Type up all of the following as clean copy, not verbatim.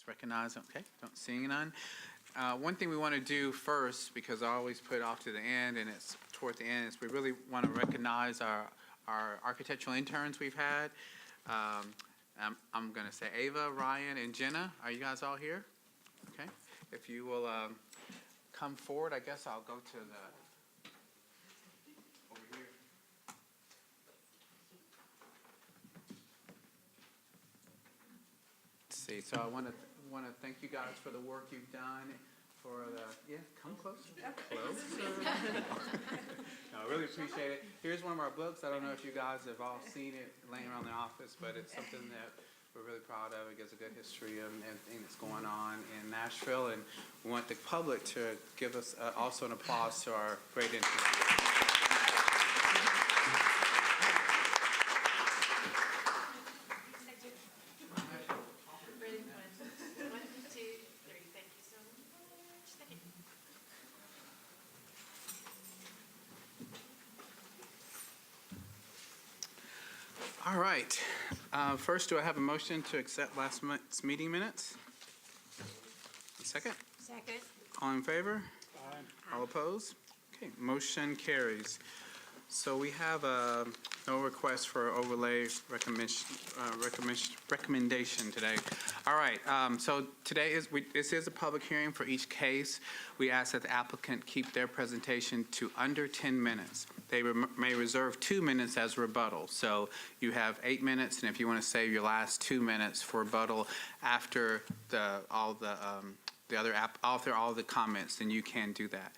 Just recognize, okay, don't seeing none. One thing we want to do first, because I always put it off to the end, and it's toward the end, is we really want to recognize our architectural interns we've had. I'm going to say Ava, Ryan, and Jenna. Are you guys all here? Okay. If you will come forward, I guess I'll go to the over here. Let's see. So I want to thank you guys for the work you've done. For the come closer. Closer. No, I really appreciate it. Here's one of our books. I don't know if you guys have all seen it laying around the office, but it's something that we're really proud of. It gives a good history of everything that's going on in Nashville, and we want the public to give us also an applause to our great interns. All right. First, do I have a motion to accept last month's meeting minutes? A second? Second. All in favor? Aye. All opposed? Okay, motion carries. So we have no request for overlay recommendation today. All right, so today this is a public hearing for each case. We ask that the applicant keep their presentation to under 10 minutes. They may reserve 2 minutes as rebuttal. So you have 8 minutes, and if you want to save your last 2 minutes for rebuttal after all the comments, then you can do that.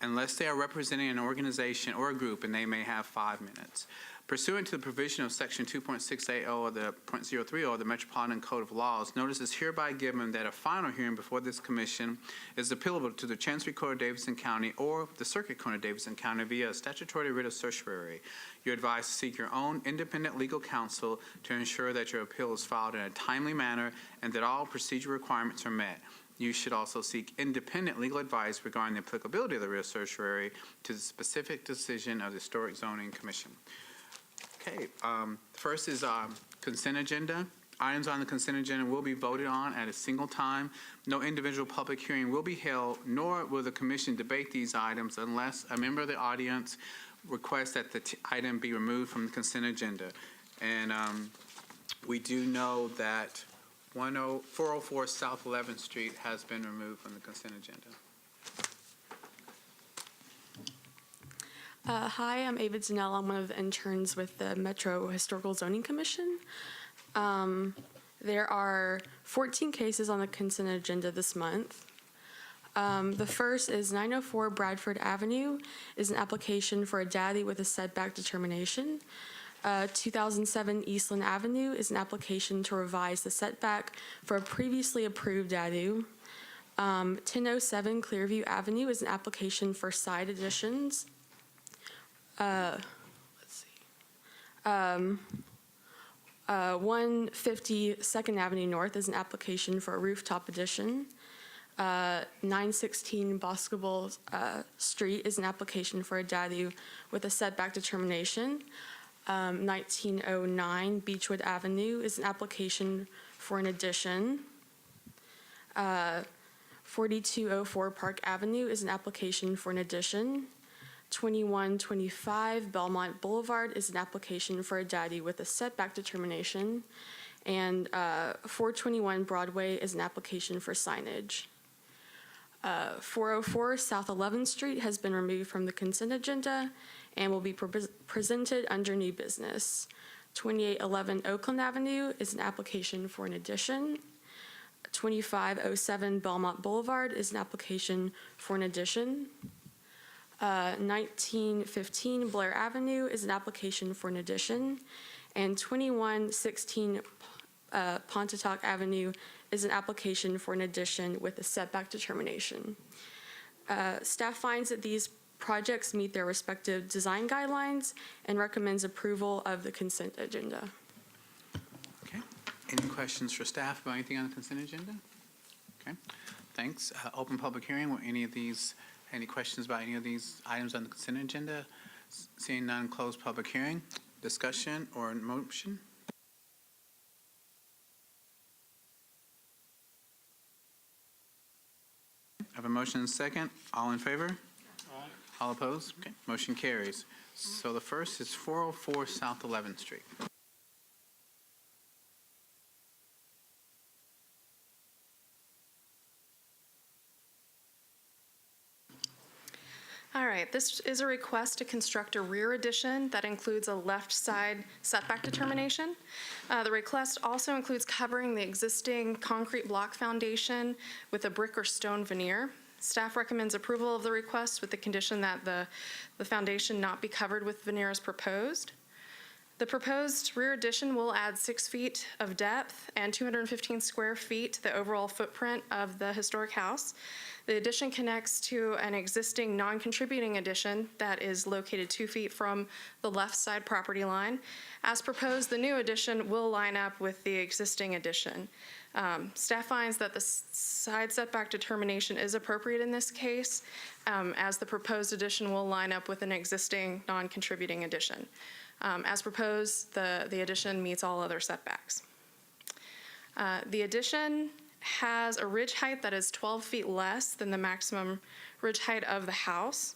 Unless they are representing an organization or a group, and they may have 5 minutes. Pursuant to the provision of Section 2.680 of the .030 of the Metropolitan Code of Laws, notice is hereby given that a final hearing before this commission is appealable to the Chancery Court of Davidson County or the Circuit Court of Davidson County via a statutory writ of certiorari. You're advised to seek your own independent legal counsel to ensure that your appeal is filed in a timely manner and that all procedural requirements are met. You should also seek independent legal advice regarding the applicability of the writ of certiorari to the specific decision of the Historic Zoning Commission. Okay, first is consent agenda. Items on the consent agenda will be voted on at a single time. No individual public hearing will be held, nor will the commission debate these items unless a member of the audience requests that the item be removed from the consent agenda. And we do know that 404 South 11th Street has been removed from the consent agenda. Hi, I'm Ava Zanell. I'm one of the interns with the Metro Historical Zoning Commission. There are 14 cases on the consent agenda this month. The first is 904 Bradford Avenue, is an application for a DADI with a setback determination. 2007 Eastland Avenue is an application to revise the setback for a previously approved DADU. 1007 Clearview Avenue is an application for side additions. 150 2nd Avenue North is an application for a rooftop addition. 916 Boscobel Street is an application for a DADU with a setback determination. 1909 Beechwood Avenue is an application for an addition. 4204 Park Avenue is an application for an addition. 2125 Belmont Boulevard is an application for a DADI with a setback determination. And 421 Broadway is an application for signage. 404 South 11th Street has been removed from the consent agenda and will be presented under new business. 2811 Oakland Avenue is an application for an addition. 2507 Belmont Boulevard is an application for an addition. 1915 Blair Avenue is an application for an addition. And 2116 Pontotoc Avenue is an application for an addition with a setback determination. Staff finds that these projects meet their respective design guidelines and recommends approval of the consent agenda. Okay. Any questions for staff about anything on the consent agenda? Okay. Thanks. Open public hearing. Were any questions about any of these items on the consent agenda? Seeing none, close public hearing. Discussion or motion? Have a motion and a second. All in favor? Aye. All opposed? Okay, motion carries. So the first is 404 South 11th Street. All right, this is a request to construct a rear addition that includes a left side setback determination. The request also includes covering the existing concrete block foundation with a brick or stone veneer. Staff recommends approval of the request with the condition that the foundation not be covered with veneer as proposed. The proposed rear addition will add 6 feet of depth and 215 square feet to the overall footprint of the historic house. The addition connects to an existing non-contributing addition that is located 2 feet from the left side property line. As proposed, the new addition will line up with the existing addition. Staff finds that the side setback determination is appropriate in this case, as the proposed addition will line up with an existing non-contributing addition. As proposed, the addition meets all other setbacks. The addition has a ridge height that is 12 feet less than the maximum ridge height of the house.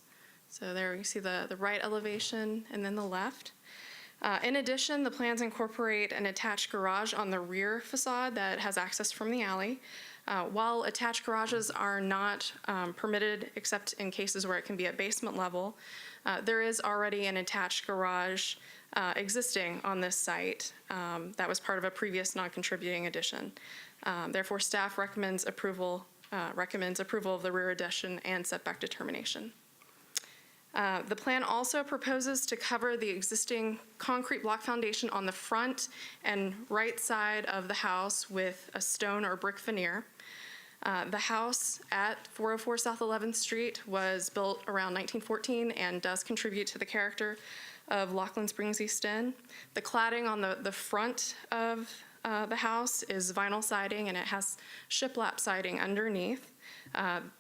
So there you see the right elevation and then the left. In addition, the plans incorporate an attached garage on the rear facade that has access from the alley. While attached garages are not permitted except in cases where it can be at basement level, there is already an attached garage existing on this site that was part of a previous non-contributing addition. Therefore, staff recommends approval of the rear addition and setback determination. The plan also proposes to cover the existing concrete block foundation on the front and right side of the house with a stone or brick veneer. The house at 404 South 11th Street was built around 1914 and does contribute to the character of Laughlin Springs East End. The cladding on the front of the house is vinyl siding, and it has shiplap siding underneath.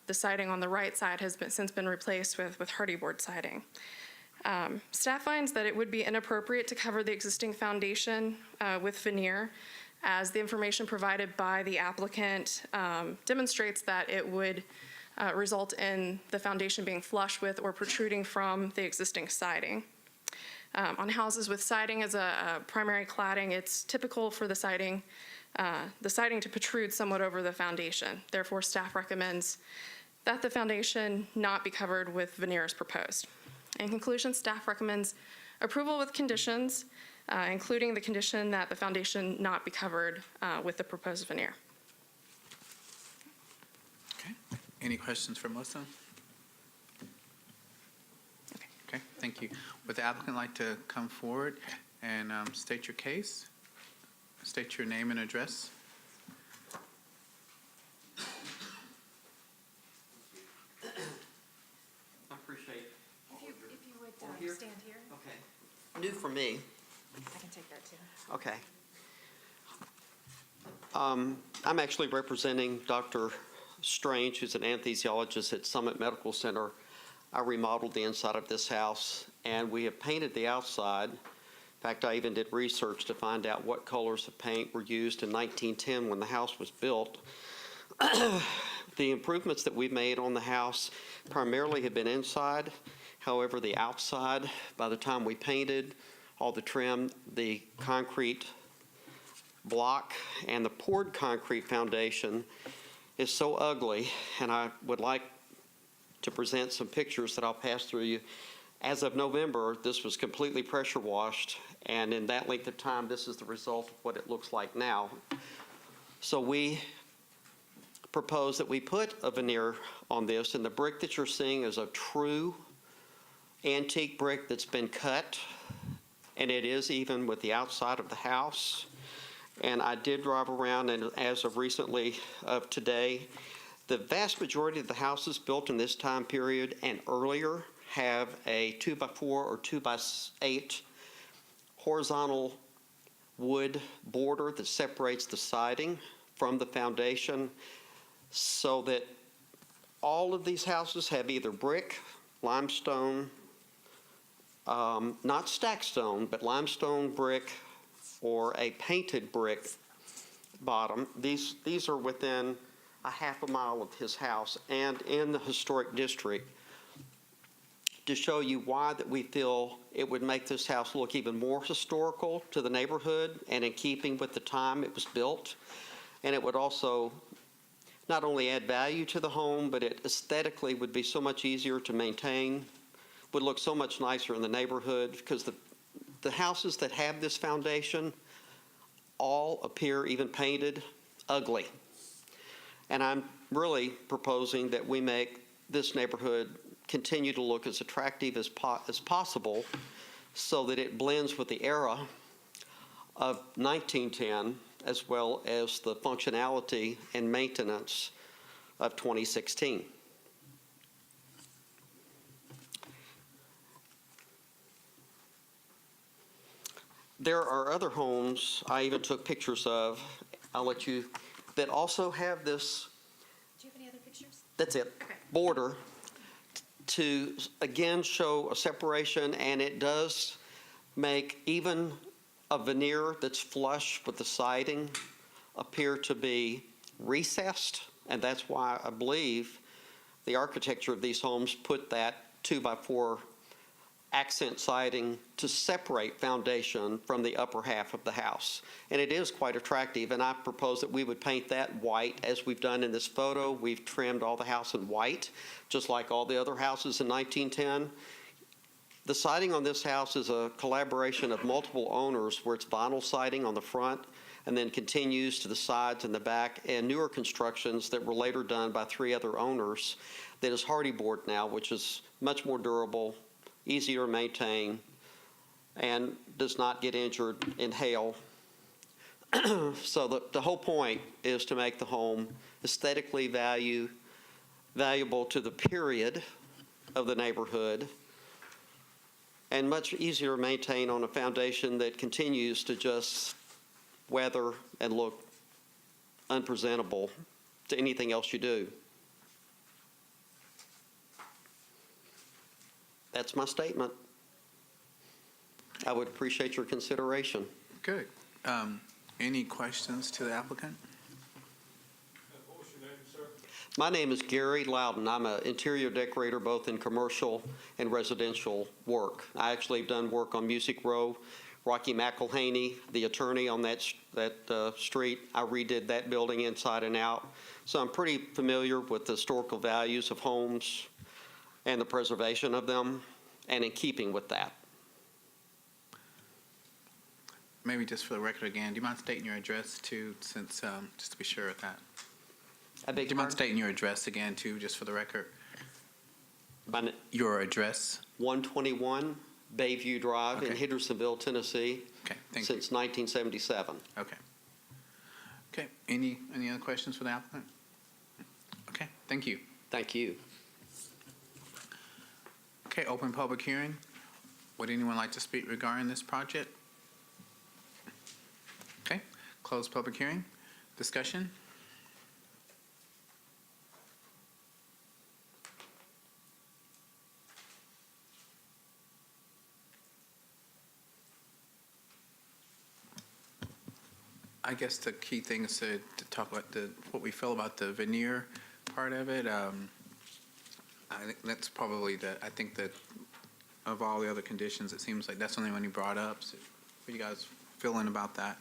The siding on the right side has since been replaced with hardy board siding. Staff finds that it would be inappropriate to cover the existing foundation with veneer, as the information provided by the applicant demonstrates that it would result in the foundation being flush with or protruding from the existing siding. On houses with siding as a primary cladding, it's typical for the siding to protrude somewhat over the foundation. Therefore, staff recommends that the foundation not be covered with veneer as proposed. In conclusion, staff recommends approval with conditions, including the condition that the foundation not be covered with the proposed veneer. Okay. Any questions for Melissa? Okay, thank you. Would the applicant like to come forward and state your case? State your name and address. I appreciate. If you would here? stand here, Okay. New for me. I can take that too. Okay. I'm actually representing Dr. Strange, who's an anesthesiologist at Summit Medical Center. I remodeled the inside of this house, and we have painted the outside. In fact, I even did research to find out what colors of paint were used in 1910 when the house was built. The improvements that we've made on the house primarily have been inside. However, the outside, by the time we painted, all the trim, the concrete block, and the poured concrete foundation is so ugly, and I would like to present some pictures that I'll pass through you. As of November, this was completely pressure washed, and in that length of time, this is the result of what it looks like now. So we propose that we put a veneer on this, and the brick that you're seeing is a true antique brick that's been cut, and it is even with the outside of the house. And I did drive around, and as of recently of today, the vast majority of the houses built in this time period and earlier have a 2x4 or 2x8 horizontal wood border that separates the siding from the foundation, so that all of these houses have either brick, limestone, not stacked stone, but limestone brick or a painted brick bottom. These are within a half a mile of his house and in the historic district to show you why that we feel it would make this house look even more historical to the neighborhood and in keeping with the time it was built. And it would also not only add value to the home, but it aesthetically would be so much easier to maintain, would look so much nicer in the neighborhood, because the houses that have this foundation all appear, even painted, ugly. And I'm really proposing that we make this neighborhood continue to look as attractive as possible so that it blends with the era of 1910 as well as the functionality and maintenance of 2016. There are other homes I even took pictures of, I'll let you, that also have this, Do you have any other pictures? that's it, Okay. border to, again, show a separation, and it does make even a veneer that's flush with the siding appear to be recessed, and that's why I believe the architecture of these homes put that 2x4 accent siding to separate foundation from the upper half of the house. And it is quite attractive, and I propose that we would paint that white as we've done in this photo. We've trimmed all the house in white, just like all the other houses in 1910. The siding on this house is a collaboration of multiple owners where it's vinyl siding on the front and then continues to the sides and the back, and newer constructions that were later done by 3 other owners that is hardy board now, which is much more durable, easier to maintain, and does not get injured in hail. So the whole point is to make the home aesthetically valuable to the period of the neighborhood and much easier to maintain on a foundation that continues to just weather and look unpresentable to anything else you do. That's my statement. I would appreciate your consideration. Good. Any questions to the applicant? What was your name, sir? My name is Gary Loudon. I'm an interior decorator both in commercial and residential work. I actually have done work on Music Row. Rocky McElhaney, the attorney on that street, I redid that building inside and out. So I'm pretty familiar with the historical values of homes and the preservation of them, and in keeping with that. Maybe just for the record again, do you mind stating your address too, since, just to be sure of that? I Do beg you your mind pardon? stating your address again too, just for the record? My Your address? 121 Bayview Drive in Okay. Hendersonville, Tennessee, Okay, thank you. since 1977. Okay. Okay, any other questions for the applicant? Okay, thank you. Thank you. Okay, open public hearing. Would anyone like to speak regarding this project? Okay, close public hearing. Discussion? I guess the key thing is to talk about what we feel about the veneer part of it. I think that's probably I think that of all the other conditions, it seems like that's the only one you brought up. So what are you guys feeling about that?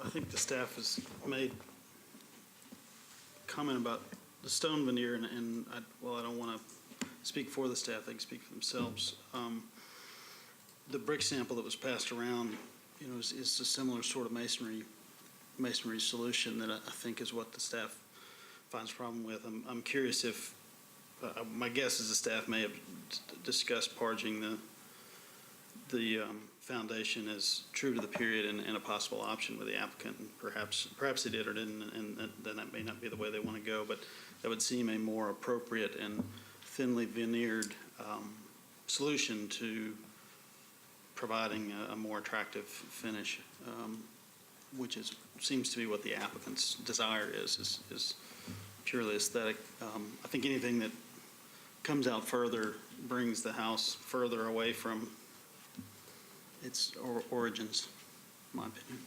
I think the staff has made comment about the stone veneer, and I don't want to speak for the staff, they can speak for themselves. The brick sample that was passed around, is a similar sort of masonry solution that I think is what the staff finds a problem with. I'm curious if, my guess is the staff may have discussed parging the foundation as true to the period and a possible option with the applicant. And perhaps they did or didn't, and then that may not be the way they want to go, but that would seem a more appropriate and thinly veneered solution to providing a more attractive finish, which seems to be what the applicant's desire is purely aesthetic. I think anything that comes out further brings the house further away from its origins, in my opinion.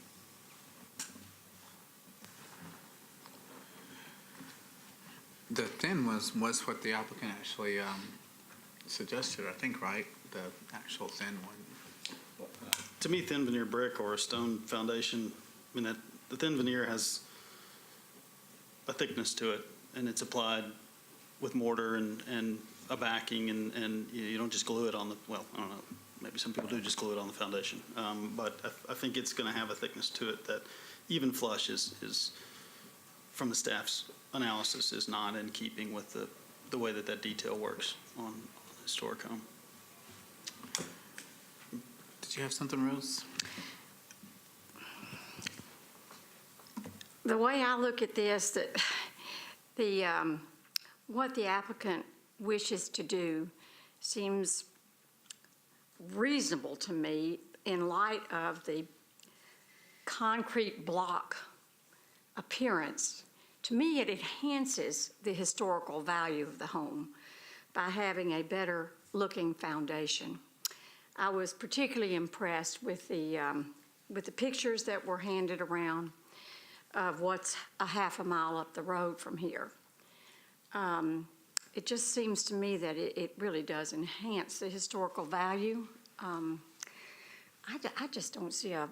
The thin was what the applicant actually suggested, I think, right? The actual thin one. To me, thin veneer brick or a stone foundation, I mean, the thin veneer has a thickness to it, and it's applied with mortar and a backing, and you don't just glue it on the, well, I don't know, maybe some people do just glue it on the foundation. But I think it's going to have a thickness to it that even flush is from the staff's analysis, is not in keeping with the way that detail works on historic home. Did you have something, Rose? The way I look at this, that what the applicant wishes to do seems reasonable to me in light of the concrete block appearance. To me, it enhances the historical value of the home by having a better looking foundation. I was particularly impressed with the pictures that were handed around of what's a half a mile up the road from here. It just seems to me that it really does enhance the historical value. I just don't see a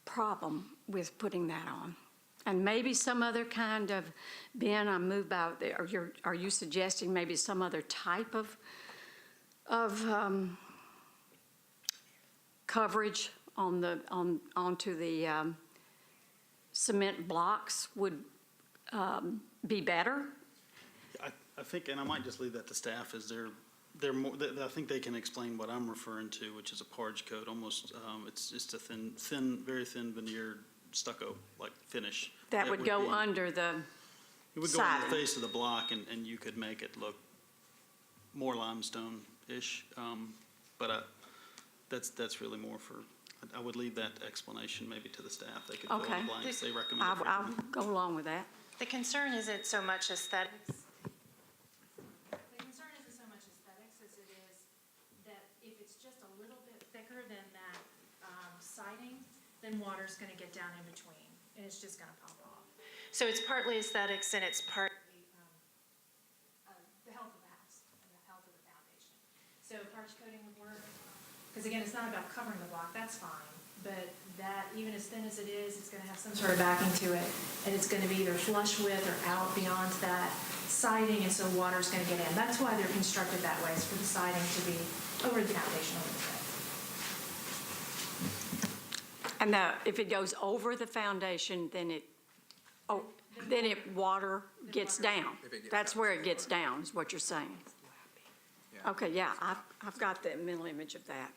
problem with putting that on. And maybe some other kind of, Ben, I moved out there, are you suggesting maybe some other type of coverage onto the cement blocks would be better? I think, and I might just leave that to staff, is they're more, I think they can explain what I'm referring to, which is a parge coat, almost, it's just a very thin veneer stucco like finish. That would go be, under the it would go on the siding. face of the block, and you could make it look more limestone-ish. But that's really more for, I would leave that explanation maybe to the staff. They could fill in Okay. the blanks. They recommend it. I'll go along with that. The concern isn't so much aesthetics. The concern isn't so much aesthetics as it is that if it's just a little bit thicker than that siding, then water's going to get down in between, and it's just going to pop off. So it's partly aesthetics, and it's partly the health of the house and the health of the foundation. So parge coating would work, because again, it's not about covering the block, that's fine, but that, even as thin as it is, it's going to have some sort of backing to it, and it's going to be either flush with or out beyond that siding, and so water's going to get in. That's why they're constructed that way, is for the siding to be over the foundation a little bit. And if it goes over the foundation, then water gets down. That's where it gets down, is what you're saying. Okay, yeah, I've got the mental image of that.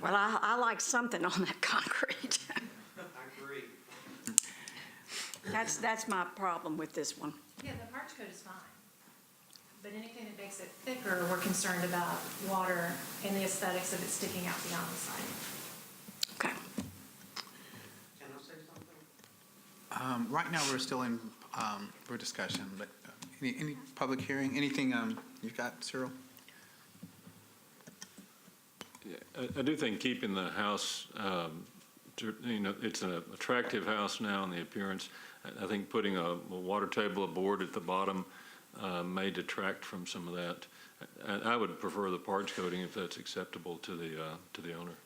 Well, I like something on that concrete. I agree. That's my problem with this one. Yeah, the parch coat is fine. But anything that makes it thicker, we're concerned about water and the aesthetics of it sticking out beyond the siding. Okay. Can I say something? Right now, we're still in, for discussion, but any public hearing, anything you've got, Cyril? Yeah, I do think keeping the house, it's an attractive house now in the appearance. I think putting a water table, a board at the bottom may detract from some of that. I would prefer the parge coating if that's acceptable to the owner.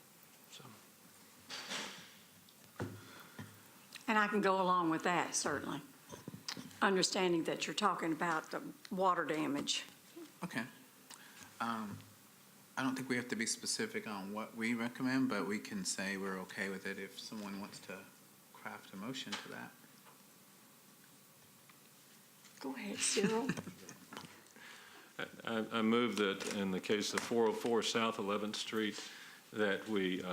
So. And I can go along with that, certainly. Understanding that you're talking about the water damage. Okay. I don't think we have to be specific on what we recommend, but we can say we're okay with it if someone wants to craft a motion to that. Go ahead, Cyril. I move that in the case of 404 South 11th Street, that we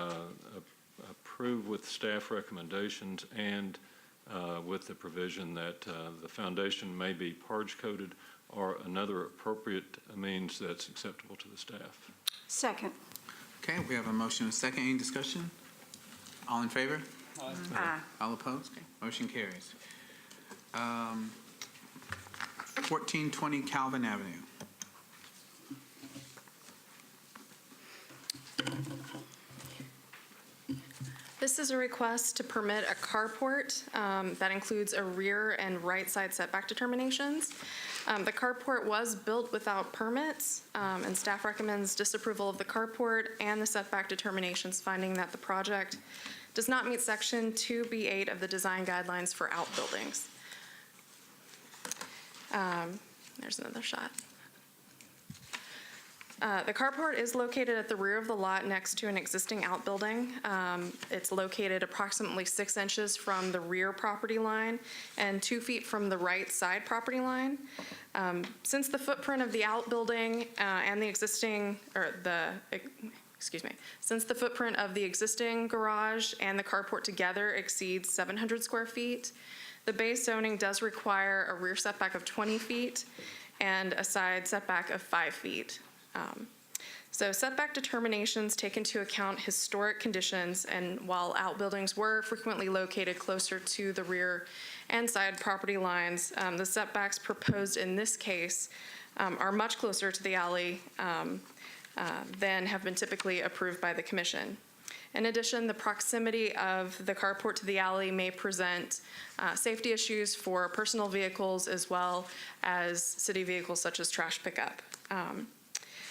approve with staff recommendations and with the provision that the foundation may be parge coated or another appropriate means that's acceptable to the staff. Second. Okay, we have a motion and a second. Any discussion? All in favor? Aye. All opposed? Okay, motion carries. 1420 Calvin Avenue. This is a request to permit a carport that includes a rear and right side setback determinations. The carport was built without permits, and staff recommends disapproval of the carport and the setback determinations, finding that the project does not meet Section 2B8 of the design guidelines for outbuildings. There's another shot. The carport is located at the rear of the lot next to an existing outbuilding. It's located approximately 6 inches from the rear property line and 2 feet from the right side property line. Since the footprint of the outbuilding and the existing, since the footprint of the existing garage and the carport together exceeds 700 square feet, the base zoning does require a rear setback of 20 feet and a side setback of 5 feet. So setback determinations take into account historic conditions, and while outbuildings were frequently located closer to the rear and side property lines, the setbacks proposed in this case are much closer to the alley than have been typically approved by the commission. In addition, the proximity of the carport to the alley may present safety issues for personal vehicles as well as city vehicles such as trash pickup.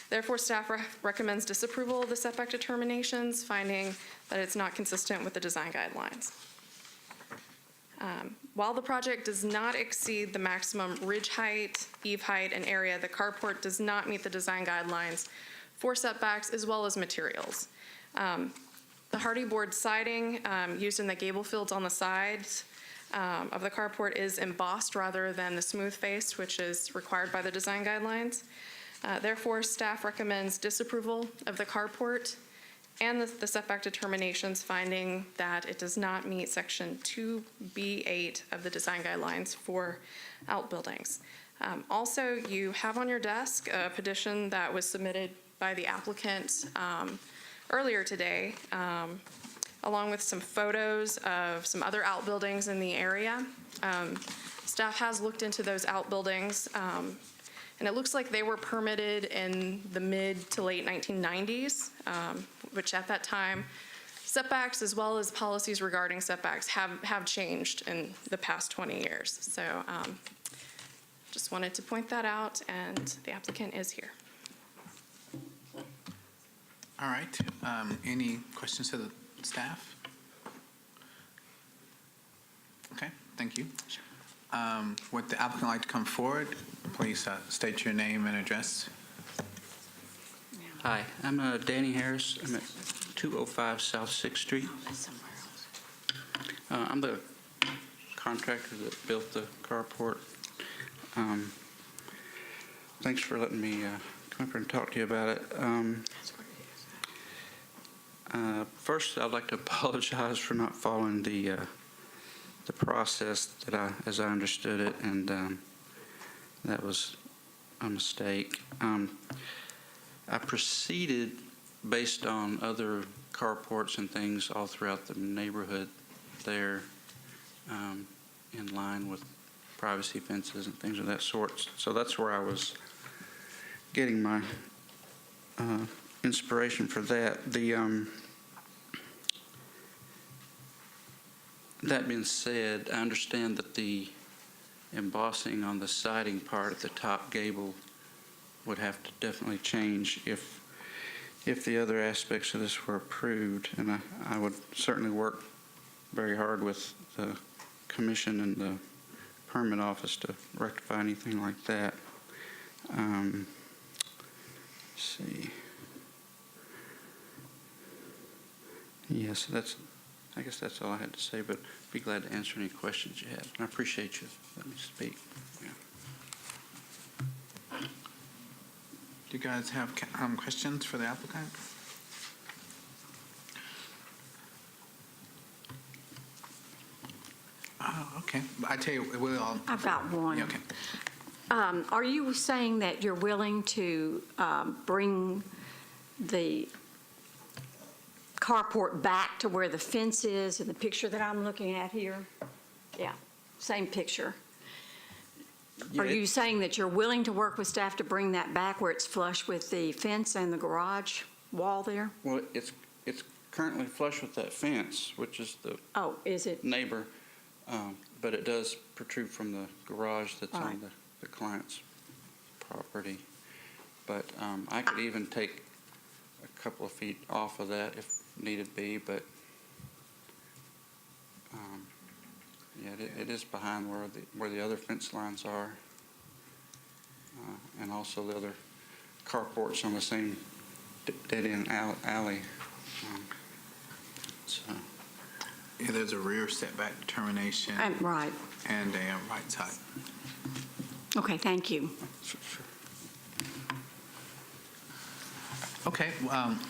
Therefore, staff recommends disapproval of the setback determinations, finding that it's not consistent with the design guidelines. While the project does not exceed the maximum ridge height, eave height, and area, the carport does not meet the design guidelines for setbacks as well as materials. The hardy board siding used in the gable fields on the sides of the carport is embossed rather than the smooth face, which is required by the design guidelines. Therefore, staff recommends disapproval of the carport and the setback determinations, finding that it does not meet Section 2B8 of the design guidelines for outbuildings. Also, you have on your desk a petition that was submitted by the applicant earlier today, along with some photos of some other outbuildings in the area. Staff has looked into those outbuildings, and it looks like they were permitted in the mid to late 1990s, which at that time, setbacks as well as policies regarding setbacks have changed in the past 20 years. So just wanted to point that out, and the applicant is here. All right. Any questions to the staff? Okay, thank you. Would the applicant like to come forward? Please state your name and address. Hi, I'm Danny Harris. I'm at 205 South 6th Street. I'm the contractor that built the carport. Thanks for letting me come up here and talk to you about it. First, I'd like to apologize for not following the process that as I understood it, and that was a mistake. I proceeded based on other carports and things all throughout the neighborhood there, in line with privacy fences and things of that sort. So that's where I was getting my inspiration for that. That being said, I understand that the embossing on the siding part at the top gable would have to definitely change if the other aspects of this were approved, and I would certainly work very hard with the commission and the permit office to rectify anything like that. Let's see. Yes, I guess that's all I had to say, but be glad to answer any questions you have. And I appreciate you letting me speak. Yeah. Do you guys have questions for the applicant? Oh, okay. I tell you, we'll all. I've got one. Yeah, okay. Are you saying that you're willing to bring the carport back to where the fence is in the picture that I'm looking at here? Yeah, same picture. Are you saying that you're willing to work with staff to bring that back where it's flush with the fence and the garage wall there? Well, it's currently flush with that fence, which is the Oh, is it? neighbor, but it does protrude from the garage that's All on right. the client's property. But I could even take a couple of feet off of that if needed be, but yeah, it is behind where the other fence lines are, and also the other carports on the same dead-end alley. So. Yeah, there's a rear setback determination Right. and a right side. Okay, thank you. Okay,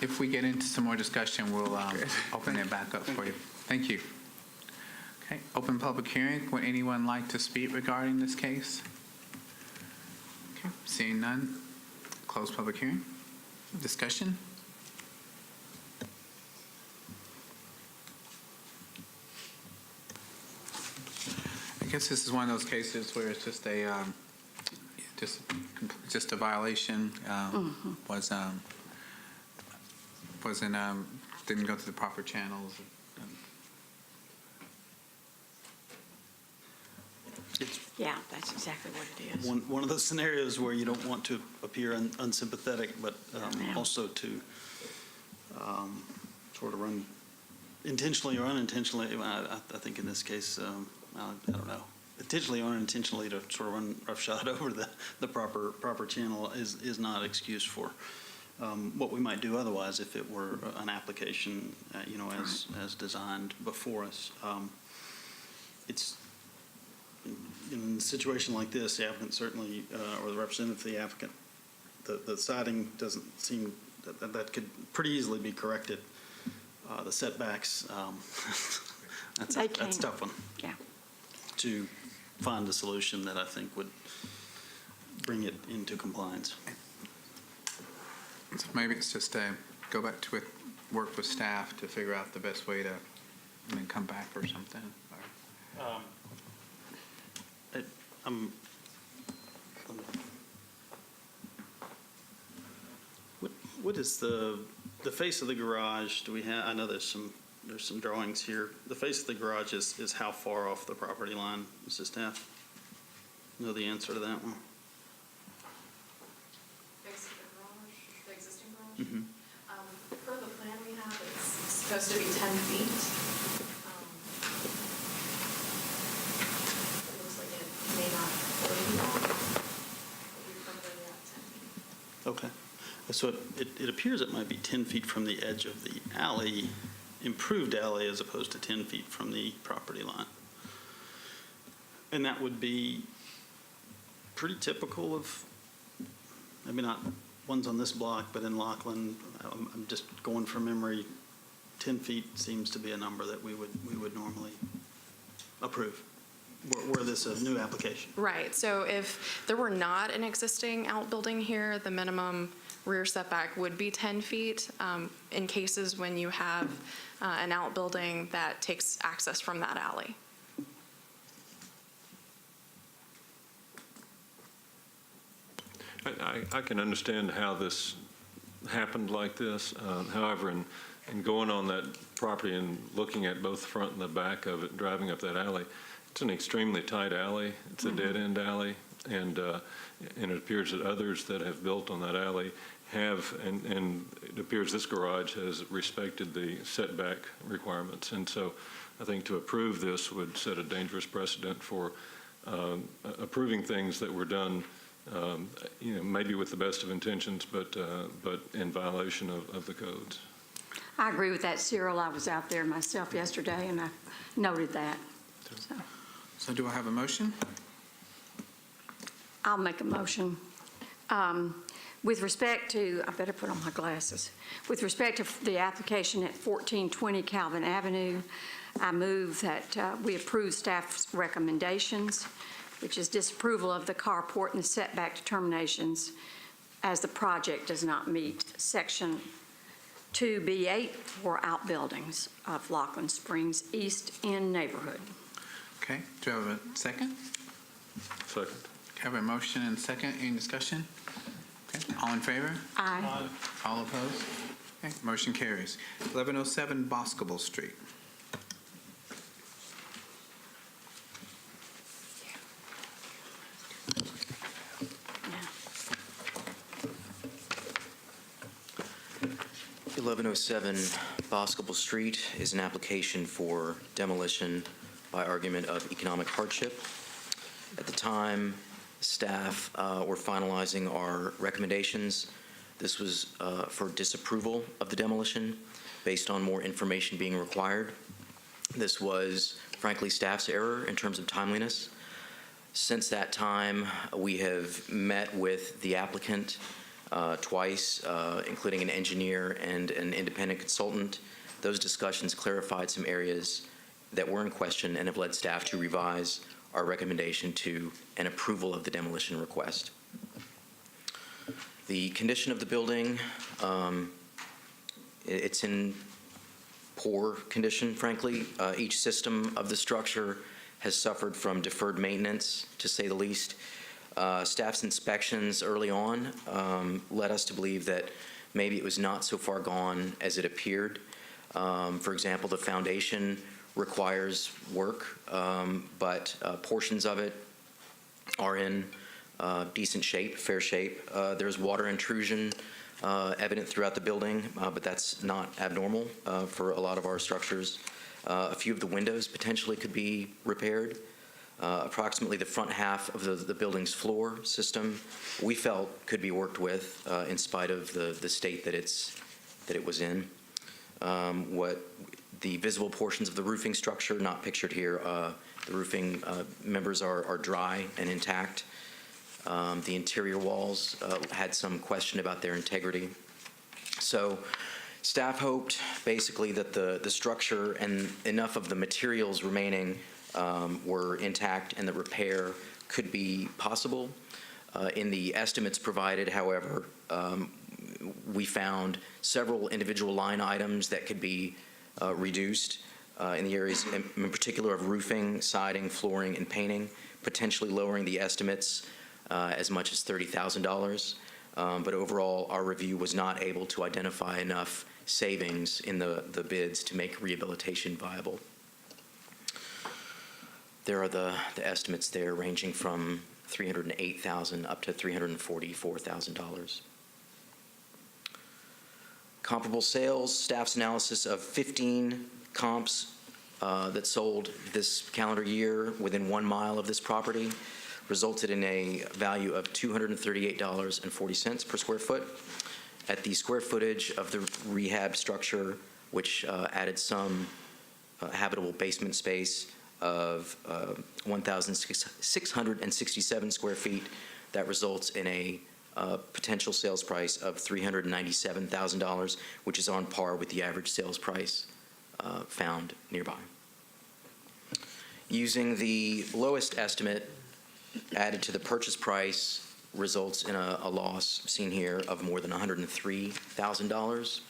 if we get into some more discussion, we'll open it back up for you. Thank you. Okay, open public hearing. Would anyone like to speak regarding this case? Okay, seeing none, close public hearing. Discussion? I guess this is one of those cases where it's just a, just a violation, didn't go through the proper channels. Yeah, that's exactly what it is. One of those scenarios where you don't want to appear unsympathetic, but Yeah. also to sort of run intentionally or unintentionally. I think in this case, I don't know, intentionally or unintentionally to sort of run roughshod over the proper channel is not excuse for what we might do otherwise if it were an application, as designed before us. It's in a situation like this, the applicant certainly, or the representative of the applicant, the siding doesn't seem, that could pretty easily be corrected. The setbacks, that's a tough one. Yeah. To find a solution that I think would bring it into compliance. So maybe it's just go back to work with staff to figure out the best way to, and then come back or something. What is the face of the garage? Do we have? I know there's some drawings here. The face of the garage is how far off the property line, Mrs. Staff? Know the answer to that one? Face of the garage, the existing garage? Mhm. Per the plan we have, it's supposed to be 10 feet. It looks like it may not fully be that, but we prefer that 10 feet. Okay. So it appears it might be 10 feet from the edge of the alley, improved alley, as opposed to 10 feet from the property line. And that would be pretty typical of, maybe not ones on this block, but in Lockland, I'm just going from memory, 10 feet seems to be a number that we would normally approve, were this a new application. Right, so if there were not an existing outbuilding here, the minimum rear setback would be 10 feet in cases when you have an outbuilding that takes access from that alley. I can understand how this happened like this. However, in going on that property and looking at both the front and the back of it, driving up that alley, it's an extremely tight alley. It's a dead-end alley, and it appears that others that have built on that alley have, and it appears this garage has respected the setback requirements. And so I think to approve this would set a dangerous precedent for approving things that were done maybe with the best of intentions, but in violation of the codes. I agree with that, Cyril. I was out there myself yesterday, and I noted that. So do I have a motion? I'll make a motion. With respect to, I better put on my glasses. With respect to the application at 1420 Calvin Avenue, I move that we approve staff's recommendations, which is disapproval of the carport and the setback determinations, as the project does not meet Section 2B8 for outbuildings of Lockland Springs East End neighborhood. Okay, do I have a second? Second. Have a motion and second. Any discussion? Okay. All in favor? Aye. All opposed? Okay. Motion carries. 1107 Boscobel Street. Yeah. 1107 Boscobel Street is an application for demolition by argument of economic hardship. At the time, staff were finalizing our recommendations. This was for disapproval of the demolition based on more information being required. This was, frankly, staff's error in terms of timeliness. Since that time, we have met with the applicant twice, including an engineer and an independent consultant. Those discussions clarified some areas that were in question and have led staff to revise our recommendation to an approval of the demolition request. The condition of the building, it's in poor condition, frankly. Each system of the structure has suffered from deferred maintenance, to say the least. Staff's inspections early on led us to believe that maybe it was not so far gone as it appeared. For example, the foundation requires work, but portions of it are in decent shape, fair shape. There's water intrusion evident throughout the building, but that's not abnormal for a lot of our structures. A few of the windows potentially could be repaired. Approximately the front half of the building's floor system we felt could be worked with in spite of the state that it was in. What the visible portions of the roofing structure, not pictured here, the roofing members are dry and intact. The interior walls had some question about their integrity. So staff hoped basically that the structure and enough of the materials remaining were intact and the repair could be possible. In the estimates provided, however, we found several individual line items that could be reduced in the areas in particular of roofing, siding, flooring, and painting, potentially lowering the estimates as much as $30,000. But overall, our review was not able to identify enough savings in the bids to make rehabilitation viable. There are the estimates there ranging from $308,000 up to $344,000. Comparable sales, staff's analysis of 15 comps that sold this calendar year within 1 mile of this property resulted in a value of $238.40 per square foot. At the square footage of the rehab structure, which added some habitable basement space of 1,667 square feet, that results in a potential sales price of $397,000, which is on par with the average sales price found nearby. Using the lowest estimate added to the purchase price results in a loss seen here of more than $103,000.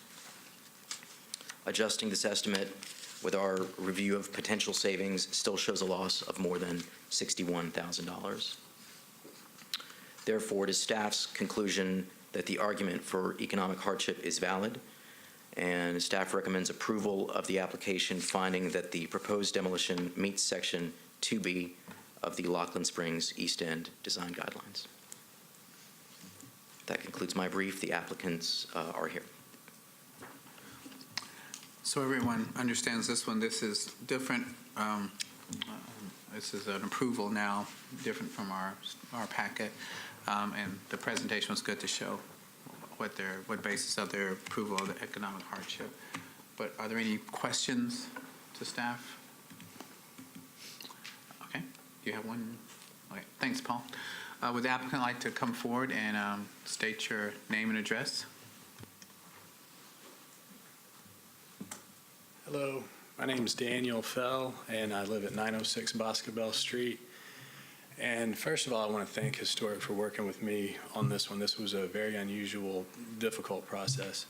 Adjusting this estimate with our review of potential savings still shows a loss of more than $61,000. Therefore, it is staff's conclusion that the argument for economic hardship is valid, and staff recommends approval of the application, finding that the proposed demolition meets Section 2B of the Lockland Springs East End Design Guidelines. That concludes my brief. The applicants are here. So everyone understands this one. This is different. This is an approval now, different from our packet. And the presentation was good to show what basis of their approval of the economic hardship. But are there any questions to staff? Okay, you have one? Okay, thanks, Paul. Would the applicant like to come forward and state your name and address? Hello, my name is Daniel Fell, and I live at 906 Boscobel Street. And first of all, I want to thank Historic for working with me on this one. This was a very unusual, difficult process.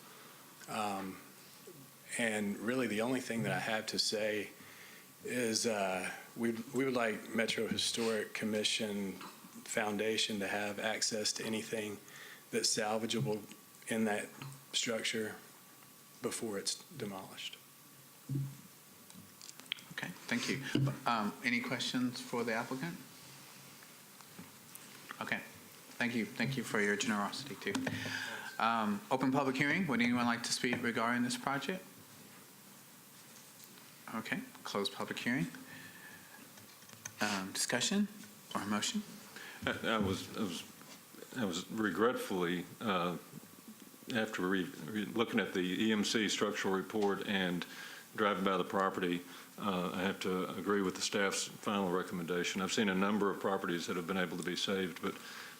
And really the only thing that I have to say is we would like Metro Historic Commission foundation to have access to anything that's salvageable in that structure before it's demolished. Okay, thank you. Any questions for the applicant? Okay, thank you. Thank you for your generosity, too. Open public hearing. Would anyone like to speak regarding this project? Okay, close public hearing. Discussion or motion? I was regretfully, after looking at the EMC structural report and driving by the property, I have to agree with the staff's final recommendation. I've seen a number of properties that have been able to be saved, but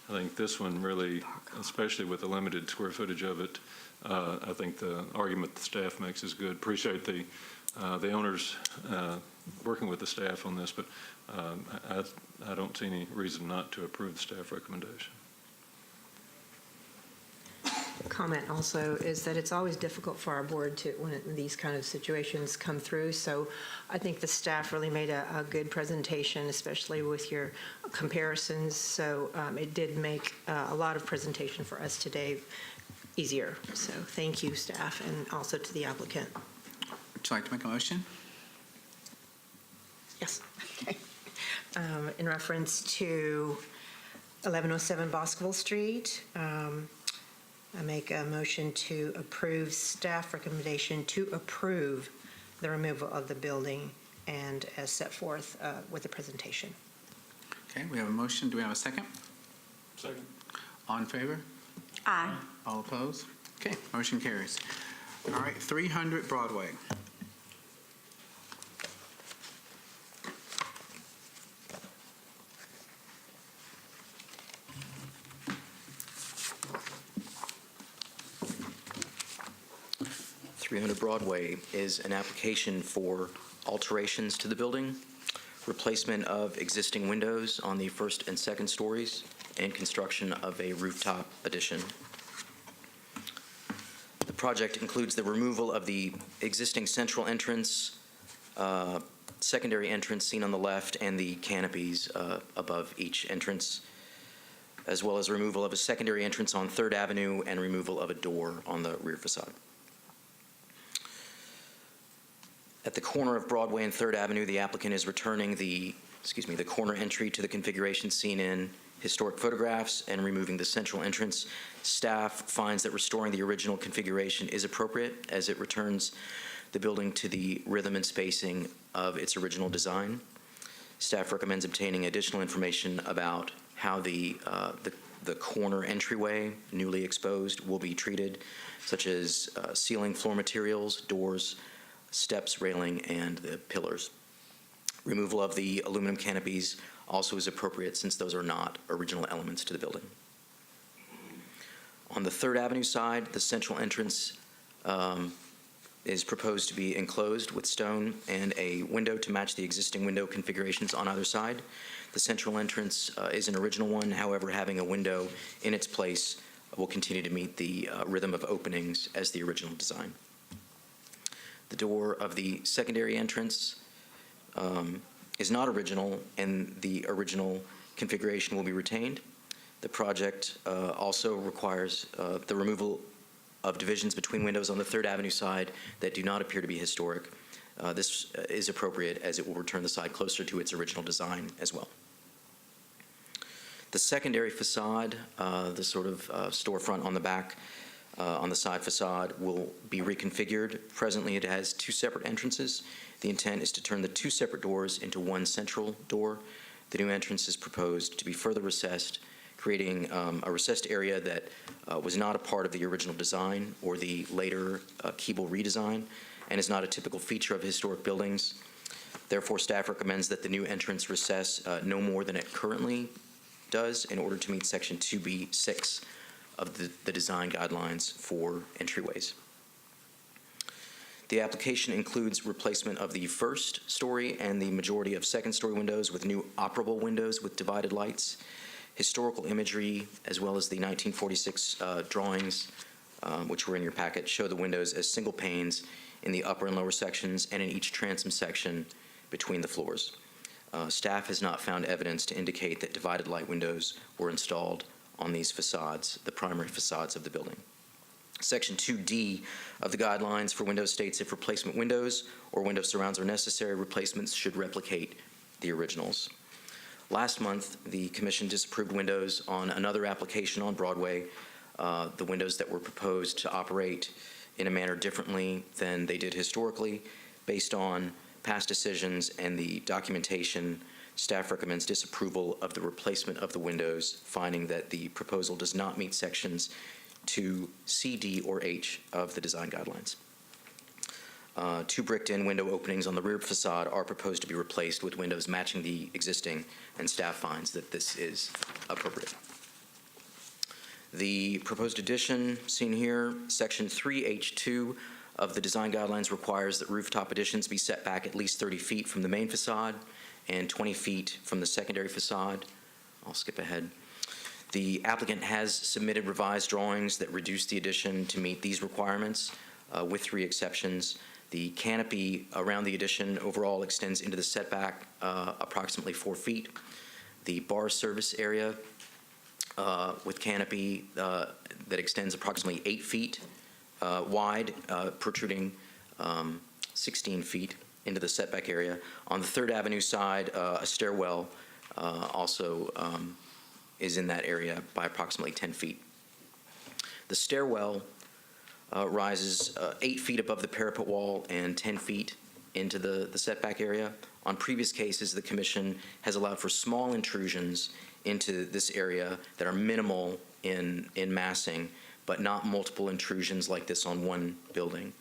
I think this one really, especially with the limited square footage of it, I think the argument the staff makes is good. Appreciate the owners working with the staff on this, but I don't see any reason not to approve the staff recommendation. Comment also is that it's always difficult for our board to, when these kind of situations come through. So I think the staff really made a good presentation, especially with your comparisons. So it did make a lot of presentation for us today easier. So thank you, staff, and also to the applicant. Would you like to make a motion? Yes. Okay. In reference to 1107 Boscoville Street, I make a motion to approve staff recommendation to approve the removal of the building and as set forth with the presentation. Okay, we have a motion. Do we have a second? Second. All in favor? Aye. All opposed? Okay, motion carries. All right, 300 Broadway. Broadway is an application for alterations to the building, replacement of existing windows on the first and second stories, and construction of a rooftop addition. The project includes the removal of the existing central entrance, secondary entrance seen on the left, and the canopies above each entrance, as well as removal of a secondary entrance on 3rd Avenue and removal of a door on the rear facade. At the corner of Broadway and 3rd Avenue, the applicant is returning the corner entry to the configuration seen in historic photographs and removing the central entrance. Staff finds that restoring the original configuration is appropriate as it returns the building to the rhythm and spacing of its original design. Staff recommends obtaining additional information about how the corner entryway, newly exposed, will be treated, such as ceiling floor materials, doors, steps, railing, and the pillars. Removal of the aluminum canopies also is appropriate since those are not original elements to the building. On the 3rd Avenue side, the central entrance is proposed to be enclosed with stone and a window to match the existing window configurations on either side. The central entrance is an original one, however, having a window in its place will continue to meet the rhythm of openings as the original design. The door of the secondary entrance is not original, and the original configuration will be retained. The project also requires the removal of divisions between windows on the 3rd Avenue side that do not appear to be historic. This is appropriate as it will return the side closer to its original design as well. The secondary facade, the sort of storefront on the back, on the side facade, will be reconfigured. Presently, it has 2 separate entrances. The intent is to turn the 2 separate doors into one central door. The new entrance is proposed to be further recessed, creating a recessed area that was not a part of the original design or the later Keeble redesign, and is not a typical feature of historic buildings. Therefore, staff recommends that the new entrance recess no more than it currently does in order to meet Section 2B6 of the design guidelines for entryways. The application includes replacement of the first story and the majority of second story windows with new operable windows with divided lights. Historical imagery, as well as the 1946 drawings, which were in your packet, show the windows as single panes in the upper and lower sections and in each transom section between the floors. Staff has not found evidence to indicate that divided light windows were installed on these facades, the primary facades of the building. Section 2D of the guidelines for windows states if replacement windows or window surrounds are necessary, replacements should replicate the originals. Last month, the Commission disapproved windows on another application on Broadway, the windows that were proposed to operate in a manner differently than they did historically. Based on past decisions and the documentation, staff recommends disapproval of the replacement of the windows, finding that the proposal does not meet sections 2C, D, or H of the design guidelines. Two bricked-in window openings on the rear facade are proposed to be replaced with windows matching the existing, and staff finds that this is appropriate. The proposed addition seen here, Section 3H2 of the design guidelines requires that rooftop additions be set back at least 30 feet from the main facade and 20 feet from the secondary facade. I'll skip ahead. The applicant has submitted revised drawings that reduce the addition to meet these requirements, with 3 exceptions. The canopy around the addition overall extends into the setback approximately 4 feet. The bar service area with canopy that extends approximately 8 feet wide, protruding 16 feet into the setback area. On the 3rd Avenue side, a stairwell also is in that area by approximately 10 feet. The stairwell rises 8 feet above the parapet wall and 10 feet into the setback area. On previous cases, the Commission has allowed for small intrusions into this area that are minimal in massing, but not multiple intrusions like this on one building.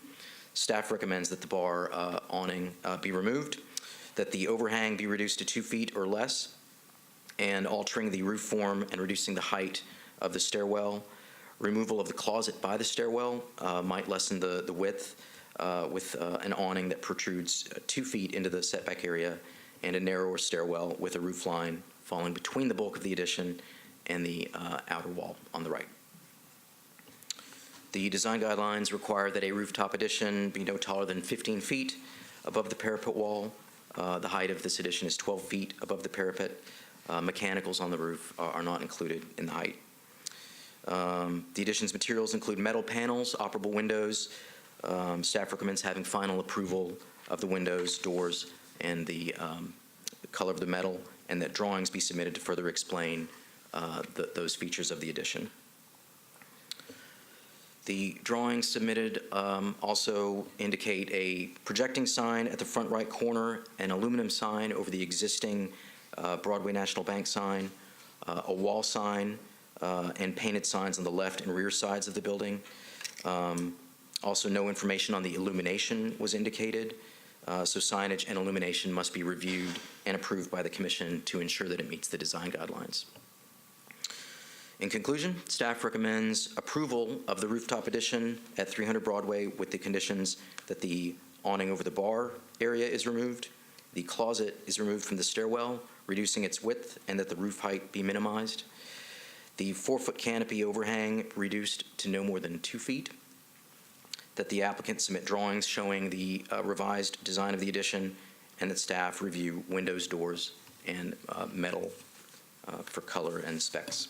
Staff recommends that the bar awning be removed, that the overhang be reduced to 2 feet or less, and altering the roof form and reducing the height of the stairwell. Removal of the closet by the stairwell might lessen the width with an awning that protrudes 2 feet into the setback area and a narrower stairwell with a roof line falling between the bulk of the addition and the outer wall on the right. The design guidelines require that a rooftop addition be no taller than 15 feet above the parapet wall. The height of this addition is 12 feet above the parapet. Mechanicals on the roof are not included in the height. The addition's materials include metal panels, operable windows. Staff recommends having final approval of the windows, doors, and the color of the metal, and that drawings be submitted to further explain those features of the addition. The drawings submitted also indicate a projecting sign at the front right corner, an aluminum sign over the existing Broadway National Bank sign, a wall sign, and painted signs on the left and rear sides of the building. Also, no information on the illumination was indicated, so signage and illumination must be reviewed and approved by the Commission to ensure that it meets the design guidelines. In conclusion, staff recommends approval of the rooftop addition at 300 Broadway with the conditions that the awning over the bar area is removed, the closet is removed from the stairwell, reducing its width, and that the roof height be minimized. The 4-foot canopy overhang reduced to no more than 2 feet. That the applicant submit drawings showing the revised design of the addition, and that staff review windows, doors, and metal for color and specs.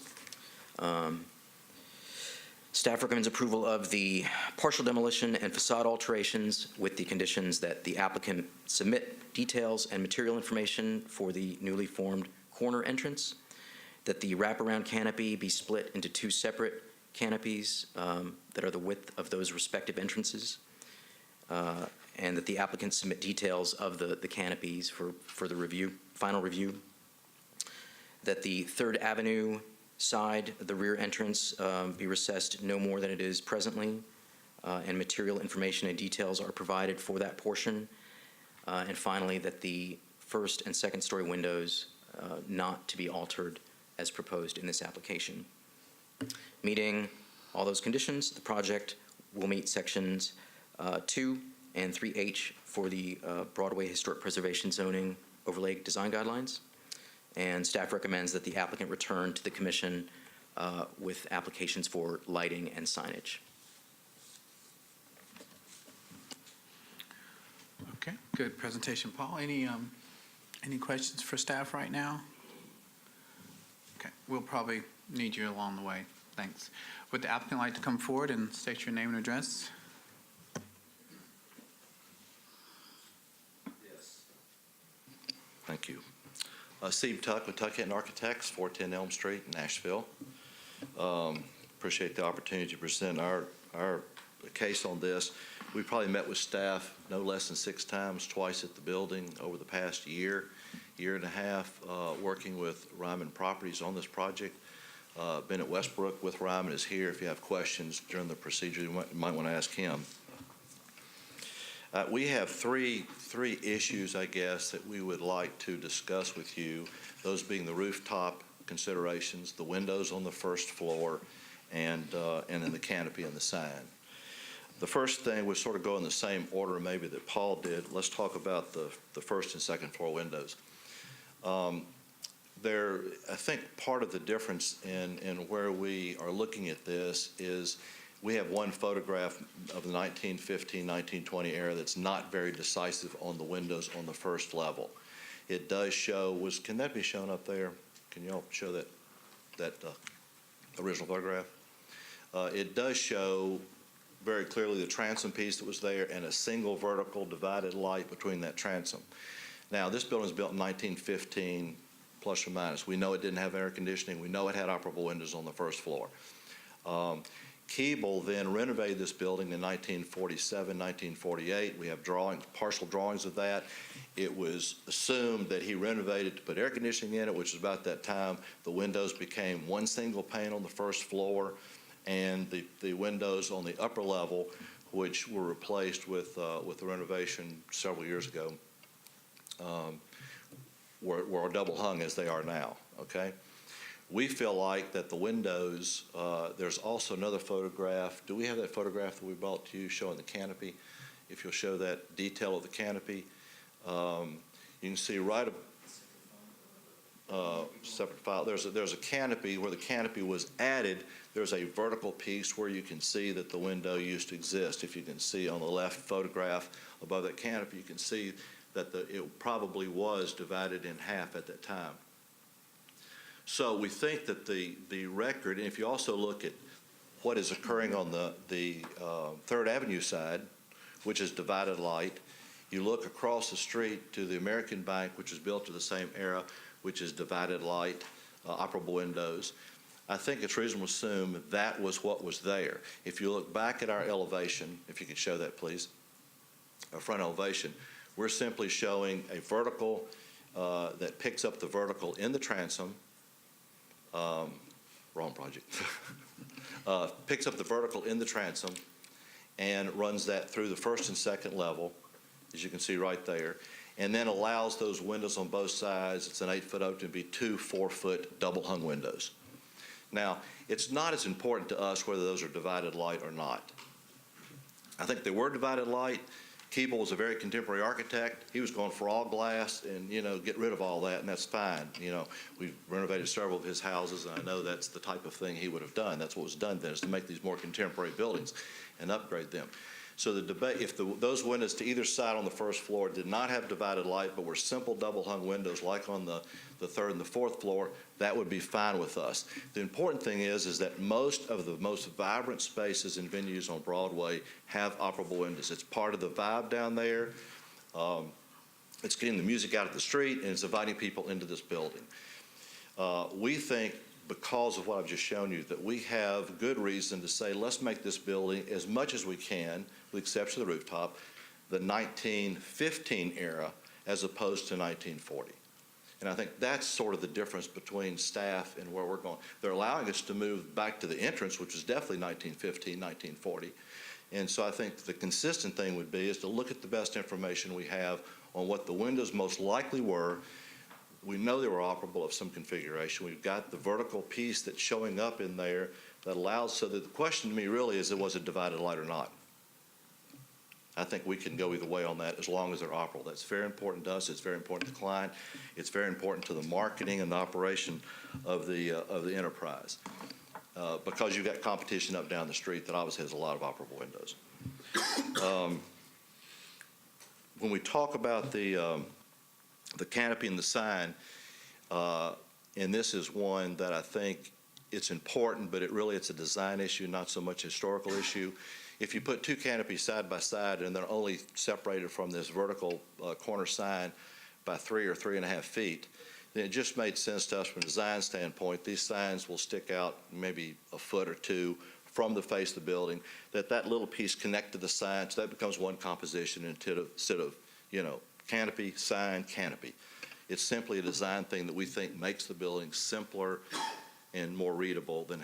Staff recommends approval of the partial demolition and facade alterations with the conditions that the applicant submit details and material information for the newly formed corner entrance, that the wraparound canopy be split into 2 separate canopies that are the width of those respective entrances, and that the applicant submit details of the canopies for the final review, that the 3rd Avenue side, the rear entrance, be recessed no more than it is presently, and material information and details are provided for that portion, and finally, that the 1st and 2nd story windows not to be altered as proposed in this application. Meeting all those conditions, the project will meet sections 2 and 3H for the Broadway Historic Preservation Zoning Overlay Design Guidelines, and staff recommends that the applicant return to the Commission with applications for lighting and signage. Okay, good presentation, Paul. Any Any questions for staff right now? Okay, we'll probably need you along the way. Thanks. Would the applicant like to come forward and state your name and address? Thank you. Steve Tuck with Tuck Hinton Architects, 410 Elm Street, Nashville. Appreciate the opportunity to present our case on this. We probably met with staff no less than 6 times, twice at the building over the past year and a half, working with Ryman Properties on this project. Been at Westbrook with Ryman, is here. If you have questions during the procedure, you might want to ask him. We have three issues, I guess, that we would like to discuss with you, those being the rooftop considerations, the windows on the first floor, and then the canopy and the sign. The first thing, we'll sort of go in the same order maybe that Paul did. Let's talk about the first and second floor windows. I think part of the difference in where we are looking at this is we have one photograph of the 1915, 1920 era that's not very decisive on the windows on the first level. It does show, can that be shown up there? Can you all show that original photograph? It does show very clearly the transom piece that was there and a single vertical divided light between that transom. Now, this building was built in 1915, plus or minus. We know it didn't have air conditioning. We know it had operable windows on the first floor. Keeble then renovated this building in 1947, 1948. We have partial drawings of that. It was assumed that he renovated to put air conditioning in it, which was about that time. The windows became one single pane on the first floor, and the windows on the upper level, which were replaced with the renovation several years ago, were double hung as they are now, okay? We feel like that the windows, there's also another photograph. Do we have that photograph that we brought to you showing the canopy? If you'll show that detail of the canopy. You can see right, separate file, there's a canopy. Where the canopy was added, there's a vertical piece where you can see that the window used to exist. If you can see on the left photograph above that canopy, you can see that it probably was divided in half at that time. So we think that the record, and if you also look at what is occurring on the 3rd Avenue side, which is divided light, you look across the street to the American Bank, which was built to the same era, which is divided light, operable windows. I think it's reasonable to assume that was what was there. If you look back at our elevation, if you could show that, please, our front elevation, we're simply showing a vertical that picks up the vertical in the transom. Wrong project. Picks up the vertical in the transom and runs that through the first and second level, as you can see right there, and then allows those windows on both sides, it's an 8-foot oak, to be 2 4-foot double hung windows. Now, it's not as important to us whether those are divided light or not. I think they were divided light. Keeble was a very contemporary architect. He was going for all glass and, get rid of all that, and that's fine. We've renovated several of his houses, and I know that's the type of thing he would have done. That's what was done then, is to make these more contemporary buildings and upgrade them. So the debate, if those windows to either side on the first floor did not have divided light but were simple double hung windows like on the 3rd and the 4th floor, that would be fine with us. The important thing is that most of the most vibrant spaces and venues on Broadway have operable windows. It's part of the vibe down there. It's getting the music out of the street, and it's inviting people into this building. We think, because of what I've just shown you, that we have good reason to say, let's make this building, as much as we can, with the exception of the rooftop, the 1915 era as opposed to 1940. And I think that's sort of the difference between staff and where we're going. They're allowing us to move back to the entrance, which is definitely 1915, 1940. And so I think the consistent thing would be is to look at the best information we have on what the windows most likely were. We know they were operable of some configuration. We've got the vertical piece that's showing up in there that allows, so that the question to me really is, was it divided light or not? I think we can go either way on that as long as they're operable. That's very important to us. It's very important to the client. It's very important to the marketing and the operation of the enterprise, because you've got competition up down the street that obviously has a lot of operable windows. When we talk about the the canopy and the sign, and this is one that I think it's important, but it's a design issue, not so much a historical issue. If you put two canopies side by side and they're only separated from this vertical corner sign by 3 or 3.5 feet, then it just made sense to us from a design standpoint. These signs will stick out maybe a foot or two from the face of the building, that little piece connect to the sign, so that becomes one composition instead of canopy, sign, canopy. It's simply a design thing that we think makes the building simpler and more readable than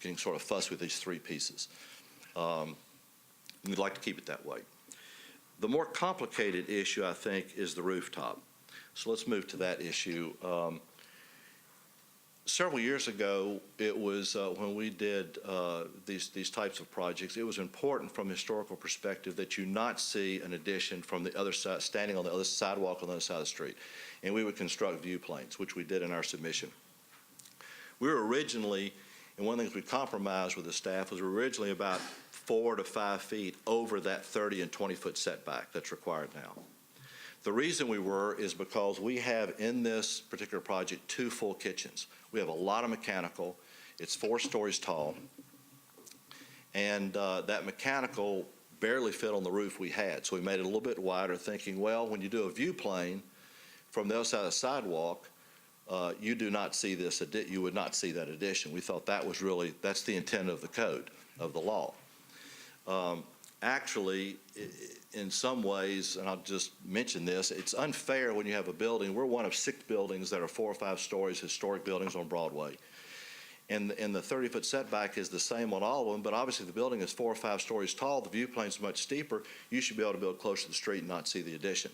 getting sort of fussed with these three pieces. We'd like to keep it that way. The more complicated issue, I think, is the rooftop. So let's move to that issue. Several years ago, it was when we did these types of projects, it was important from a historical perspective that you not see an addition from the other side, standing on the other sidewalk on the other side of the street. And we would construct view planes, which we did in our submission. We were originally, and one of the things we compromised with the staff was originally about 4 to 5 feet over that 30 and 20-foot setback that's required now. The reason we were is because we have in this particular project 2 full kitchens. We have a lot of mechanical. It's 4 stories tall. And that mechanical barely fit on the roof we had. So we made it a little bit wider, thinking, well, when you do a view plane from the other side of the sidewalk, you do not see this, you would not see that addition. We thought that was that's the intent of the code, of the law. Actually, in some ways, and I'll just mention this, it's unfair when you have a building. We're one of 6 buildings that are 4 or 5 stories, historic buildings on Broadway. And the 30-foot setback is the same on all of them, but obviously the building is 4 or 5 stories tall. The view plane is much steeper. You should be able to build close to the street and not see the addition.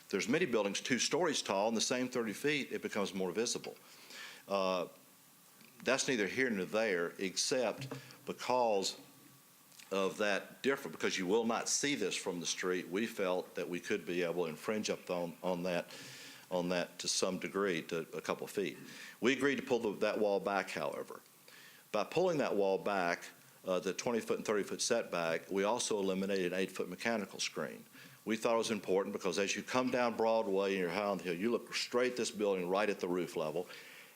If there's many buildings 2 stories tall and the same 30 feet, it becomes more visible. That's neither here nor there, except because of that difference, because you will not see this from the street. We felt that we could be able to infringe on that to some degree, to a couple of feet. We agreed to pull that wall back, however. By pulling that wall back, the 20-foot and 30-foot setback, we also eliminated an 8-foot mechanical screen. We thought it was important because as you come down Broadway and you're high on the hill, you look straight at this building right at the roof level.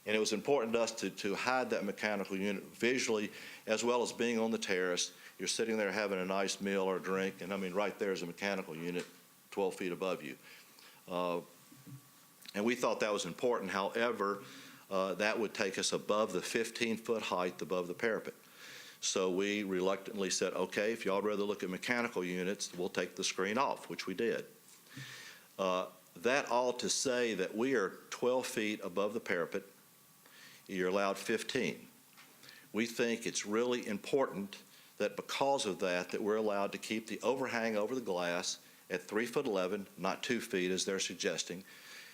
And it was important to us to hide that mechanical unit visually, as well as being on the terrace. You're sitting there having a nice meal or drink, and I mean, right there is a mechanical unit 12 feet above you. And we thought that was important. However, that would take us above the 15-foot height above the parapet. So we reluctantly said, okay, if y'all rather look at mechanical units, we'll take the screen off, which we did. That all to say that we are 12 feet above the parapet. You're allowed 15. We think it's really important that because of that we're allowed to keep the overhang over the glass at 3'11", not 2 feet as they're suggesting,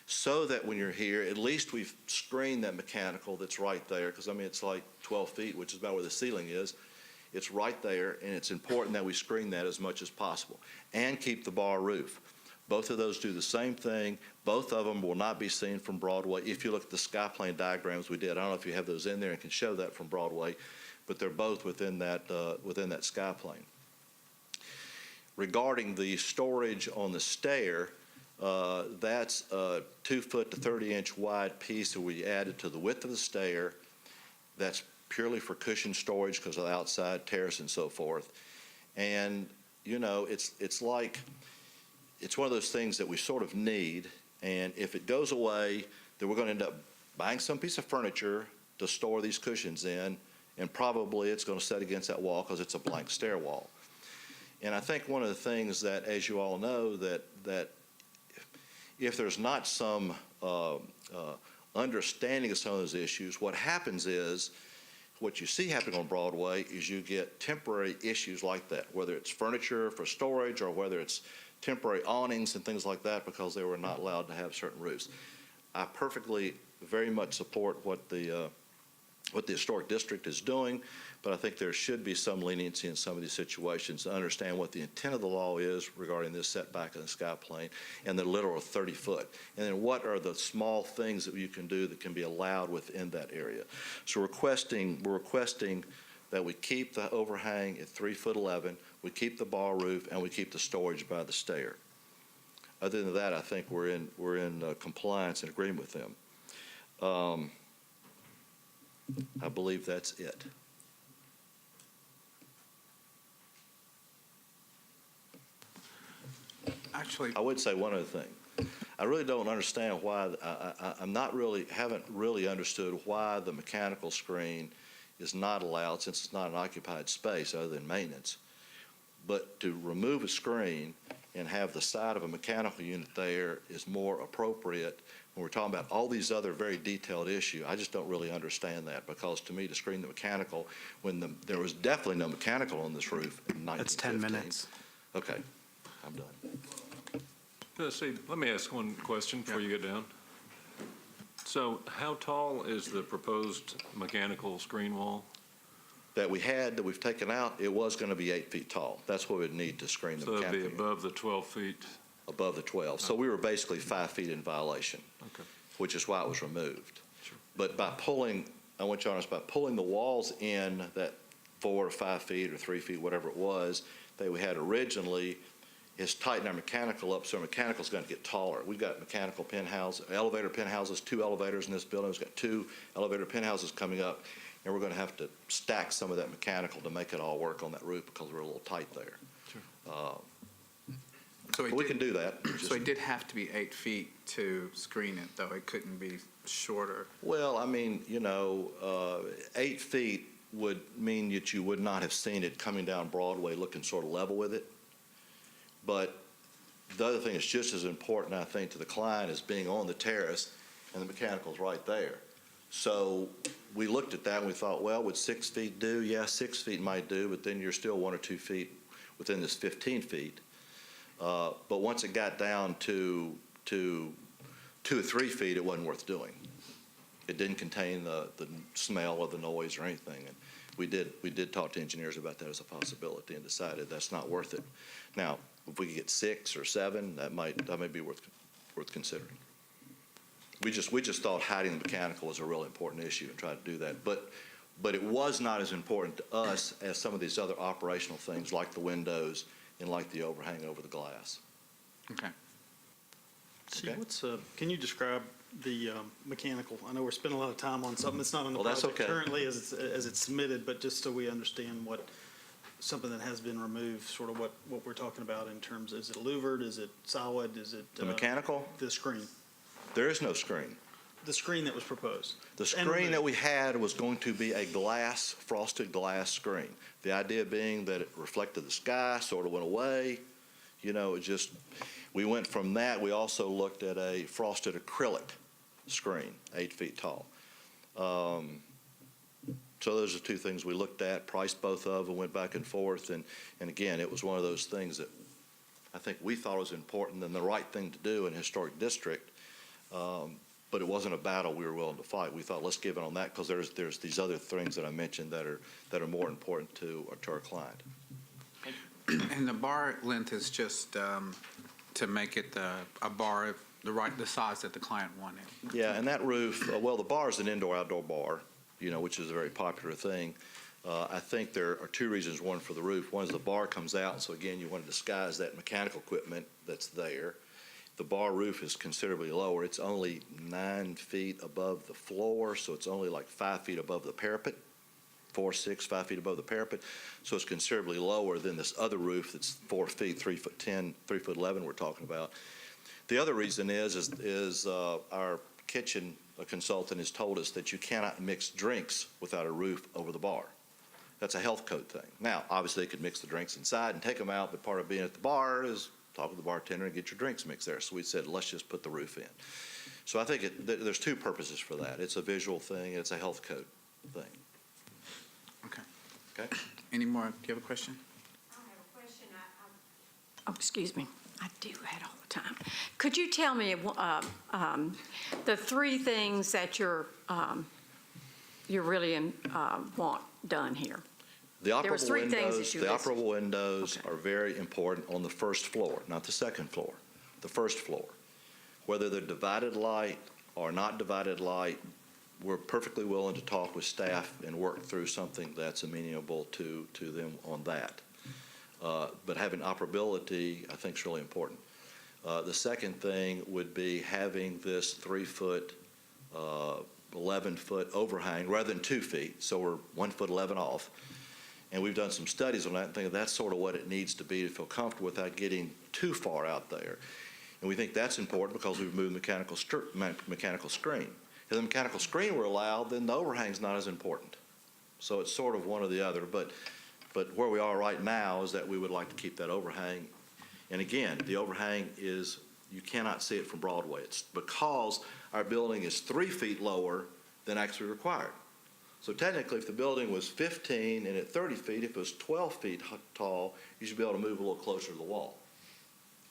so that when you're here, at least we've screened that mechanical that's right there, because I mean it's like 12 feet, which is about where the ceiling is. It's right there, and it's important that we screen that as much as possible and keep the bar roof. Both of those do the same thing. Both of them will not be seen from Broadway. If you look at the sky plane diagrams we did, I don't know if you have those in there and can show that from Broadway, but they're both within that sky plane. Regarding the storage on the stair, that's a 2-foot to 30-inch wide piece that we added to the width of the stair. That's purely for cushion storage because of the outside terrace and so forth. And you know, it's like, it's one of those things that we sort of need, and if it goes away, then we're going to end up buying some piece of furniture to store these cushions in, and probably it's going to set against that wall because it's a blank stair wall. And I think one of the things that, as you all know, that if there's not some understanding of some of those issues, what happens is, what you see happening on Broadway is you get temporary issues like that, whether it's furniture for storage or whether it's temporary awnings and things like that because they were not allowed to have certain roofs. I perfectly, very much support what the Historic District is doing, but I think there should be some leniency in some of these situations to understand what the intent of the law is regarding this setback in the sky plane and the literal 30-foot. And then what are the small things that you can do that can be allowed within that area. So we're requesting that we keep the overhang at 3'11", we keep the bar roof, and we keep the storage by the stair. Other than that, I think we're in compliance and agreement with them. I believe that's it. Actually, I would say one other thing. I really don't understand why, haven't really understood why the mechanical screen is not allowed, since it's not an occupied space other than maintenance. But to remove a screen and have the side of a mechanical unit there is more appropriate when we're talking about all these other very detailed issues. I just don't really understand that, because to me, to screen the mechanical, when there was definitely no mechanical on this roof in 1915. that's 10 minutes. Okay, I'm done. See, let me ask one question before you get down. So how tall is the proposed mechanical screen wall? That we've taken out, it was going to be 8 feet tall. That's what we'd need to screen the So it'd mechanical be unit. above the 12 feet? Above the 12. So we were basically 5 feet in violation, Okay. which is why it was removed. Sure. But by pulling, I want you to honest, by pulling the walls in that 4 or 5 feet or 3 feet, whatever it was, that we had originally, is tighten our mechanical up, so our mechanical's going to get taller. We've got mechanical elevator penthouses, 2 elevators in this building. We've got 2 elevator penthouses coming up, and we're going to have to stack some of that mechanical to make it all work on that roof, because we're a little tight there. Sure. So But we can do that. So it did have to be 8 feet to screen it, though. It couldn't be shorter. Well, I mean, 8 feet would mean that you would not have seen it coming down Broadway looking sort of level with it. But the other thing that's just as important, I think, to the client is being on the terrace, and the mechanical's right there. So we looked at that and we thought, well, would 6 feet do? Yeah, 6 feet might do, but then you're still 1 or 2 feet within this 15 feet. But once it got down to 2 or 3 feet, it wasn't worth doing. It didn't contain the smell or the noise or anything. And we did talk to engineers about that as a possibility and decided that's not worth it. Now, if we could get 6 or 7, that may be worth considering. We just thought hiding the mechanical was a real important issue and tried to do that. But it was not as important to us as some of these other operational things, like the windows and like the overhang over the glass. Okay. See, Okay. can you describe the mechanical? I know we're spending a lot of time on something that's not on the Well, that's project okay. currently as it's submitted, but just so we understand something that has been removed, sort of what we're talking about in terms, is it louvered, is it solid, is it? The mechanical? The screen. There is no screen. The screen that was proposed. The screen that we had was going to be a frosted glass screen. The idea being that it reflected the sky, sort of went away. We went from that. We also looked at a frosted acrylic screen, 8 feet tall. So those are 2 things we looked at, priced both of them, went back and forth. And again, it was one of those things that I think we thought was important and the right thing to do in a historic district. But it wasn't a battle we were willing to fight. We thought, let's give it on that, because there's these other things that I mentioned that are more important to our client. And the bar length is just to make it a bar the size that the client wanted. Yeah, and that roof, the bar is an indoor-outdoor bar, which is a very popular thing. I think there are 2 reasons. One, for the roof. One is the bar comes out, so again, you want to disguise that mechanical equipment that's there. The bar roof is considerably lower. It's only 9 feet above the floor, so it's only like 5 feet above the parapet, 4, 6, 5 feet above the parapet. So it's considerably lower than this other roof that's 4 feet, 3 foot 10, 3 foot 11 we're talking about. The other reason is our kitchen consultant has told us that you cannot mix drinks without a roof over the bar. That's a health code thing. Now, obviously, they could mix the drinks inside and take them out, but part of being at the bar is talk to the bartender and get your drinks mixed there. So we said, let's just put the roof in. So I think there's 2 purposes for that. It's a visual thing. It's a health code thing. Okay. Okay? Any more? Do you have a question? I have a question. Oh, excuse me. I do that all the time. Could you tell me the 3 things that you really want done here? The There was 3 things that you listed. operable windows Okay. are very important on the first floor, not the second floor, the first floor. Whether they're divided light or not divided light, we're perfectly willing to talk with staff and work through something that's amenable to them on that. But having operability, I think, is really important. The second thing would be having this 3-foot, 11-foot overhang rather than 2 feet, so we're 1 foot 11 off. And we've done some studies on that and think that's sort of what it needs to be to feel comfortable without getting too far out there. And we think that's important because we've moved mechanical screen. If the mechanical screen were allowed, then the overhang's not as important. So it's sort of one or the other. But where we are right now is that we would like to keep that overhang. And again, the overhang is, you cannot see it from Broadway. It's because our building is 3 feet lower than actually required. So technically, if the building was 15 and at 30 feet, if it was 12 feet tall, you should be able to move a little closer to the wall.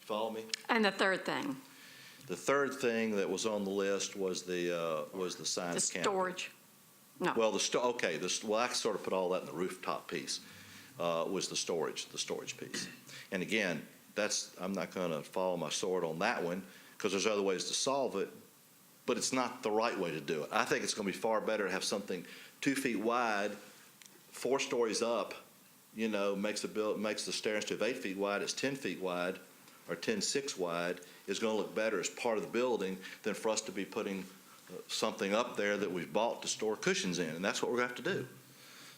Follow me? And the third thing, The third thing that was on the list was the sign the canopy. storage. No. Well, well, I sort of put all that in the rooftop piece, was the storage piece. And again, I'm not going to follow my sword on that one because there's other ways to solve it, but it's not the right way to do it. I think it's going to be far better to have something 2 feet wide, 4 stories up, makes the stair instead of 8 feet wide, it's 10 feet wide or 10.6 wide, is going to look better as part of the building than for us to be putting something up there that we've bought to store cushions in, and that's what we're going to have to do.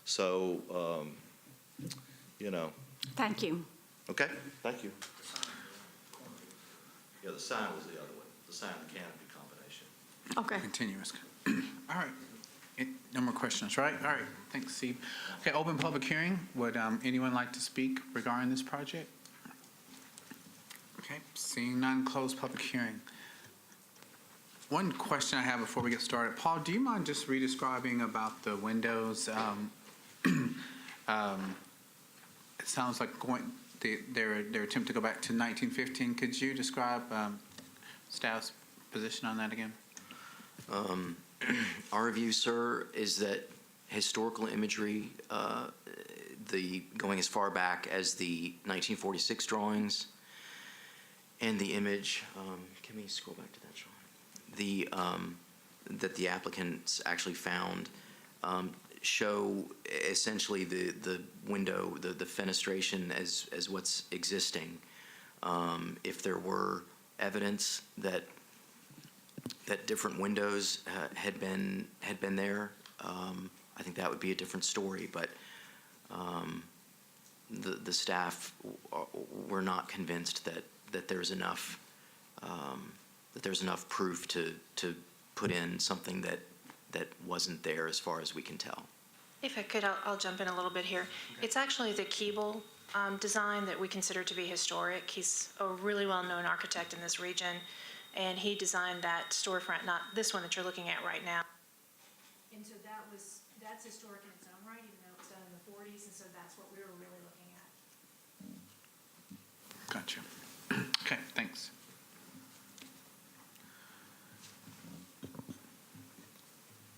So, Thank you. Okay, thank you. Yeah, the sign was the other one, the sign and canopy combination. Okay. Continuous. All right. No more questions, right? All right. Thanks, Steve. Okay, open public hearing. Would anyone like to speak regarding this project? Okay, seeing none, close public hearing. One question I have before we get started. Paul, do you mind just re-describing about the windows? It sounds like their attempt to go back to 1915. Could you describe staff's position on that again? Our view, sir, is that historical imagery, going as far back as the 1946 drawings, and the image, can we scroll back to that, Sean? That the applicants actually found show essentially the window, the fenestration as what's existing. If there were evidence that different windows had been there, I think that would be a different story. But the staff were not convinced that there's enough proof to put in something that wasn't there as far as we can tell. If I could, I'll jump in a little bit here. It's actually the Keeble design that we consider to be historic. He's a really well-known architect in this region, and he designed that storefront, not this one that you're looking at right now. And so that's historic in its own right, even though it was done in the 40s, and so that's what we were really looking at. Gotcha. Okay, thanks.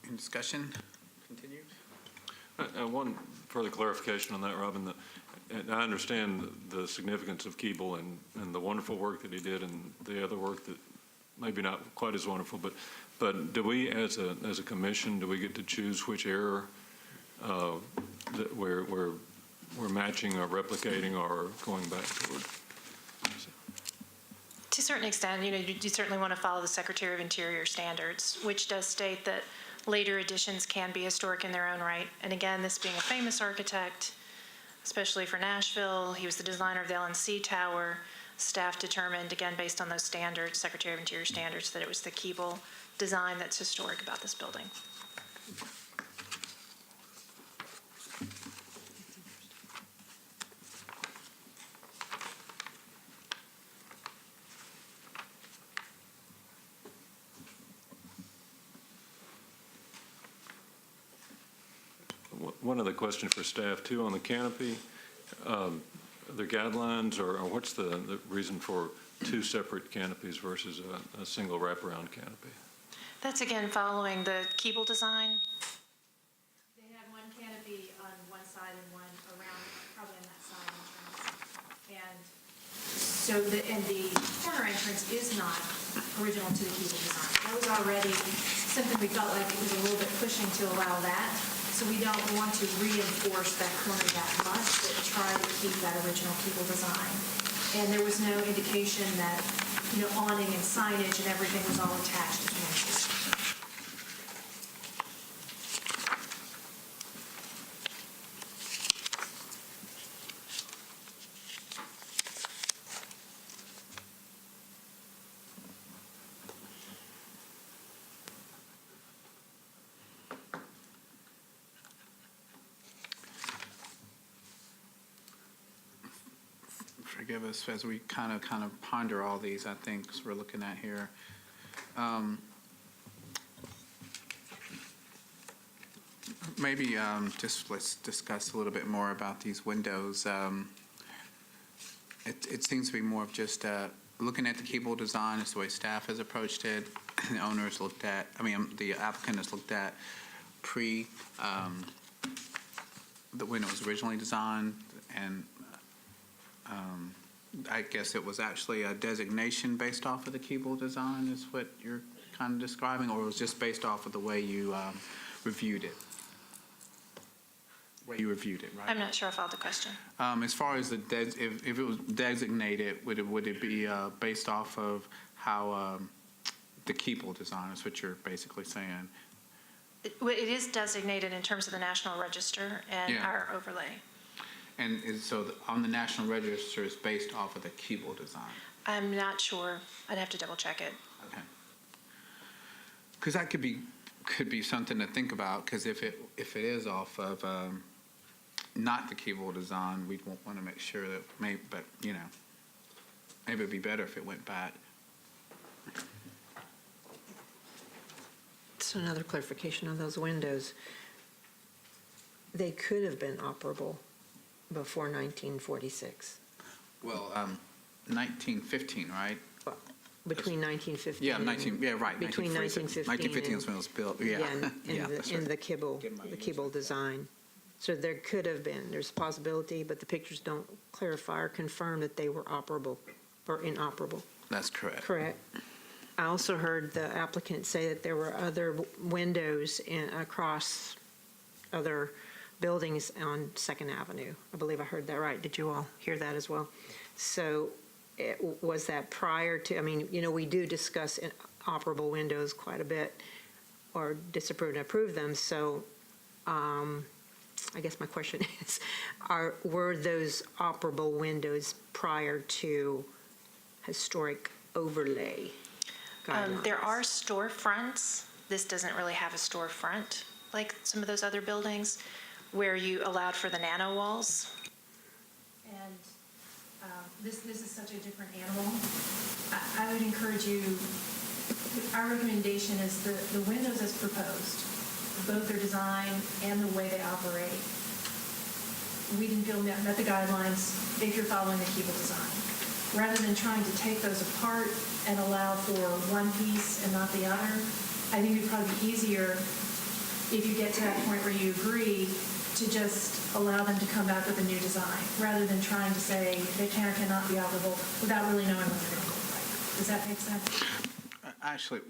Any discussion? Continue? One further clarification on that, Robin. And I understand the significance of Keeble and the wonderful work that he did and the other work that maybe not quite as wonderful, but do we as a commission, do we get to choose which error that we're matching or replicating or going back toward? To a certain extent, you certainly want to follow the Secretary of Interior standards, which does state that later additions can be historic in their own right. And again, this being a famous architect, especially for Nashville, he was the designer of the LNC Tower. Staff determined, again, based on those standards, Secretary of Interior standards, that it was the Keeble design that's historic about this building. One other question for staff too on the canopy. The guidelines or what's the reason for 2 separate canopies versus a single wraparound canopy? That's again following the Keeble design. They had one canopy on one side and one around, probably on that side entrance. And so the corner entrance is not original to the Keeble design. That was already something we felt like it was a little bit pushing to allow that. So we don't want to reinforce that corner that much, but try to keep that original Keeble design. And there was no indication that, awning and signage and everything was all attached to fences. Forgive us as we kind of ponder all these, I think, as we're looking at here. Maybe just let's discuss a little bit more about these windows. It seems to be more of just looking at the keyboard design is the way staff has approached it. The owners looked at, the applicant has looked at when it was originally designed, and I guess it was actually a designation based off of the keyboard design is what you're kind of describing, or it was just based off of the way you reviewed it? Right? I'm not sure I followed the question. As far as if it was designated, would it be based off of how the keyboard design is what you're basically saying? It is designated in terms of the National Register and Yeah. our overlay. And so on the National Register is based off of the keyboard design? I'm not sure. I'd have to double check it. Okay. Because that could be something to think about, because if it is off of not the keyboard design, we'd want to make sure that maybe it'd be better if it went back. So another clarification on those windows. They could have been operable before 1946. Well, 1915, right? Between 1915. Yeah, right. Between 1915. 1915 is when it was built, yeah. That's And right. the Kibble design. So there could have been, there's a possibility, but the pictures don't clarify or confirm that they were operable or inoperable. That's correct. Correct. I also heard the applicant say that there were other windows across other buildings on Second Avenue. I believe I heard that right. Did you all hear that as well? So was that prior to, we do discuss operable windows quite a bit, or disapprove and approve them. So I guess my question is, were those operable windows prior to historic overlay guidelines? There are storefronts. This doesn't really have a storefront like some of those other buildings where you allowed for the nano walls. And this is such a different animal. I would encourage you, our recommendation is the windows as proposed, both their design and the way they operate. We didn't feel met the guidelines if you're following the Keeble design. Rather than trying to take those apart and allow for one piece and not the other, I think it'd probably be easier if you get to that point where you agree to just allow them to come back with a new design, rather than trying to say they can or cannot be operable without really knowing what they're going to look like. Does that make sense? Actually,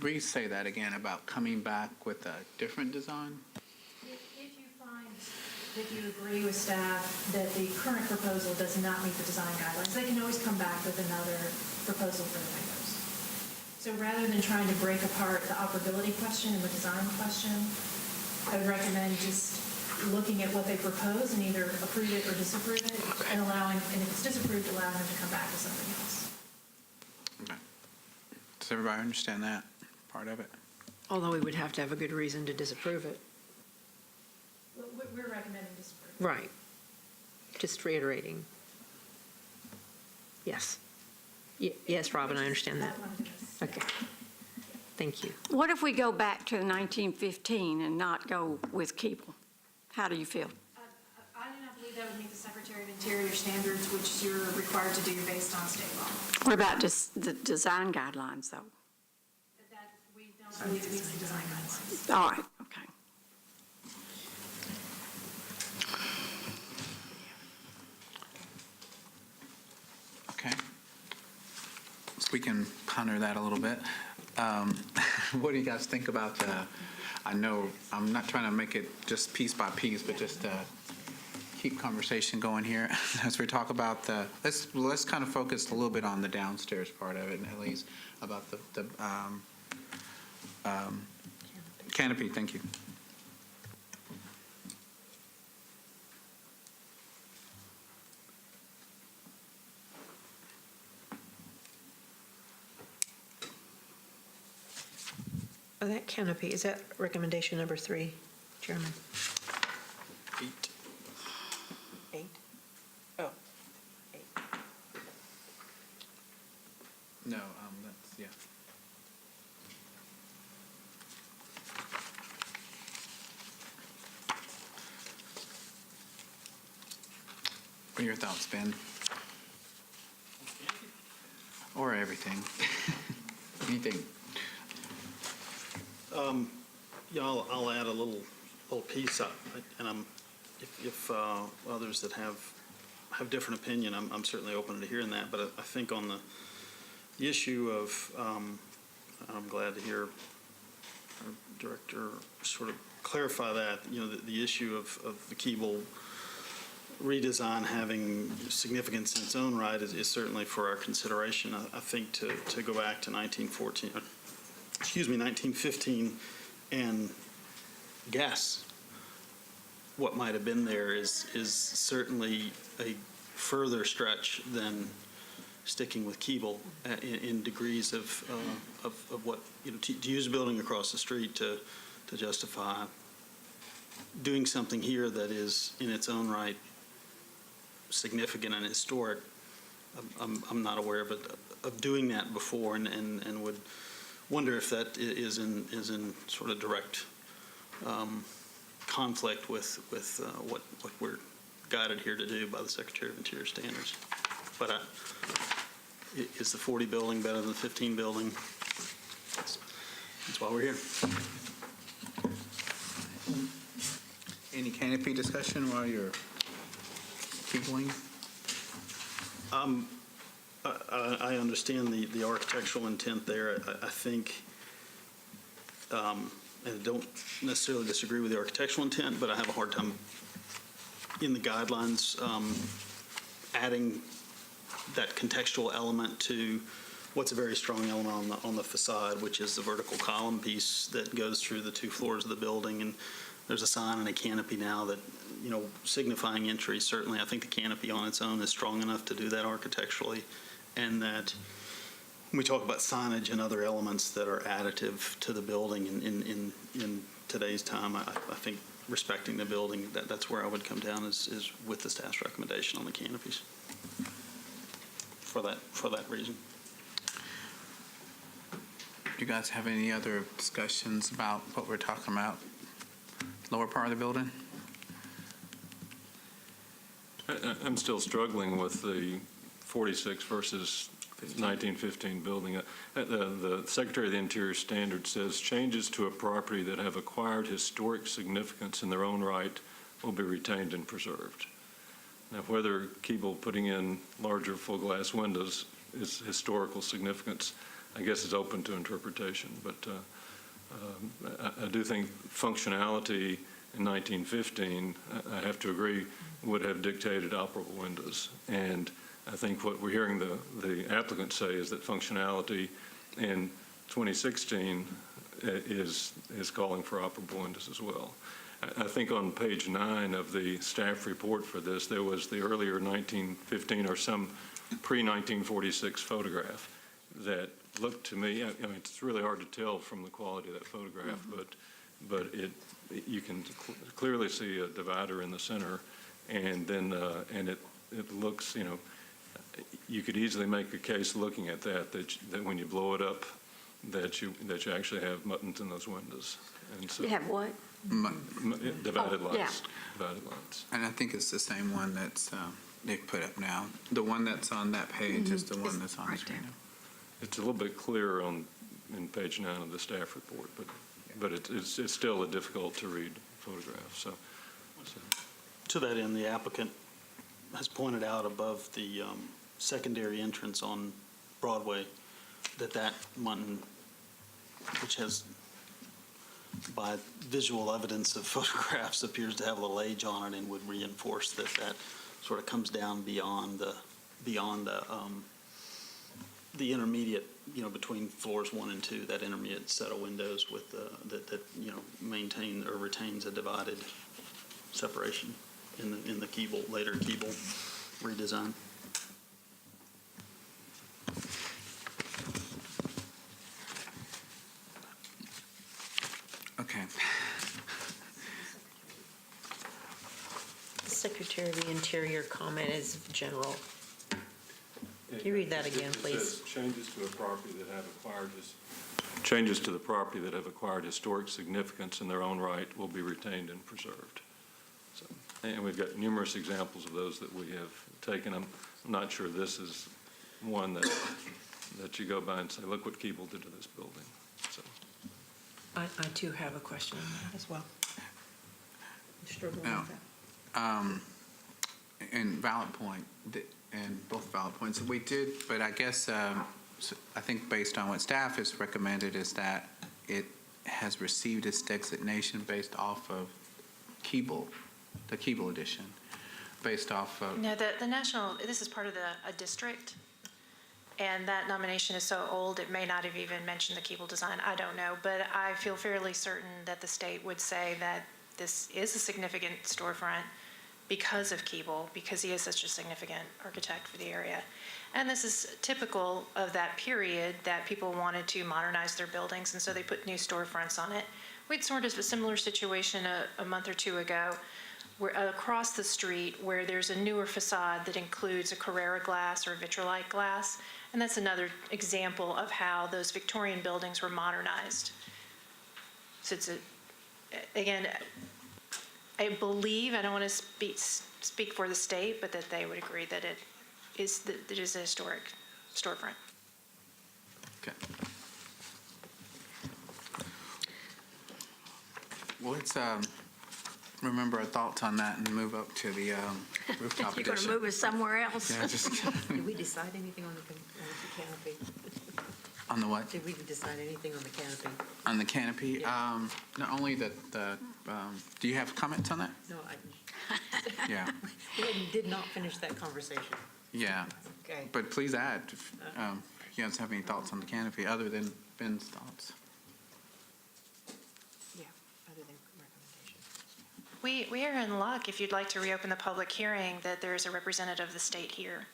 re-say that again about coming back with a different design? If you find that you agree with staff that the current proposal does not meet the design guidelines, they can always come back with another proposal for the windows. So rather than trying to break apart the operability question and the design question, I would recommend just looking at what they propose and either approve it or disapprove it, and if it's disapproved, allowing them to come back with something else. Okay. Does everybody understand that part of it? Although we would have to have a good reason to disapprove it. We're recommending disapprove. Right. Just reiterating. Yes. Yes, Robin, I understand that. Okay. Thank you. What if we go back to 1915 and not go with Keeble? How do you feel? I do not believe that would meet the Secretary of Interior standards, which you're required to do based on state law. What about just the design guidelines, though? That we don't believe it meets the design guidelines. All right, okay. Okay. So we can ponder that a little bit. What do you guys think about I know I'm not trying to make it just piece by piece, but just keep conversation going here as we talk about let's kind of focus a little bit on the downstairs part of it, at least, about the canopy. Thank you. Oh, that canopy, is that recommendation number 3, Chairman? 8. 8? Oh, 8. No, that's, yeah. What are your thoughts, Ben? Or everything? Anything? Yeah, I'll add a little piece, and if others that have different opinion, I'm certainly open to hearing that. But I think on the issue of, I'm glad to hear our director sort of clarify that. The issue of the Keeble redesign having significance in its own right is certainly for our consideration. I think to go back to 1915 and guess what might have been there is certainly a further stretch than sticking with Keeble in degrees of what, to use a building across the street to justify doing something here that is in its own right significant and historic. I'm not aware of doing that before, and would wonder if that is in sort of direct conflict with what we're guided here to do by the Secretary of Interior standards. But is the 40 building better than the 15 building? That's why we're here. Any canopy discussion while you're keeping? I understand the architectural intent there. I think, and I don't necessarily disagree with the architectural intent, but I have a hard time in the guidelines adding that contextual element to what's a very strong element on the facade, which is the vertical column piece that goes through the 2 floors of the building. And there's a sign and a canopy now that, signifying entry. Certainly, I think the canopy on its own is strong enough to do that architecturally. And that when we talk about signage and other elements that are additive to the building in today's time, I think respecting the building, that's where I would come down is with the staff's recommendation on the canopies for that reason. Do you guys have any other discussions about what we're talking about? Lower part of the building? I'm still struggling with the 46 versus 1915 building. The Secretary of the Interior standard says changes to a property that have acquired historic significance in their own right will be retained and preserved. Now, whether Keeble putting in larger full glass windows is historical significance, I guess is open to interpretation. But I do think functionality in 1915, I have to agree, would have dictated operable windows. And I think what we're hearing the applicant say is that functionality in 2016 is calling for operable windows as well. I think on page 9 of the staff report for this, there was the earlier 1915 or some pre-1946 photograph that looked to me, I mean, it's really hard to tell from the quality of that photograph, but you can clearly see a divider in the center, and then and it looks, you could easily make a case looking at that when you blow it up, that you actually have muttons in those windows. And so You have what? divided Oh, lights. yeah. Divided lights. And I think it's the same one that's they put up now. The one that's on that page is the one that's on the right screen there. now. It's a little bit clearer in page 9 of the staff report, but it's still a difficult to read photograph. So. To that end, the applicant has pointed out above the secondary entrance on Broadway that mutton, which has by visual evidence of photographs, appears to have a little age on it and would reinforce that sort of comes down beyond the intermediate, between floors 1 and 2, that intermediate set of windows with that maintain or retains a divided separation in the later Keeble redesign. Okay. The Secretary of the Interior comment is general. Can you read that again, It please? says changes to the property that have acquired historic significance in their own right will be retained and preserved. So, and we've got numerous examples of those that we have taken. I'm not sure this is one that you go by and say, look what Keeble did to this building. So. I too have a question on that as well. I'm struggling Now, with that. and valid point, and both valid points. We did, but I guess, I think based on what staff has recommended is that it has received its designation based off of Keeble, the Keeble edition, based off of. No, the national, this is part of a district, and that nomination is so old, it may not have even mentioned the Keeble design. I don't know, but I feel fairly certain that the state would say that this is a significant storefront because of Keeble, because he is such a significant architect for the area. And this is typical of that period, that people wanted to modernize their buildings, and so they put new storefronts on it. We had sort of a similar situation a month or two ago, where across the street, where there's a newer facade that includes a Carrera glass or a vitrolite glass, and that's another example of how those Victorian buildings were modernized. So it's again, I believe, I don't want to speak for the state, but that they would agree that it is a historic storefront. Okay. Well, let's remember our thoughts on that and move up to the rooftop You're edition. going to move us somewhere else? Yeah, just Did we decide anything on the canopy? on the what? Did we decide anything on the canopy? On the canopy? Yeah. Not only the do you have comments on that? No, Yeah, we did not finish that conversation. yeah. Okay. But please add, if you guys have any thoughts on the canopy other than Ben's thoughts. Yeah, other than recommendations. We are in luck, if you'd like to reopen the public hearing, that there is a representative of the state here,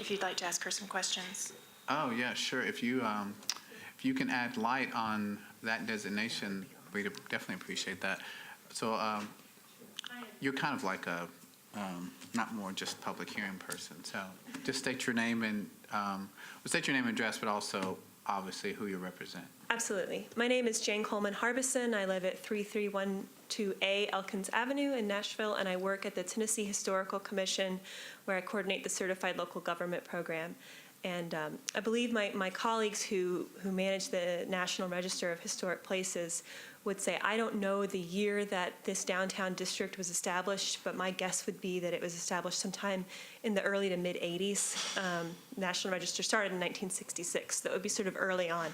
if you'd like to ask her some questions. Oh, yeah, sure. If you can add light on that designation, we'd definitely appreciate that. So you're kind of like a, not more just public hearing person. So just state your name and, state your name and address, but also obviously who you represent. Absolutely. My name is Jane Coleman Harbison. I live at 3312A Elkins Avenue in Nashville, and I work at the Tennessee Historical Commission, where I coordinate the Certified Local Government Program. And I believe my colleagues who manage the National Register of Historic Places would say, I don't know the year that this downtown district was established, but my guess would be that it was established sometime in the early to mid-'80s. National Register started in 1966. That would be sort of early on.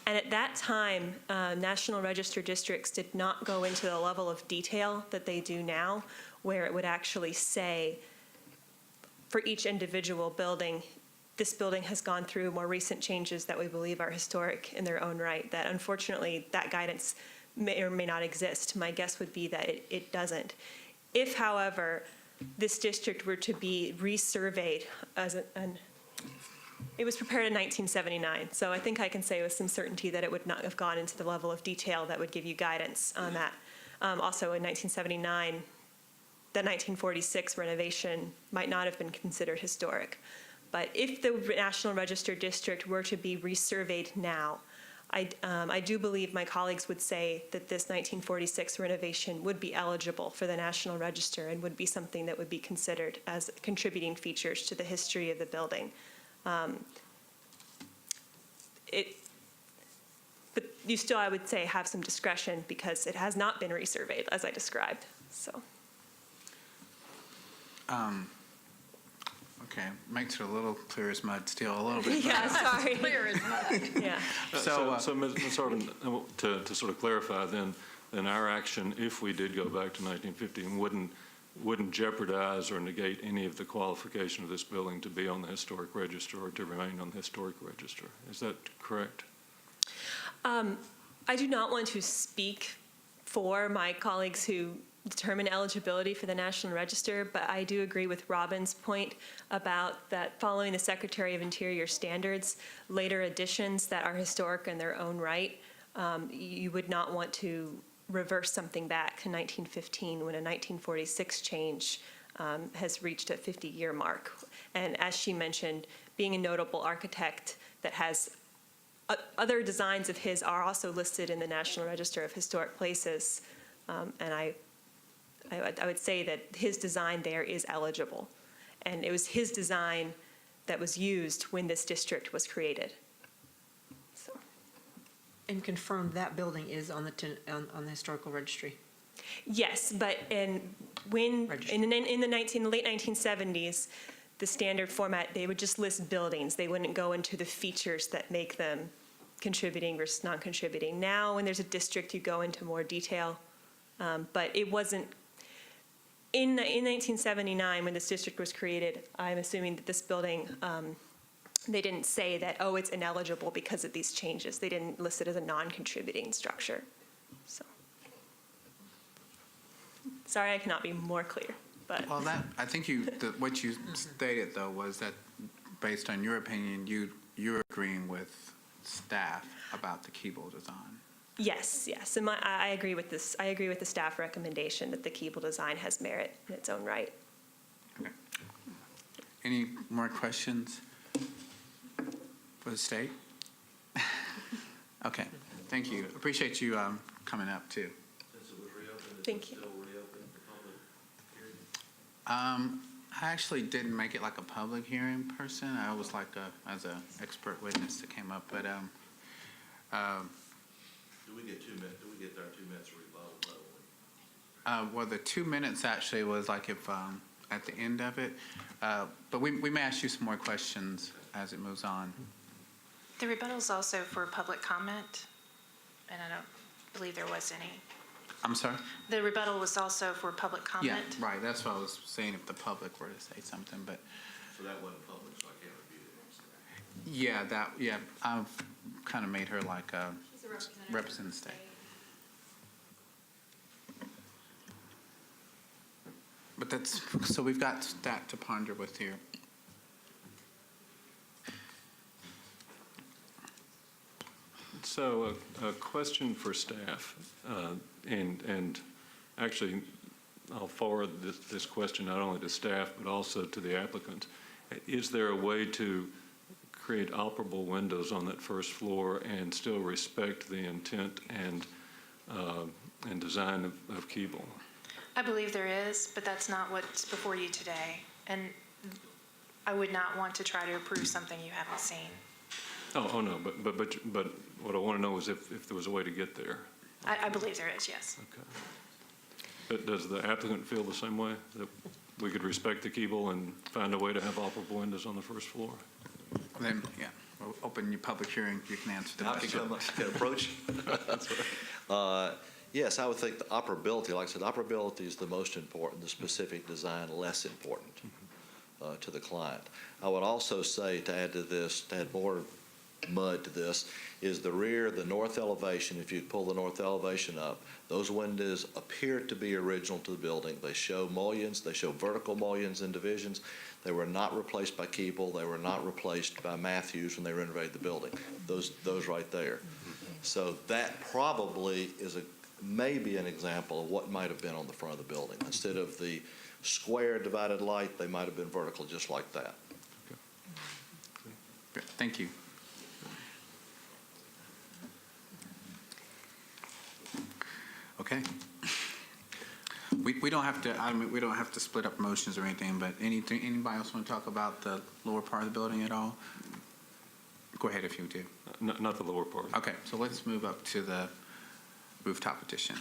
And at that time, National Register districts did not go into the level of detail that they do now, where it would actually say, for each individual building, this building has gone through more recent changes that we believe are historic in their own right, that unfortunately that guidance may or may not exist. My guess would be that it doesn't. If, however, this district were to be resurveyed as it was prepared in 1979, so I think I can say with some certainty that it would not have gone into the level of detail that would give you guidance on that. Also in 1979, the 1946 renovation might not have been considered historic. But if the National Register District were to be resurveyed now, I do believe my colleagues would say that this 1946 renovation would be eligible for the National Register and would be something that would be considered as contributing features to the history of the building. But you still, I would say, have some discretion because it has not been resurveyed, as I described. So. Okay, makes it a little clear as mud still, a little bit. Yeah, sorry. Clear as mud. Yeah. So Ms. Harvin, to sort of clarify, then our action, if we did go back to 1915, wouldn't jeopardize or negate any of the qualification of this building to be on the historic register or to remain on the historic register. Is that correct? I do not want to speak for my colleagues who determine eligibility for the National Register, but I do agree with Robin's point about that following the Secretary of Interior standards, later additions that are historic in their own right, you would not want to reverse something back to 1915 when a 1946 change has reached a 50-year mark. And as she mentioned, being a notable architect that has other designs of his are also listed in the National Register of Historic Places, and I would say that his design there is eligible. And it was his design that was used when this district was created. So. And confirmed that building is on the historical registry. Yes, but in the late 1970s, the standard format, they would just list buildings. They wouldn't go into the features that make them contributing versus non-contributing. Now, when there's a district, you go into more detail. But it wasn't, in 1979, when this district was created, I'm assuming that this building, they didn't say that, oh, it's ineligible because of these changes. They didn't list it as a non-contributing structure. So, sorry I cannot be more clear, but. Well, I think what you stated, though, was that based on your opinion, you're agreeing with staff about the Keeble design. Yes, yes, and I agree with this. I agree with the staff recommendation that the Keeble design has merit in its own right. Okay. Any more questions for the state? Okay, thank you. Appreciate you coming up, too. Thank you. I actually didn't make it like a public hearing person. I was like as an expert witness that came up, but Do we get 2 minutes? Do we get our 2 minutes rebuttal? well, the 2 minutes actually was like if at the end of it, but we may ask you some more questions as it moves on. The rebuttal is also for public comment, and I don't believe there was any. I'm sorry? The rebuttal was also for public comment. Yeah, right. That's what I was saying if the public were to say something, but So that wasn't public, so I can't review it. yeah, I've kind of made her like a representative state. But that's, so we've got that to ponder with here. So a question for staff, and actually I'll forward this question not only to staff but also to the applicant. Is there a way to create operable windows on that first floor and still respect the intent and design of Keeble? I believe there is, but that's not what's before you today. And I would not want to try to approve something you haven't seen. Oh no, but what I want to know is if there was a way to get there. I believe there is, yes. Okay. But does the applicant feel the same way, that we could respect the Keeble and find a way to have operable windows on the first floor? Then, yeah, we'll open your public hearing. You can answer the question. Can approach? Yes, I would think the operability, like I said, operability is the most important, the specific design less important to the client. I would also say, to add to this, to add more mud to this, is the rear, the north elevation. If you pull the north elevation up, those windows appear to be original to the building. They show mullions, they show vertical mullions and divisions. They were not replaced by Keeble. They were not replaced by Matthews when they renovated the building. Those right there. So that probably is maybe an example of what might have been on the front of the building. Instead of the square divided light, they might have been vertical just like that. Thank you. Okay. We don't have to, I mean, we don't have to split up motions or anything, but anybody else want to talk about the lower part of the building at all? Go ahead if you do. Not the lower part. Okay, so let's move up to the rooftop addition.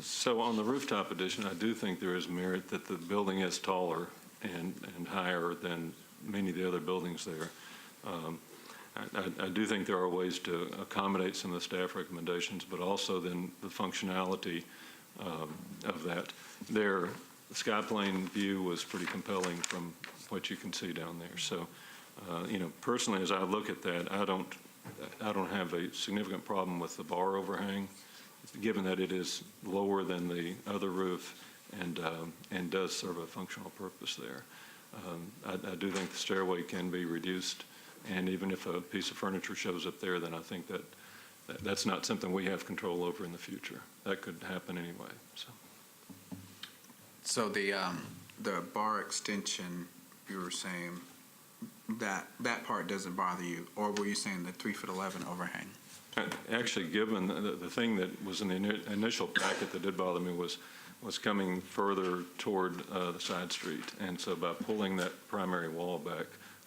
So on the rooftop addition, I do think there is merit that the building is taller and higher than many of the other buildings there. I do think there are ways to accommodate some of the staff recommendations, but also then the functionality of that. Their skyplane view was pretty compelling from what you can see down there. So, personally, as I look at that, I don't have a significant problem with the bar overhang, given that it is lower than the other roof and does serve a functional purpose there. I do think the stairway can be reduced, and even if a piece of furniture shows up there, then I think that's not something we have control over in the future. That could happen anyway. So the bar extension, you were saying that part doesn't bother you, or were you saying the 3'11" overhang? Actually, given the thing that was in the initial packet that did bother me was coming further toward the side street. And so by pulling that primary wall back,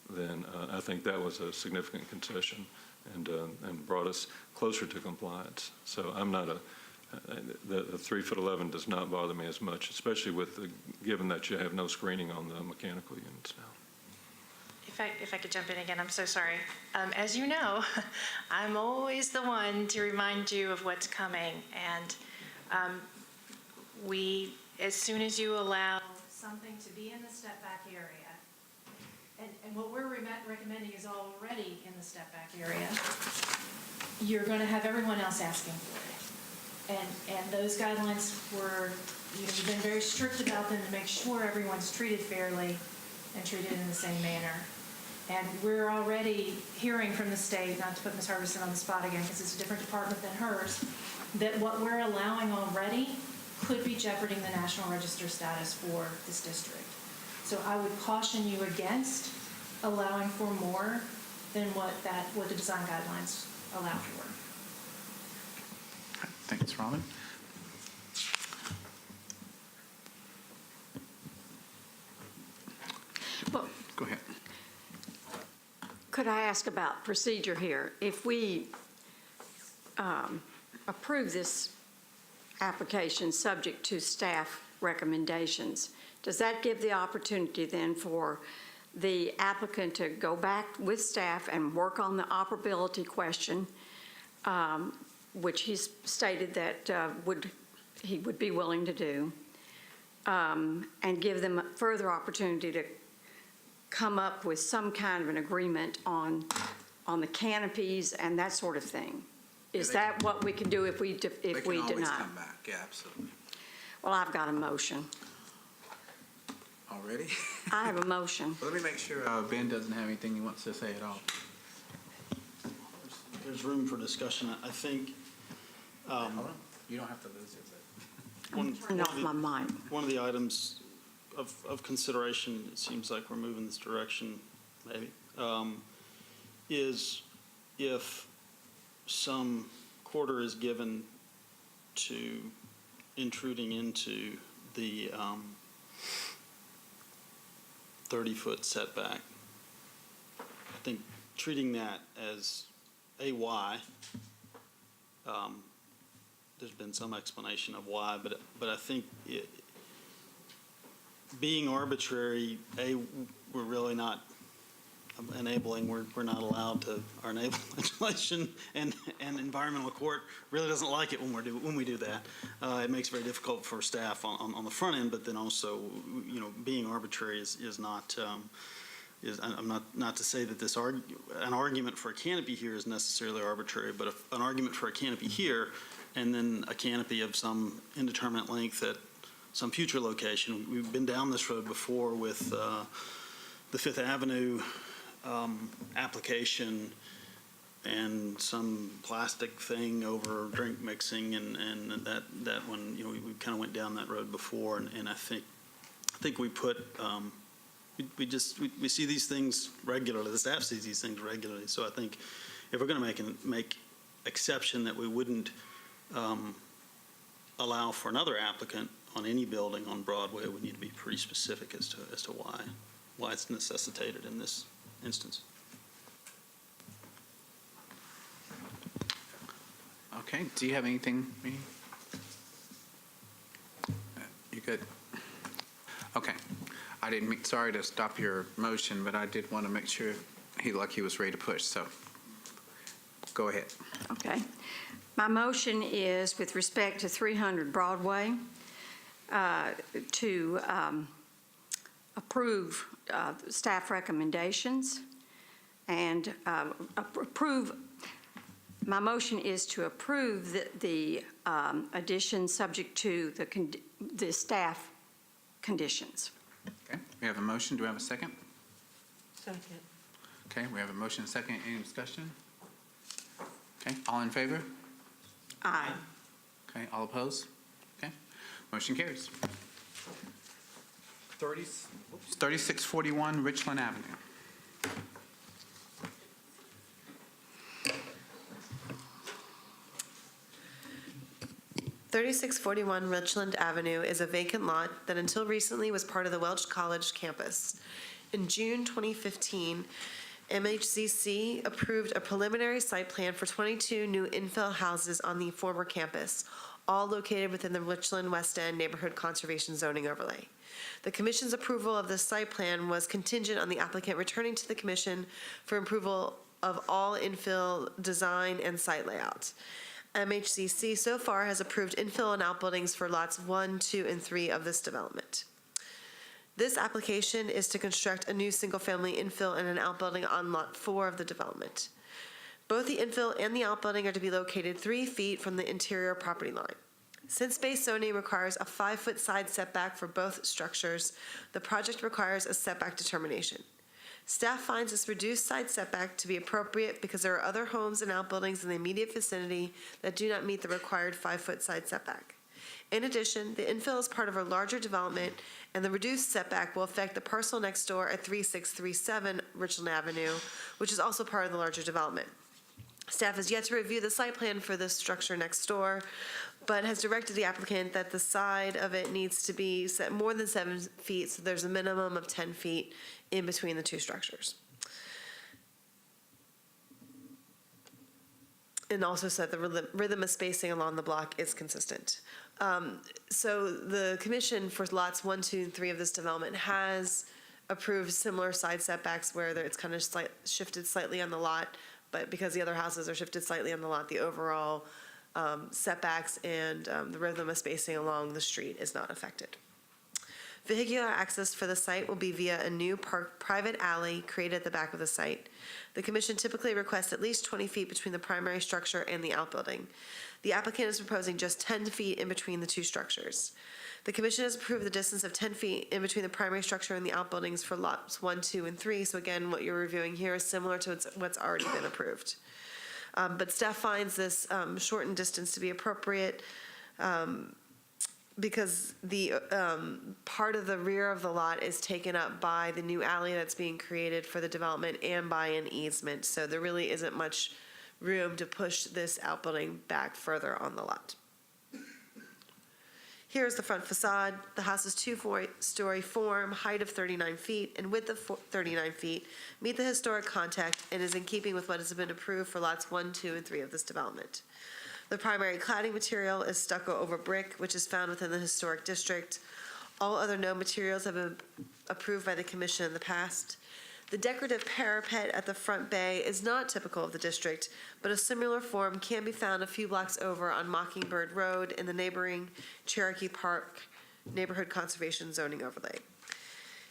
then I think that was a significant concession and brought us closer to compliance. So I'm not the 3'11" does not bother me as much, especially given that you have no screening on the mechanical units now. If I could jump in again, I'm so sorry. As you know, I'm always the one to remind you of what's coming. And as soon as you allow something to be in the step back area, and what we're recommending is already in the step back area, you're going to have everyone else asking for it. And those guidelines you've been very strict about them to make sure everyone's treated fairly and treated in the same manner. And we're already hearing from the state, not to put Ms. Harbison on the spot again because it's a different department than hers, that what we're allowing already could be jeoparding the National Register status for this district. So I would caution you against allowing for more than what the design guidelines allow for. Thanks, Robin. Well, Go ahead. could I ask about procedure here? If we approve this application subject to staff recommendations, does that give the opportunity then for the applicant to go back with staff and work on the operability question, which he's stated that he would be willing to do, and give them further opportunity to come up with some kind of an agreement on the canopies and that sort of thing? Is that what we can do if we deny? They can always come back, yeah, absolutely. Well, I've got a motion. Already? I have a motion. Well, let me make sure Ben doesn't have anything he wants to say at all. There's room for discussion. I think Hold on. You don't have to lose it. Turn off my mic. one of the items of consideration, it seems like we're moving this direction, maybe, is if some quarter is given to intruding into the 30-foot setback. I think treating that as AY, there's been some explanation of why, but I think being arbitrary, we're really not enabling, we're not allowed to, our enabling legislation and environmental court really doesn't like it when we do that. It makes it very difficult for staff on the front end, but then also, being arbitrary is not, I'm not to say that an argument for a canopy here is necessarily arbitrary, but an argument for a canopy here and then a canopy of some indeterminate length at some future location. We've been down this road before with the Fifth Avenue application and some plastic thing over drink mixing, and that one, we kind of went down that road before, and I think we put we see these things regularly. The staff sees these things regularly. So I think if we're going to make exception that we wouldn't allow for another applicant on any building on Broadway, we need to be pretty specific as to why it's necessitated in this instance. Okay, do you have anything? You good? Okay. I didn't mean, sorry to stop your motion, but I did want to make sure he was ready to push, so go ahead. Okay. My motion is with respect to 300 Broadway, to approve staff recommendations and my motion is to approve the addition subject to the staff conditions. Okay, we have a motion. Do we have a second? Second. Okay, we have a motion and a second. Any discussion? Okay, all in favor? Aye. Okay, all opposed? Okay, motion carries. 3641 Richland Avenue. "3641 Richland Avenue is a vacant lot that until recently was part of the Welch College campus. In June 2015, MHCC approved a preliminary site plan for 22 new infill houses on the former campus, all located within the Richland West End Neighborhood Conservation Zoning Overlay. The Commission's approval of this site plan was contingent on the applicant returning to the Commission for approval of all infill design and site layout. MHCC so far has approved infill and outbuildings for lots 1, 2, and 3 of this development. This application is to construct a new single-family infill and an outbuilding on Lot 4 of the development. Both the infill and the outbuilding are to be located 3 feet from the interior property line. Since base zoning requires a 5-foot side setback for both structures, the project requires a setback determination. Staff finds this reduced side setback to be appropriate because there are other homes and outbuildings in the immediate vicinity that do not meet the required 5-foot side setback. In addition, the infill is part of a larger development, and the reduced setback will affect the parcel next door at 3637 Richland Avenue, which is also part of the larger development. Staff has yet to review the site plan for this structure next door, but has directed the applicant that the side of it needs to be set more than 7 feet, so there's a minimum of 10 feet in between the two structures. And also said the rhythm of spacing along the block is consistent. So the Commission for lots 1, 2, and 3 of this development has approved similar side setbacks where it's kind of shifted slightly on the lot, but because the other houses are shifted slightly on the lot, the overall setbacks and the rhythm of spacing along the street is not affected. Vehicular access for the site will be via a new private alley created at the back of the site. The Commission typically requests at least 20 feet between the primary structure and the outbuilding. The applicant is proposing just 10 feet in between the two structures. The Commission has approved the distance of 10 feet in between the primary structure and the outbuildings for lots 1, 2, and 3. So again, what you're reviewing here is similar to what's already been approved. But staff finds this shortened distance to be appropriate because the part of the rear of the lot is taken up by the new alley that's being created for the development and by an easement. So there really isn't much room to push this outbuilding back further on the lot. Here's the front facade. The house is 2-story form, height of 39 feet, and width of 39 feet, meet the historic contact, and is in keeping with what has been approved for lots 1, 2, and 3 of this development. The primary cladding material is stucco over brick, which is found within the historic district. All other known materials have been approved by the Commission in the past. The decorative parapet at the front bay is not typical of the district, but a similar form can be found a few blocks over on Mockingbird Road in the neighboring Cherokee Park Neighborhood Conservation Zoning Overlay.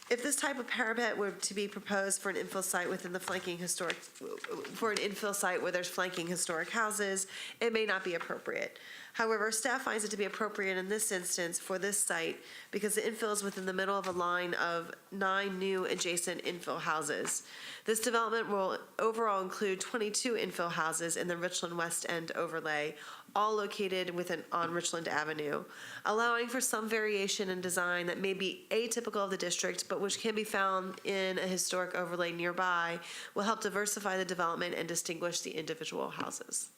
If this type of parapet were to be proposed for an infill site within the flanking historic, for an infill site where there's flanking historic houses, it may not be appropriate. However, staff finds it to be appropriate in this instance for this site because the infill is within the middle of a line of 9 new adjacent infill houses. This development will overall include 22 infill houses in the Richland West End overlay, all located on Richland Avenue, allowing for some variation in design that may be atypical of the district, but which can be found in a historic overlay nearby, will help diversify the development and distinguish the individual houses.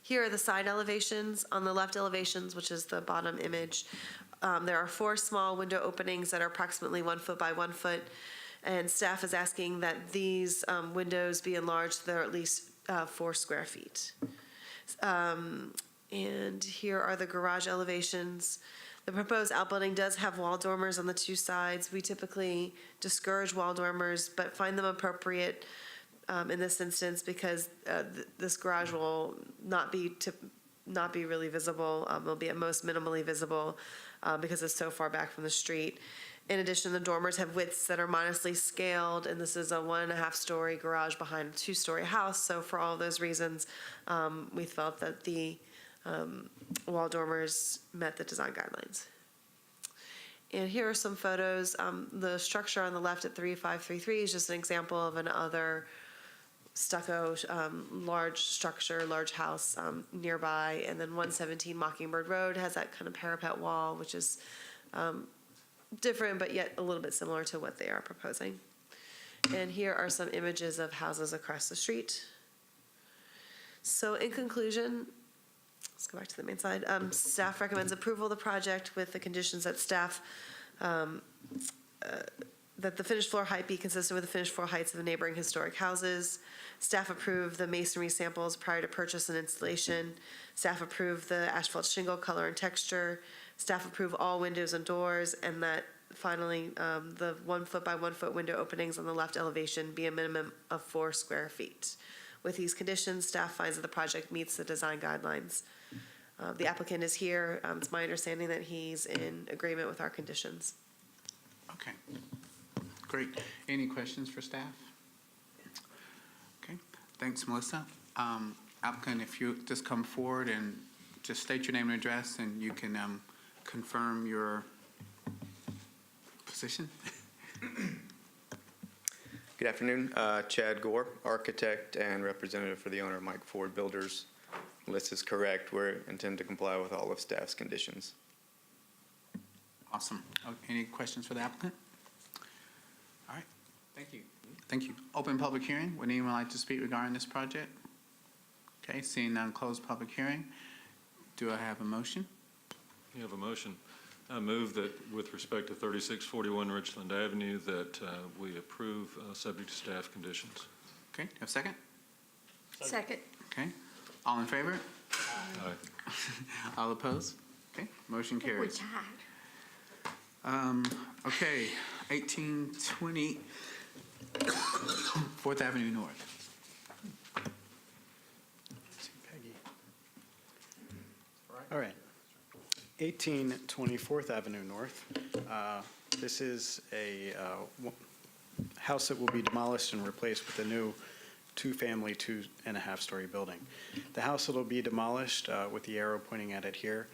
Here are the side elevations. On the left elevations, which is the bottom image, there are 4 small window openings that are approximately 1 foot by 1 foot, and staff is asking that these windows be enlarged so they're at least 4 square feet. And here are the garage elevations. The proposed outbuilding does have wall dormers on the two sides. We typically discourage wall dormers, but find them appropriate in this instance because this garage will not be really visible. Will be at most minimally visible because it's so far back from the street. In addition, the dormers have widths that are modestly scaled, and this is a 1.5-story garage behind a 2-story house. So for all those reasons, we felt that the wall dormers met the design guidelines. And here are some photos. The structure on the left at 3533 is just an example of another stucco large structure, large house nearby. And then 117 Mockingbird Road has that kind of parapet wall, which is different but yet a little bit similar to what they are proposing. And here are some images of houses across the street. So in conclusion, let's go back to the main slide. Staff recommends approval of the project with the conditions that staff, that the finished floor height be consistent with the finished floor heights of the neighboring historic houses. Staff approve the masonry samples prior to purchase and installation. Staff approve the asphalt shingle color and texture. Staff approve all windows and doors, and that finally, the 1 foot by 1 foot window openings on the left elevation be a minimum of 4 square feet. With these conditions, staff finds that the project meets the design guidelines. The applicant is here. It's my understanding that he's in agreement with our conditions. Okay, great. Any questions for staff? Okay, thanks, Melissa. Applicant, if you just come forward and just state your name and address, and you can confirm your position. Good afternoon. Chad Gore, architect and representative for the owner, Mike Ford Builders. List is correct. We intend to comply with all of staff's conditions. Awesome. Any questions for the applicant? All right, thank you. Thank you. Open public hearing. Would anyone like to speak regarding this project? Okay, seeing none, close public hearing. Do I have a motion? You have a motion. I move that with respect to 3641 Richland Avenue that we approve subject to staff conditions. Okay, have a second? Second. Okay, all in favor? Aye. All opposed? Okay, motion We're carries. tied. Okay, 1820 4th Avenue North. Peggy. All right. 1824th Avenue North. This is a house that will be demolished and replaced with a new 2-family, 2.5-story building. The house that will be demolished, with the arrow pointing at it here,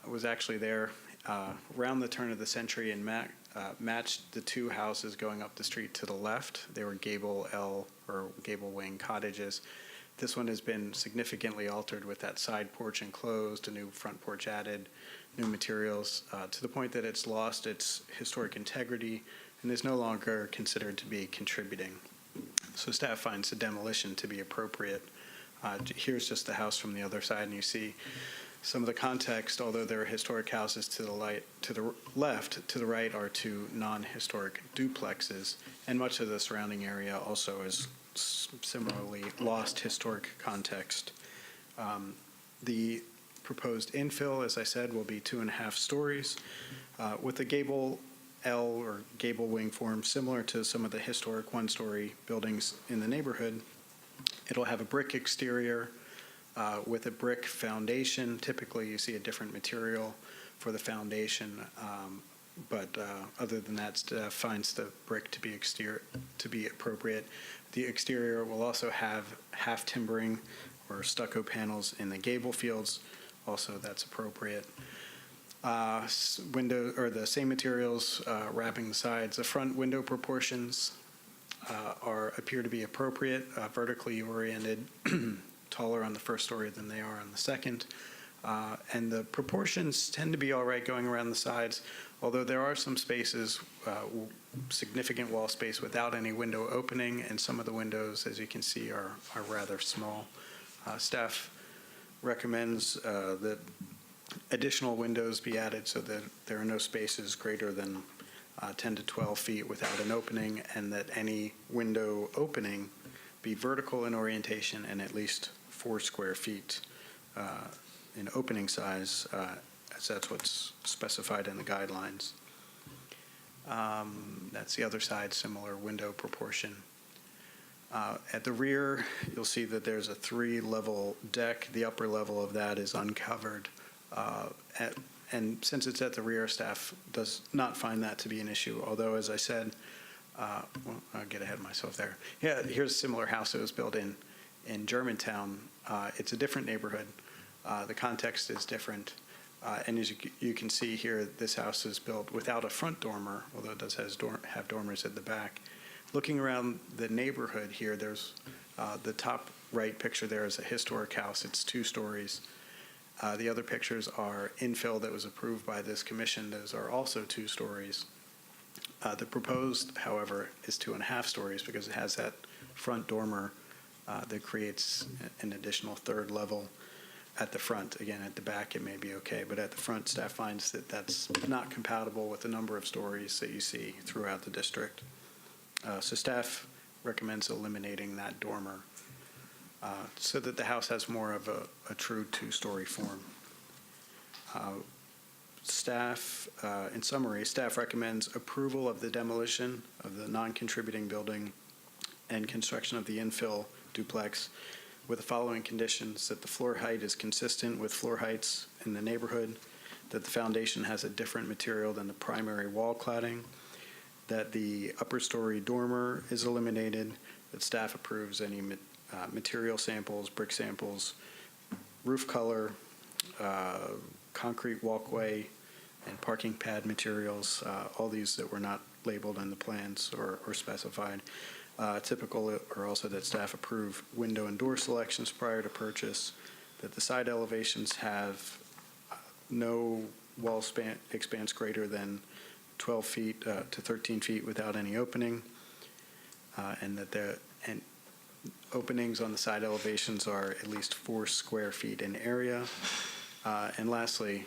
was actually there around the turn of the century and matched the 2 houses going up the street to the left. They were gable L or gable wing cottages. This one has been significantly altered with that side porch enclosed, a new front porch added, new materials, to the point that it's lost its historic integrity and is no longer considered to be contributing. So staff finds the demolition to be appropriate. Here's just the house from the other side, and you see some of the context. Although there are historic houses to the left, to the right are 2 non-historic duplexes, and much of the surrounding area also is similarly lost historic context. The proposed infill, as I said, will be 2.5 stories with a gable L or gable wing form similar to some of the historic 1-story buildings in the neighborhood. It'll have a brick exterior with a brick foundation. Typically, you see a different material for the foundation, but other than that, staff finds the brick to be appropriate. The exterior will also have half timbering or stucco panels in the gable fields. Also, that's appropriate. Window or the same materials wrapping the sides. The front window proportions appear to be appropriate, vertically oriented, taller on the first story than they are on the second. And the proportions tend to be all right going around the sides, although there are some spaces, significant wall space without any window opening, and some of the windows, as you can see, are rather small. Staff recommends that additional windows be added so that there are no spaces greater than 10 to 12 feet without an opening, and that any window opening be vertical in orientation and at least 4 square feet in opening size as that's what's specified in the guidelines. That's the other side, similar window proportion. At the rear, you'll see that there's a 3-level deck. The upper level of that is uncovered. And since it's at the rear, staff does not find that to be an issue, although, as I said, well, I'll get ahead of myself there. Yeah, here's a similar house that was built in Germantown. It's a different neighborhood. The context is different. And as you can see here, this house is built without a front dormer, although it does have dormers at the back. Looking around the neighborhood here, there's the top right picture there is a historic house. It's 2 stories. The other pictures are infill that was approved by this commission. Those are also 2 stories. The proposed, however, is 2.5 stories because it has that front dormer that creates an additional 3rd level at the front. Again, at the back, it may be okay, but at the front, staff finds that that's not compatible with the number of stories that you see throughout the district. So staff recommends eliminating that dormer so that the house has more of a true 2-story form. In summary, staff recommends approval of the demolition of the non-contributing building and construction of the infill duplex with the following conditions: that the floor height is consistent with floor heights in the neighborhood, that the foundation has a different material than the primary wall cladding, that the upper story dormer is eliminated, that staff approves any material samples, brick samples, roof color, concrete walkway, and parking pad materials, all these that were not labeled in the plans or specified. Typical are also that staff approve window and door selections prior to purchase, that the side elevations have no wall expanse greater than 12 feet to 13 feet without any opening, and that the openings on the side elevations are at least 4 square feet in area. And lastly,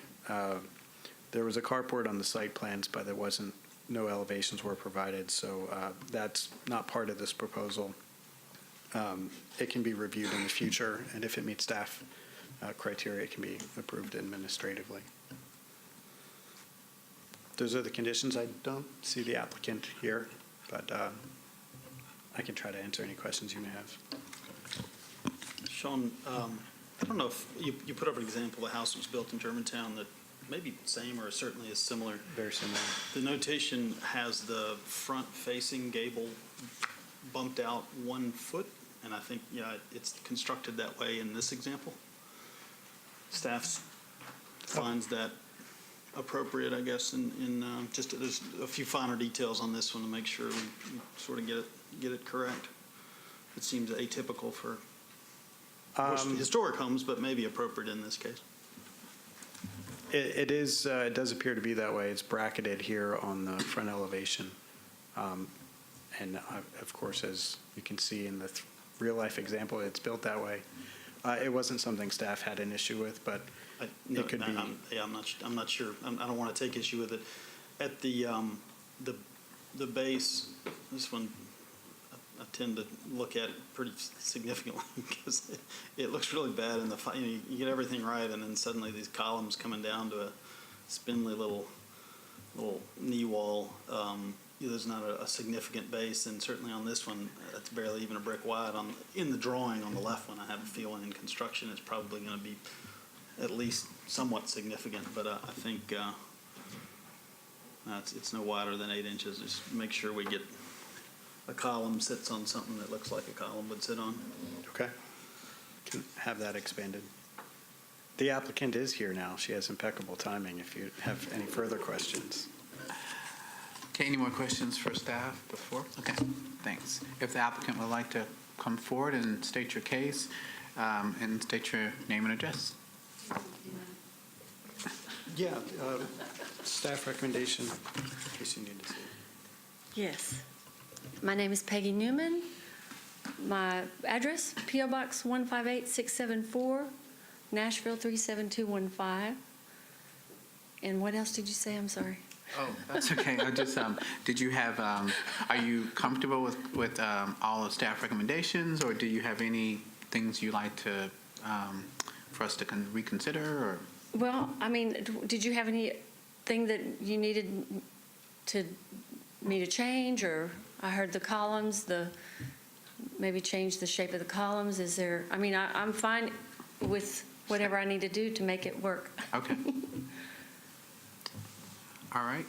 there was a carport on the site plans, but no elevations were provided, so that's not part of this proposal. It can be reviewed in the future, and if it meets staff criteria, it can be approved administratively. Those are the conditions. I don't see the applicant here, but I can try to answer any questions you may have. Sean, I don't know if you put up an example of a house that was built in Germantown that maybe the same or certainly is similar. Very similar. The notation has the front-facing gable bumped out 1 foot, and I think, it's constructed that way in this example. Staff finds that appropriate, I guess, in just there's a few finer details on this one to make sure we sort of get it correct. It seems atypical for historic homes, but maybe appropriate in this case. It does appear to be that way. It's bracketed here on the front elevation. And of course, as you can see in the real-life example, it's built that way. It wasn't something staff had an issue with, but it could be. I'm not sure. I don't want to take issue with it. At the base, this one, I tend to look at it pretty significantly because it looks really bad in the, you get everything right, and then suddenly these columns coming down to a spindly little knee wall. There's not a significant base, and certainly on this one, it's barely even a brick wide. In the drawing on the left one, I have a feeling in construction it's probably going to be at least somewhat significant, but I think it's no wider than 8 inches. Just make sure we get a column sits on something that looks like a column would sit on. Okay. Can have that expanded. The applicant is here now. She has impeccable timing if you have any further questions. Okay, any more questions for staff before? Okay, thanks. If the applicant would like to come forward and state your case and state your name and address. Yeah, staff recommendation, in case you need to see it. Yes. My name is Peggy Newman. My address, P.O. Box 158674, Nashville 37215. And what else did you say? I'm sorry. Oh, that's okay. I just, did you have, are you comfortable with all of staff recommendations, or do you have any things you'd like to, for us to reconsider, or? Well, I mean, did you have anything that you needed me to change, or I heard the columns, maybe change the shape of the columns? Is there, I mean, I'm fine with whatever I need to do to make it work. Okay. All right.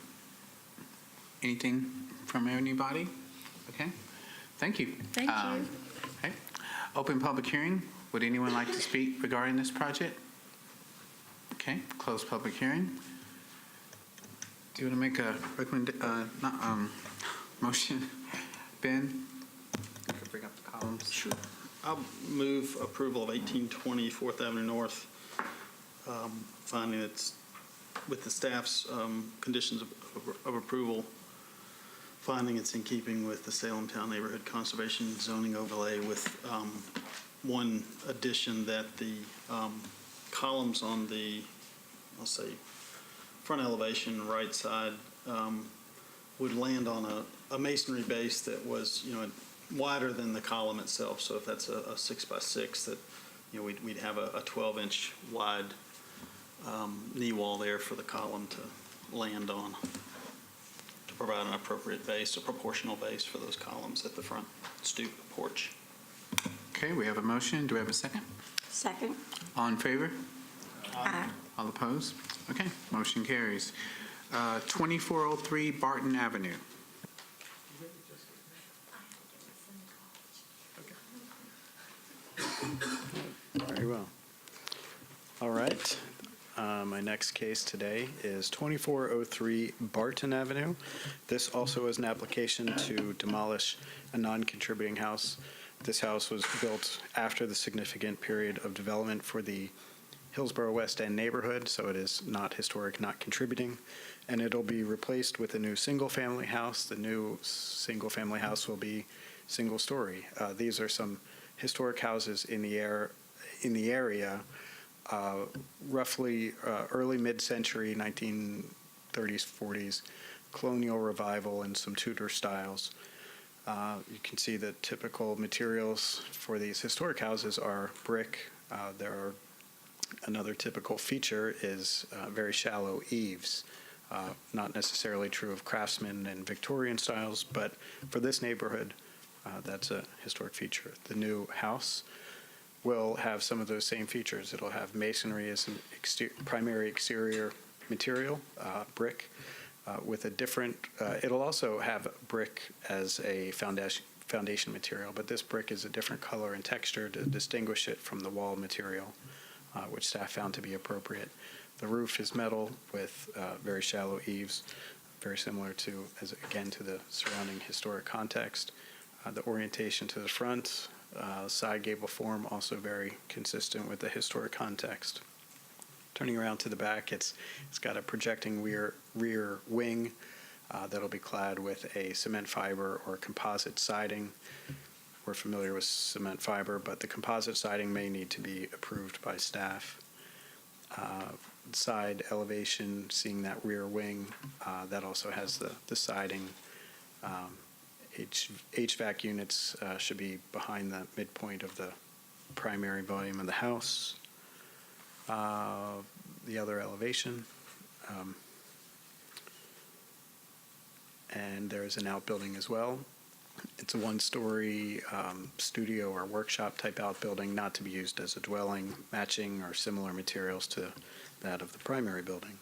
Anything from anybody? Okay. Thank you. Thank you. Okay. Open public hearing. Would anyone like to speak regarding this project? Okay, close public hearing. Do you want to make a motion? Ben? You can bring up the columns. Sure. I'll move approval of 1820 4th Avenue North, finding it's with the staff's conditions of approval, finding it's in keeping with the Salem Town Neighborhood Conservation Zoning Overlay, with one addition, that the columns on the, I'll say, front elevation right side would land on a masonry base that was, wider than the column itself. So if that's a 6x6, that, we'd have a 12-inch wide knee wall there for the column to land on, to provide an appropriate base, a proportional base for those columns at the front stoop porch. Okay, we have a motion. Do we have a second? Second. All in favor? Aye. All opposed? Okay, motion carries. 2403 Barton Avenue. Very well. All right. My next case today is 2403 Barton Avenue. This also is an application to demolish a non-contributing house. This house was built after the significant period of development for the Hillsborough West End neighborhood, so it is not historic, not contributing, and it'll be replaced with a new single-family house. The new single-family house will be single-story. These are some historic houses in the area, roughly early mid-century, 1930s, 40s, colonial revival, and some Tudor styles. You can see the typical materials for these historic houses are brick. Another typical feature is very shallow eaves. Not necessarily true of Craftsman and Victorian styles, but for this neighborhood, that's a historic feature. The new house will have some of those same features. It'll have masonry as an primary exterior material, brick, with a different, it'll also have brick as a foundation material, but this brick is a different color and texture to distinguish it from the wall material, which staff found to be appropriate. The roof is metal with very shallow eaves, very similar to, again, to the surrounding historic context. The orientation to the front, side gable form, also very consistent with the historic context. Turning around to the back, it's got a projecting rear wing that'll be clad with a cement fiber or composite siding. We're familiar with cement fiber, but the composite siding may need to be approved by staff. Side elevation, seeing that rear wing, that also has the siding. HVAC units should be behind the midpoint of the primary volume of the house. The other elevation. And there is an outbuilding as well. It's a one-story studio or workshop type outbuilding, not to be used as a dwelling, matching or similar materials to that of the primary building.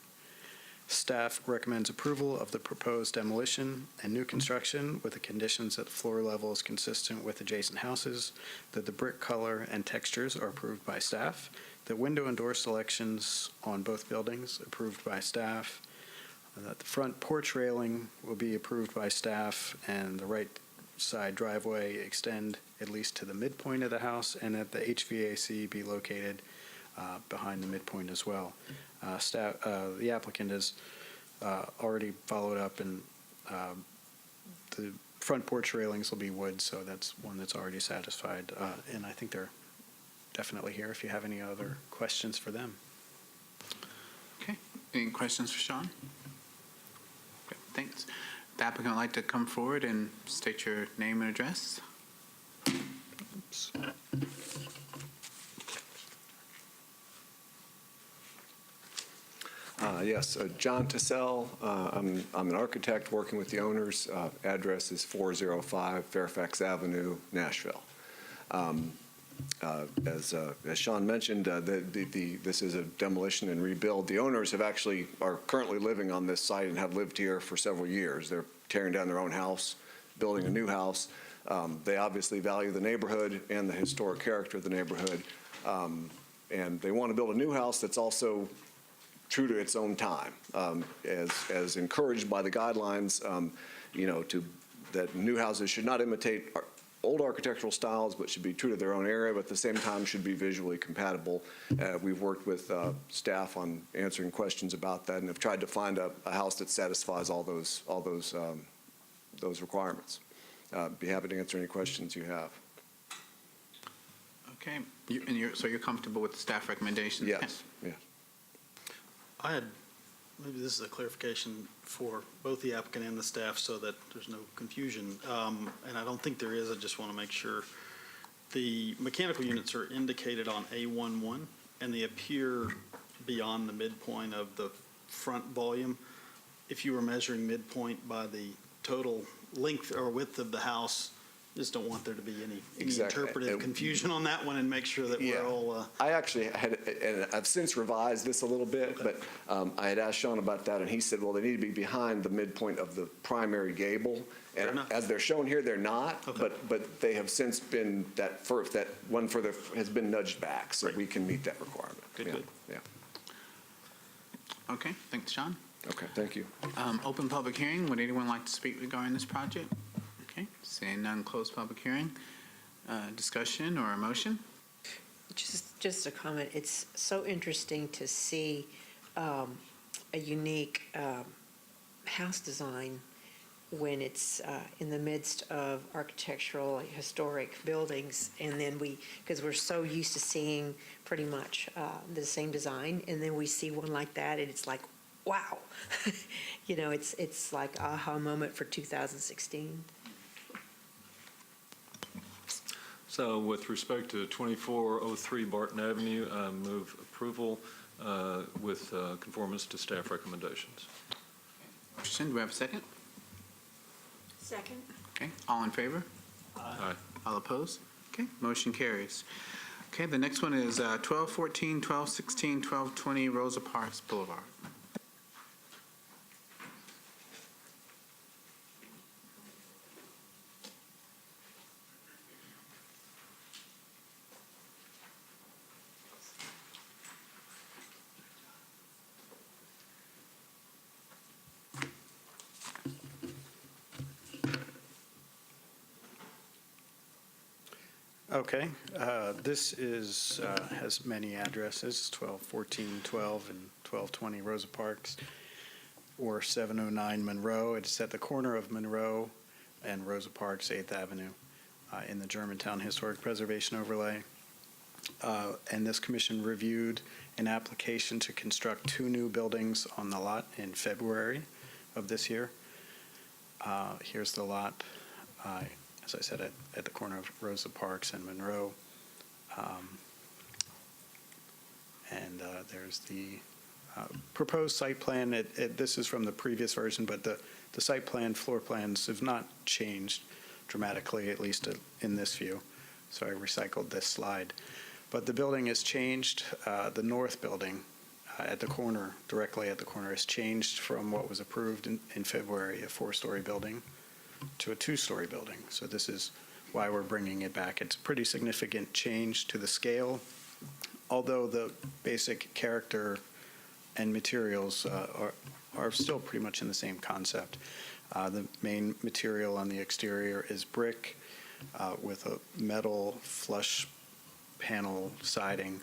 Staff recommends approval of the proposed demolition and new construction with the conditions that the floor level is consistent with adjacent houses, that the brick color and textures are approved by staff, that window and door selections on both buildings approved by staff, that the front porch railing will be approved by staff, and the right side driveway extend at least to the midpoint of the house, and that the HVAC be located behind the midpoint as well. The applicant has already followed up, and the front porch railings will be wood, so that's one that's already satisfied. And I think they're definitely here if you have any other questions for them. Okay. Any questions for Sean? Okay, thanks. The applicant would like to come forward and state your name and address. Oops. Yes, John Tassell. I'm an architect working with the owners. Address is 405 Fairfax Avenue, Nashville. As Sean mentioned, this is a demolition and rebuild. The owners are currently living on this site and have lived here for several years. They're tearing down their own house, building a new house. They obviously value the neighborhood and the historic character of the neighborhood. And they want to build a new house that's also true to its own time, as encouraged by the guidelines, that new houses should not imitate old architectural styles, but should be true to their own area, but at the same time should be visually compatible. We've worked with staff on answering questions about that and have tried to find a house that satisfies all those requirements. Be happy to answer any questions you have. Okay, so you're comfortable with the staff recommendations? Yes, yes. Maybe this is a clarification for both the applicant and the staff so that there's no confusion. And I don't think there is, I just want to make sure. The mechanical units are indicated on A11 and they appear beyond the midpoint of the front volume. If you were measuring midpoint by the total length or width of the house, just don't want there to be any interpretive confusion on that one and make sure that we're all. I actually had, and I've since revised this a little bit, but I had asked Sean about that, and he said, well, they need to be behind the midpoint of the primary gable. And as they're shown here, they're not, but they have since been, that one further has been nudged back, so we can meet that requirement. Good. Yeah. Okay, thanks, Sean. Okay, thank you. Open public hearing. Would anyone like to speak regarding this project? Okay, seeing none, close public hearing. Discussion or a motion? Just a comment. It's so interesting to see a unique house design when it's in the midst of architectural, historic buildings, and then because we're so used to seeing pretty much the same design, and then we see one like that, and it's like, wow. It's like aha moment for 2016. So with respect to 2403 Barton Avenue, I move approval with conformance to staff recommendations. Motion, do we have a second? Second. Okay, all in favor? Aye. All opposed? Okay, motion carries. Okay, the next one is 1214, 1216, 1220 Rosa Parks Boulevard. Okay, this has many addresses, 1214, 12, and 1220 Rosa Parks, or 709 Monroe. It's at the corner of Monroe and Rosa Parks, 8th Avenue, in the Germantown Historic Preservation Overlay. And this commission reviewed an application to construct 2 new buildings on the lot in February of this year. Here's the lot. As I said, at the corner of Rosa Parks and Monroe. And there's the proposed site plan. This is from the previous version, but the site plan, floor plans have not changed dramatically, at least in this view. So I recycled this slide. But the building has changed. The north building at the corner, directly at the corner, has changed from what was approved in February, a 4-story building, to a 2-story building. So this is why we're bringing it back. It's a pretty significant change to the scale, although the basic character and materials are still pretty much in the same concept. The main material on the exterior is brick with a metal flush panel siding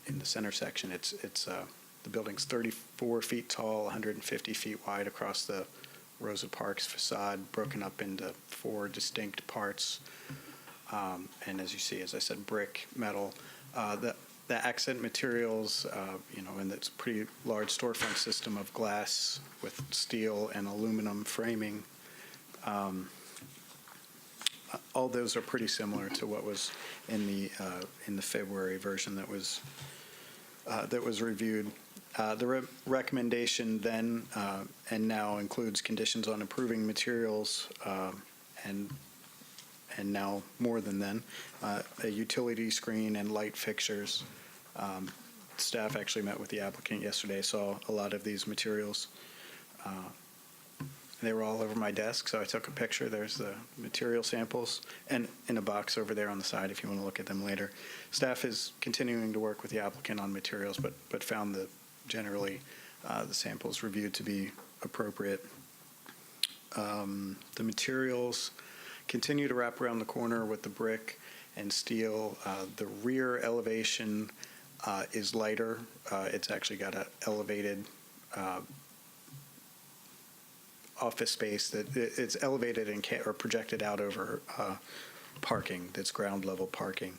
in the center section. The building's 34 feet tall, 150 feet wide across the Rosa Parks facade, broken up into 4 distinct parts. And as you see, as I said, brick, metal. The accent materials, and it's a pretty large storefront system of glass with steel and aluminum framing. All those are pretty similar to what was in the February version that was reviewed. The recommendation then and now includes conditions on improving materials and now more than then, a utility screen and light fixtures. Staff actually met with the applicant yesterday, saw a lot of these materials. They were all over my desk, so I took a picture. There's the material samples, and in a box over there on the side if you want to look at them later. Staff is continuing to work with the applicant on materials, but found that generally the samples reviewed to be appropriate. The materials continue to wrap around the corner with the brick and steel. The rear elevation is lighter. It's actually got an elevated office space that it's elevated and or projected out over parking. That's ground level parking.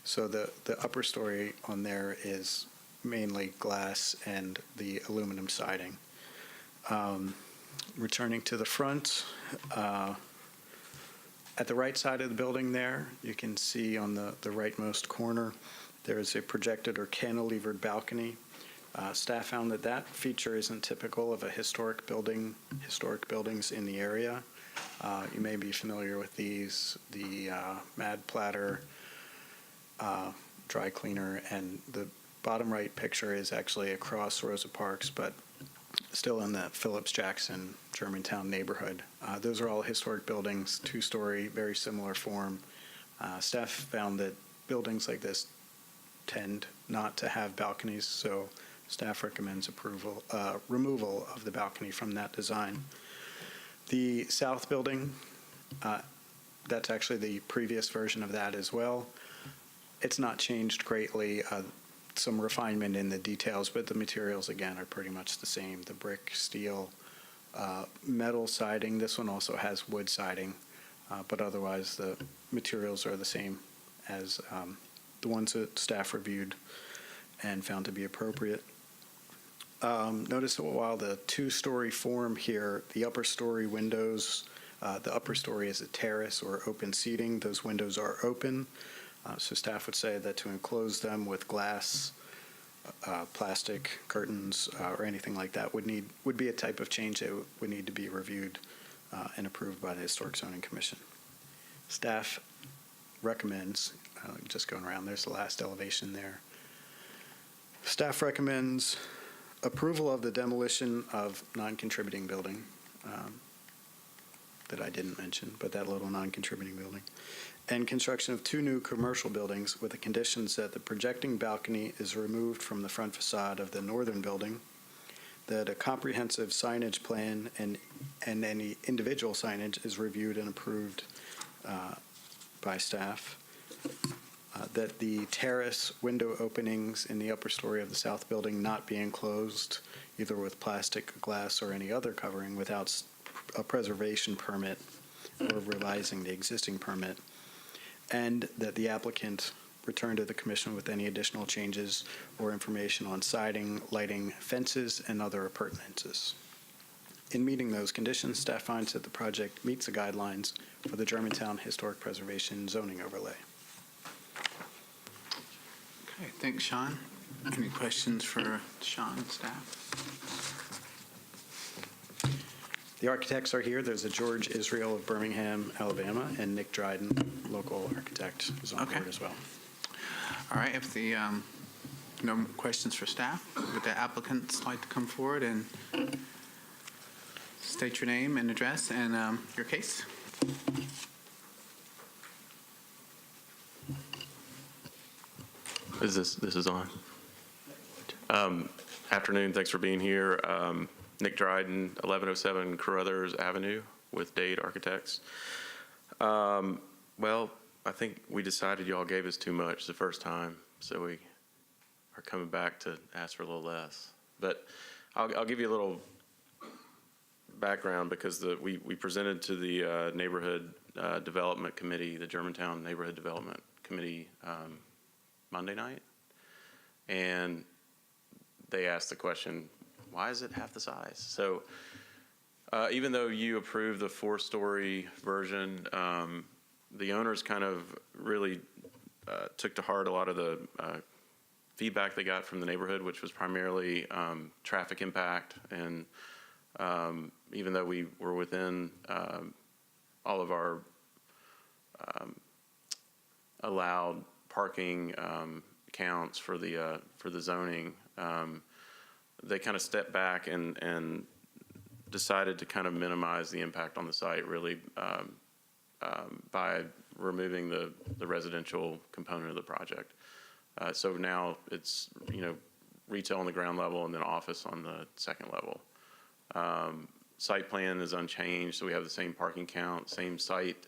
So the upper story on there is mainly glass and the aluminum siding. Returning to the front, at the right side of the building there, you can see on the rightmost corner, there is a projected or cantilevered balcony. Staff found that that feature isn't typical of a historic buildings in the area. You may be familiar with these, the Mad Platter dry cleaner, and the bottom right picture is actually across Rosa Parks, but still in the Phillips Jackson, Germantown neighborhood. Those are all historic buildings, two-story, very similar form. Staff found that buildings like this tend not to have balconies, so staff recommends removal of the balcony from that design. The south building, that's actually the previous version of that as well. It's not changed greatly. Some refinement in the details, but the materials, again, are pretty much the same. The brick, steel, metal siding. This one also has wood siding, but otherwise the materials are the same as the ones that staff reviewed and found to be appropriate. Notice that while the two-story form here, the upper story windows, the upper story is a terrace or open seating. Those windows are open. So staff would say that to enclose them with glass, plastic curtains, or anything like that would be a type of change that would need to be reviewed and approved by the Historic Zoning Commission. Staff recommends, just going around, there's the last elevation there. Staff recommends approval of the demolition of non-contributing building that I didn't mention, but that little non-contributing building, and construction of 2 new commercial buildings with the conditions that the projecting balcony is removed from the front facade of the northern building, that a comprehensive signage plan and any individual signage is reviewed and approved by staff, that the terrace window openings in the upper story of the south building not be enclosed either with plastic, glass, or any other covering without a preservation permit or revising the existing permit, and that the applicant return to the commission with any additional changes or information on siding, lighting, fences, and other appurtenances. In meeting those conditions, staff finds that the project meets the guidelines for the Germantown Historic Preservation zoning overlay. Okay, thanks, Sean. Any questions for Sean and staff? The architects are here. There's a George Israel of Birmingham, Alabama, and Nick Dryden, local architect, is on board as well. All right, if the no questions for staff, would the applicants like to come forward and state your name and address and your case? This is on. Afternoon, thanks for being here. Nick Dryden, 1107 Carruthers Avenue with Dade Architects. Well, I think we decided y'all gave us too much the first time, so we are coming back to ask for a little less. But I'll give you a little background because we presented to the Neighborhood Development Committee, the Germantown Neighborhood Development Committee Monday night, and they asked the question, why is it half the size? So even though you approved the 4-story version, the owners kind of really took to heart a lot of the feedback they got from the neighborhood, which was primarily traffic impact. And even though we were within all of our allowed parking counts for the zoning, they kind of stepped back and decided to kind of minimize the impact on the site, really, by removing the residential component of the project. So now it's, retail on the ground level and then office on the second level. Site plan is unchanged, so we have the same parking count, same site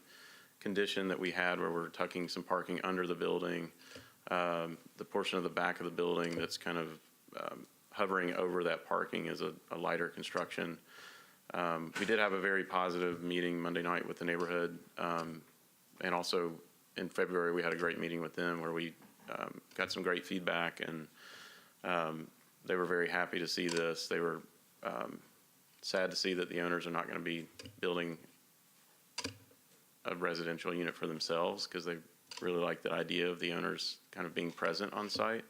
condition that we had where we're tucking some parking under the building. The portion of the back of the building that's kind of hovering over that parking is a lighter construction. We did have a very positive meeting Monday night with the neighborhood. And also in February, we had a great meeting with them where we got some great feedback, and they were very happy to see this. They were sad to see that the owners are not going to be building a residential unit for themselves, because they really like the idea of the owners kind of being present on site.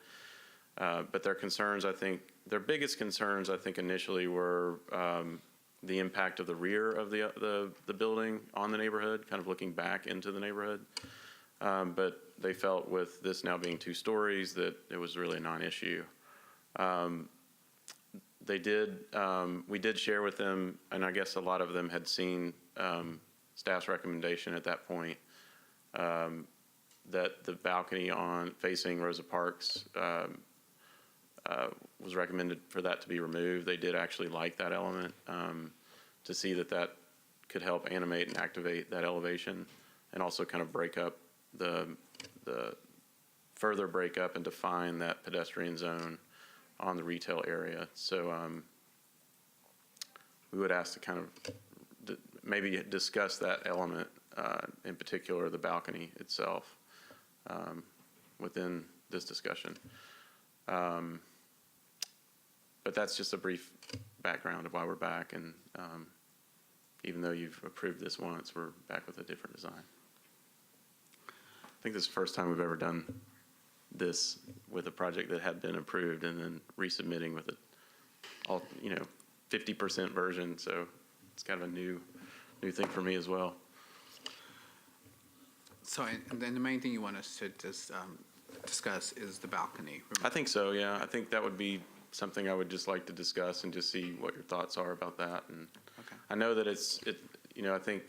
But their concerns, I think, their biggest concerns, I think, initially were the impact of the rear of the building on the neighborhood, kind of looking back into the neighborhood. But they felt with this now being 2 stories that it was really a non-issue. We did share with them, and I guess a lot of them had seen staff's recommendation at that point, that the balcony facing Rosa Parks was recommended for that to be removed. They did actually like that element, to see that could help animate and activate that elevation, and also kind of break up further break up and define that pedestrian zone on the retail area. So we would ask to kind of maybe discuss that element, in particular the balcony itself, within this discussion. But that's just a brief background of why we're back, and even though you've approved this once, we're back with a different design. I think this is the first time we've ever done this with a project that had been approved and then resubmitting with all 50% version. So it's kind of a new thing for me as well. So, and then the main thing you want us to discuss is the balcony. I think so, yeah. I think that would be something I would just like to discuss and just see what your thoughts are about that. And okay. I know that I think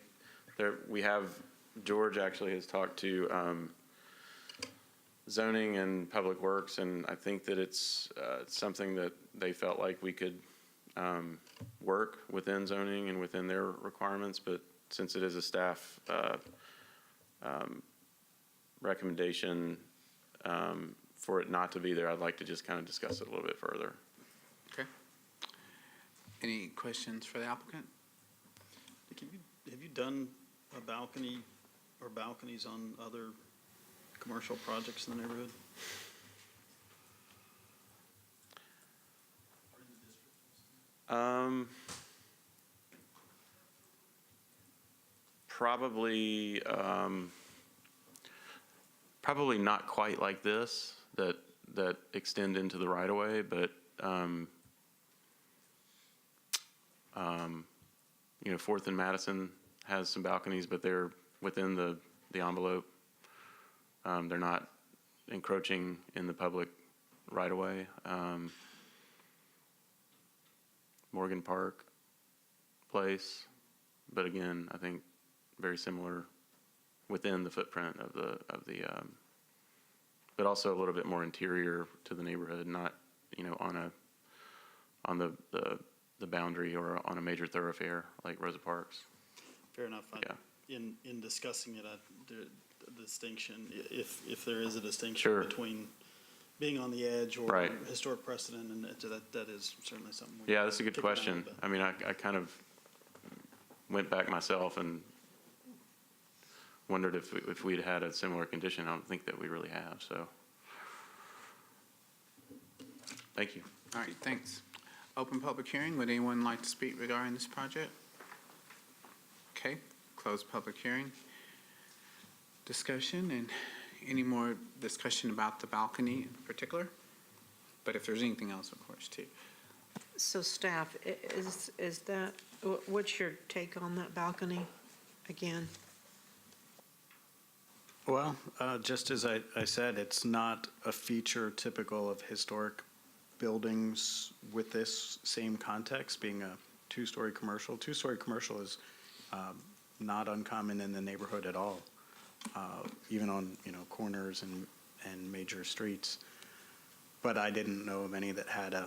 we have, George actually has talked to zoning and public works, and I think that it's something that they felt like we could work within zoning and within their requirements. But since it is a staff recommendation for it not to be there, I'd like to just kind of discuss it a little bit further. Okay. Any questions for the applicant? Have you done a balcony or balconies on other commercial projects in the neighborhood? Probably not quite like this, that extend into the right of way, but 4th and Madison has some balconies, but they're within the envelope. They're not encroaching in the public right of way. Morgan Park Place, but again, I think very similar within the footprint of the but also a little bit more interior to the neighborhood, not on the boundary or on a major thoroughfare like Rosa Parks. Fair enough. Yeah. In discussing it, the distinction, if there is a distinction Sure. between being on the edge or Right. historic precedent, and that is certainly something. Yeah, that's a good kick around question. bit. I mean, I kind of went back myself and wondered if we'd had a similar condition. I don't think that we really have, so. Thank you. All right, thanks. Open public hearing. Would anyone like to speak regarding this project? Okay, close public hearing. Discussion, and any more discussion about the balcony in particular? but if there's anything else, of course, too. So staff, is that, what's your take on that balcony again? Well, just as I said, it's not a feature typical of historic buildings with this same context, being a two-story commercial. Two-story commercial is not uncommon in the neighborhood at all, even on, corners and major streets. But I didn't know of any that had a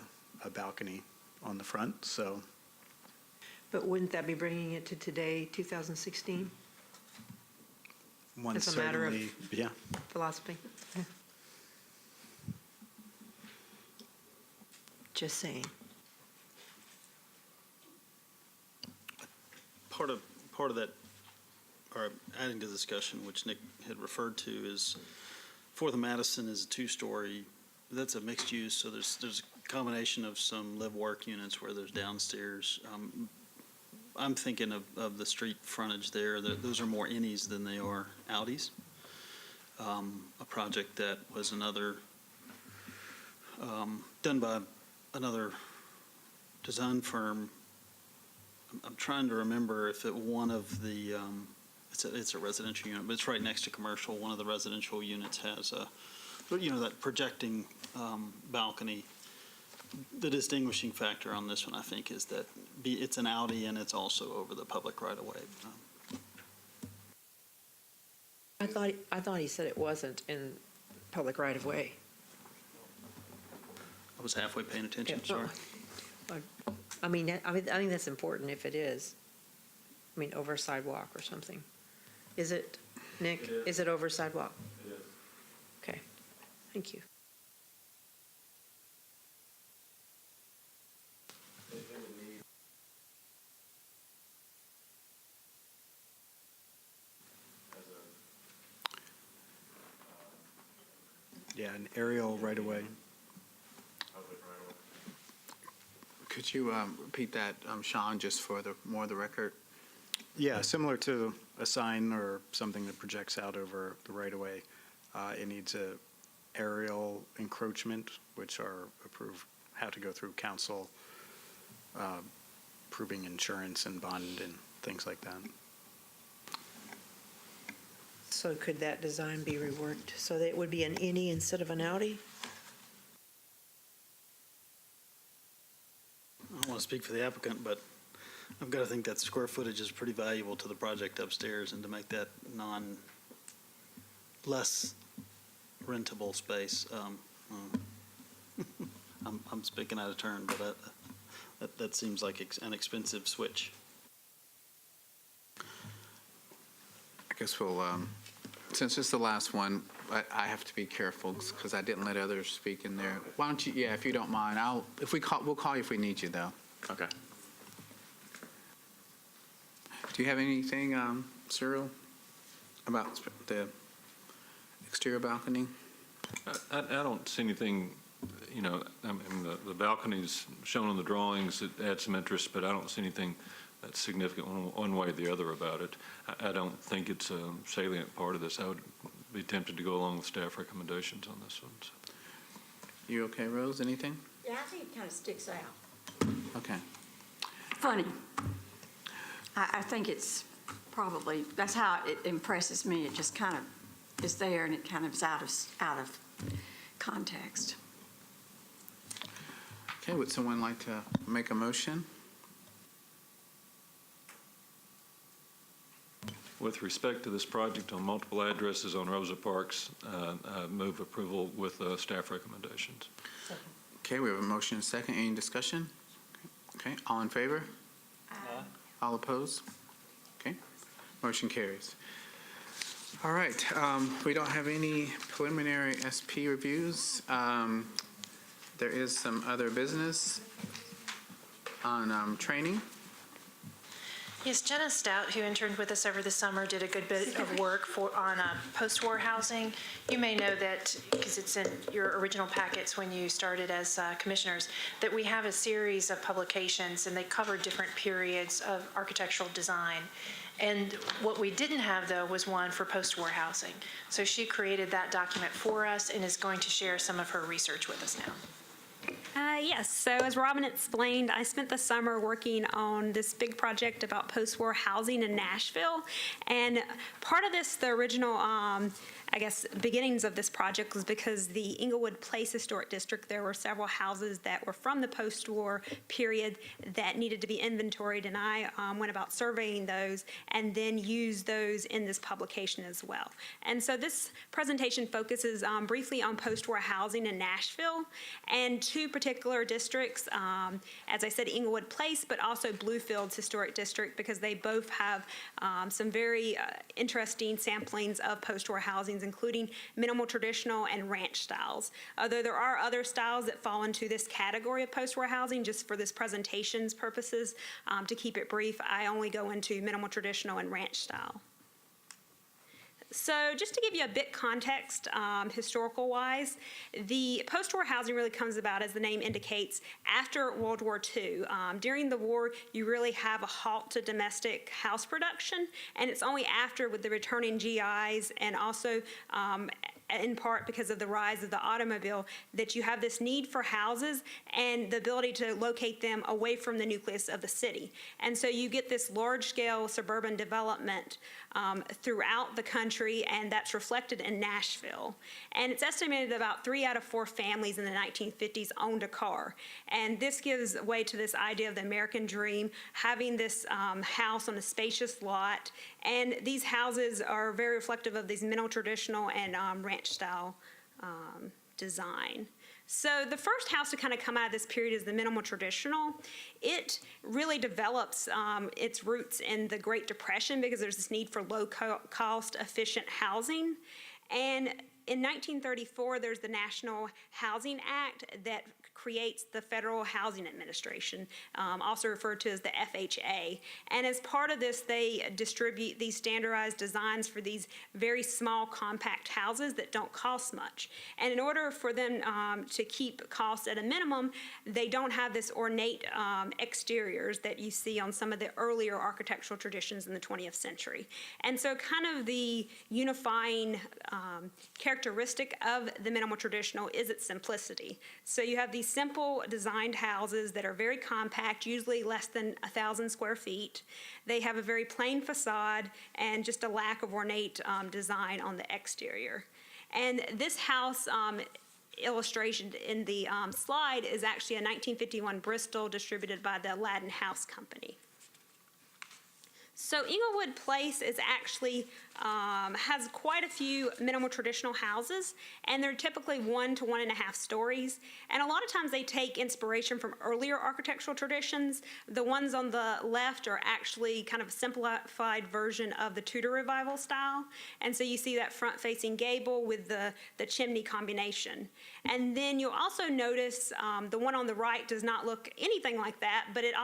balcony on the front, so. But wouldn't that be bringing it to today, 2016? One As a matter of certainly, yeah. philosophy? Yeah. Just saying. Part of that, or adding to the discussion, which Nick had referred to, is for the Madison is a two-story. That's a mixed use, so there's a combination of some live-work units where there's downstairs. I'm thinking of the street frontage there. Those are more innies than they are outies. A project that was another done by another design firm. I'm trying to remember if one of the it's a residential unit, but it's right next to commercial. One of the residential units has that projecting balcony. The distinguishing factor on this one, I think, is that it's an Audi and it's also over the public right of way. I thought he said it wasn't in public right of way. I was halfway paying attention. Yeah, Sorry. I think that's important if it is. Over a sidewalk or something. Is it, Nick? Is it over a sidewalk? It is. Okay, thank you. Yeah, an aerial right of way. Could you repeat that, Sean, just for the record? Yeah, similar to a sign or something that projects out over the right of way. It needs a aerial encroachment, which are approved, have to go through council, proving insurance and bond and things like that. So could that design be reworked so that it would be an innie instead of an outie? I don't want to speak for the applicant, but I've got to think that square footage is pretty valuable to the project upstairs, and to make that less rentable space. I'm speaking out of turn, but that seems like an expensive switch. I guess we'll, since it's the last one, I have to be careful because I didn't let others speak in there. Why don't you, if you don't mind, we'll call you if we need you, though. Okay. Do you have anything, Cyril, about the exterior balcony? I don't see anything, the balconies shown on the drawings, it adds some interest, but I don't see anything that's significant one way or the other about it. I don't think it's a salient part of this. I would be tempted to go along with staff recommendations on this one. So. You okay, Rose? Anything? Yeah, I think it kind of sticks out. Okay. Funny. I think it's probably, that's how it impresses me. It just kind of is there and it kind of is out of context. Okay, would someone like to make a motion? With respect to this project on multiple addresses on Rosa Parks, move approval with staff recommendations. Okay, we have a motion and a second. Any discussion? Okay, all in favor? Aye. All opposed? Okay, motion carries. All right, we don't have any preliminary SP reviews. There is some other business on training. Yes, Jenna Stout, who interned with us over the summer, did a good bit of work on post-war housing. You may know that, because it's in your original packets when you started as commissioners, that we have a series of publications, and they cover different periods of architectural design. And what we didn't have, though, was one for post-war housing. So she created that document for us and is going to share some of her research with us now. Yes, so as Robin explained, I spent the summer working on this big project about post-war housing in Nashville. And part of this, the original, beginnings of this project was because the Englewood Place Historic District, there were several houses that were from the post-war period that needed to be inventoried, and I went about surveying those and then used those in this publication as well. And so this presentation focuses briefly on post-war housing in Nashville and two particular districts, as I said, Englewood Place, but also Bluefields Historic District, because they both have some very interesting samplings of post-war housings, including minimal traditional and ranch styles. Although there are other styles that fall into this category of post-war housing, just for this presentation's purposes, to keep it brief, I only go into minimal traditional and ranch style. So just to give you a bit context, historical-wise, the post-war housing really comes about, as the name indicates, after World War II. During the war, you really have a halt to domestic house production, and it's only after, with the returning GIs and also in part because of the rise of the automobile, that you have this need for houses and the ability to locate them away from the nucleus of the city. And so you get this large-scale suburban development throughout the country, and that's reflected in Nashville. And it's estimated that about 3 out of 4 families in the 1950s owned a car. And this gives way to this idea of the American dream, having this house on a spacious lot. And these houses are very reflective of these minimal traditional and ranch style design. So the first house to kind of come out of this period is the minimal traditional. It really develops its roots in the Great Depression because there's this need for low-cost, efficient housing. And in 1934, there's the National Housing Act that creates the Federal Housing Administration, also referred to as the FHA. And as part of this, they distribute these standardized designs for these very small, compact houses that don't cost much. And in order for them to keep costs at a minimum, they don't have this ornate exteriors that you see on some of the earlier architectural traditions in the 20th century. And so kind of the unifying characteristic of the minimal traditional is its simplicity. So you have these simple designed houses that are very compact, usually less than 1,000 square feet. They have a very plain facade and just a lack of ornate design on the exterior. And this house illustration in the slide is actually a 1951 Bristol distributed by the Aladdin House Company. So Englewood Place is actually has quite a few minimal traditional houses, and they're typically 1 to 1.5 stories. And a lot of times they take inspiration from earlier architectural traditions. The ones on the left are actually kind of a simplified version of the Tudor Revival style. And so you see that front-facing gable with the chimney combination. And then you'll also notice the one on the right does not look anything like that, but it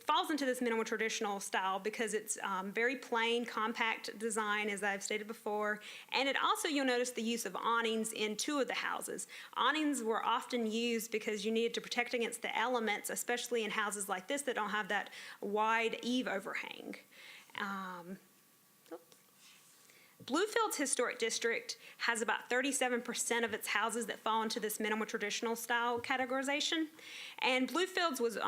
falls into this minimal traditional style because it's very plain, compact design, as I've stated before. And it also, you'll notice the use of awnings in 2 of the houses. Awnings were often used because you needed to protect against the elements, especially in houses like this that don't have that wide eave overhang. Bluefields Historic District has about 37% of its houses that fall into this minimal traditional style categorization. And Bluefields was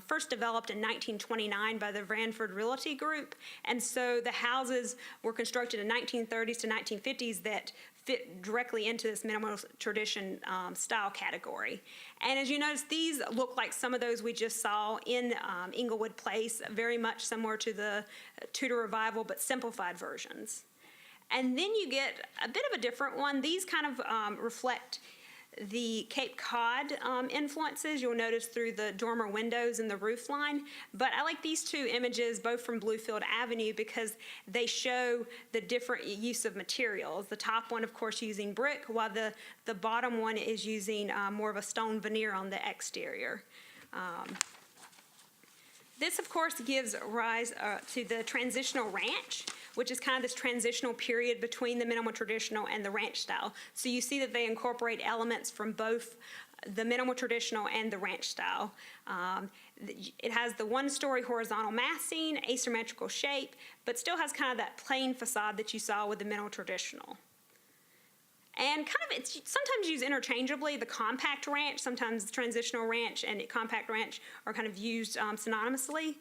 first developed in 1929 by the Branford Realty Group. And so the houses were constructed in 1930s to 1950s that fit directly into this minimal tradition style category. And as you notice, these look like some of those we just saw in Englewood Place, very much similar to the Tudor Revival, but simplified versions. And then you get a bit of a different one. These kind of reflect the Cape Cod influences. You'll notice through the dormer windows and the roof line. But I like these 2 images, both from Bluefield Avenue, because they show the different use of materials. The top one, of course, using brick, while the bottom one is using more of a stone veneer on the exterior. This, of course, gives rise to the transitional ranch, which is kind of this transitional period between the minimal traditional and the ranch style. So you see that they incorporate elements from both the minimal traditional and the ranch style. It has the 1-story horizontal massing, asymmetrical shape, but still has kind of that plain facade that you saw with the minimal traditional. And kind of it's sometimes used interchangeably. The compact ranch, sometimes transitional ranch and compact ranch are kind of used synonymously.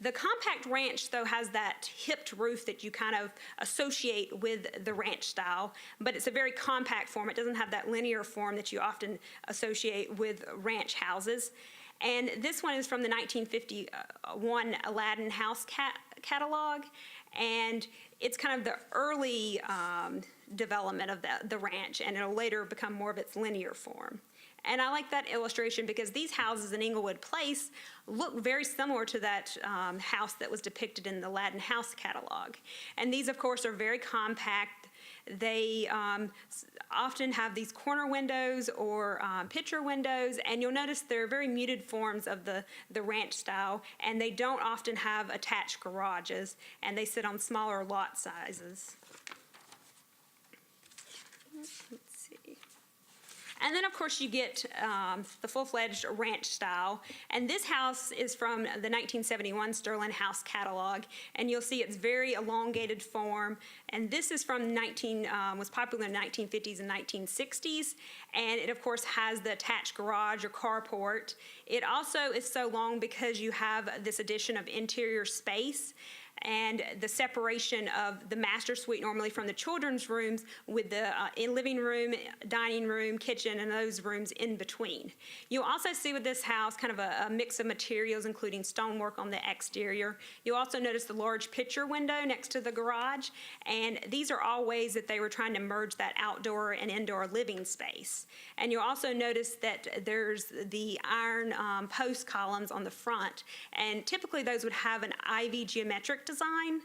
The compact ranch, though, has that hipped roof that you kind of associate with the ranch style, but it's a very compact form. It doesn't have that linear form that you often associate with ranch houses. And this one is from the 1951 Aladdin House catalog, and it's kind of the early development of the ranch, and it'll later become more of its linear form. And I like that illustration because these houses in Englewood Place look very similar to that house that was depicted in the Aladdin House catalog. And these, of course, are very compact. They often have these corner windows or picture windows, and you'll notice they're very muted forms of the ranch style, and they don't often have attached garages, and they sit on smaller lot sizes. Let's see. And then, of course, you get the full-fledged ranch style. And this house is from the 1971 Sterling House catalog. And you'll see it's very elongated form. And this is from was popular in the 1950s and 1960s. And it, of course, has the attached garage or carport. It also is so long because you have this addition of interior space and the separation of the master suite normally from the children's rooms with the living room, dining room, kitchen, and those rooms in between. You'll also see with this house kind of a mix of materials, including stonework on the exterior. You'll also notice the large picture window next to the garage, and these are all ways that they were trying to merge that outdoor and indoor living space. And you'll also notice that there's the iron post columns on the front, and typically those would have an ivy geometric design.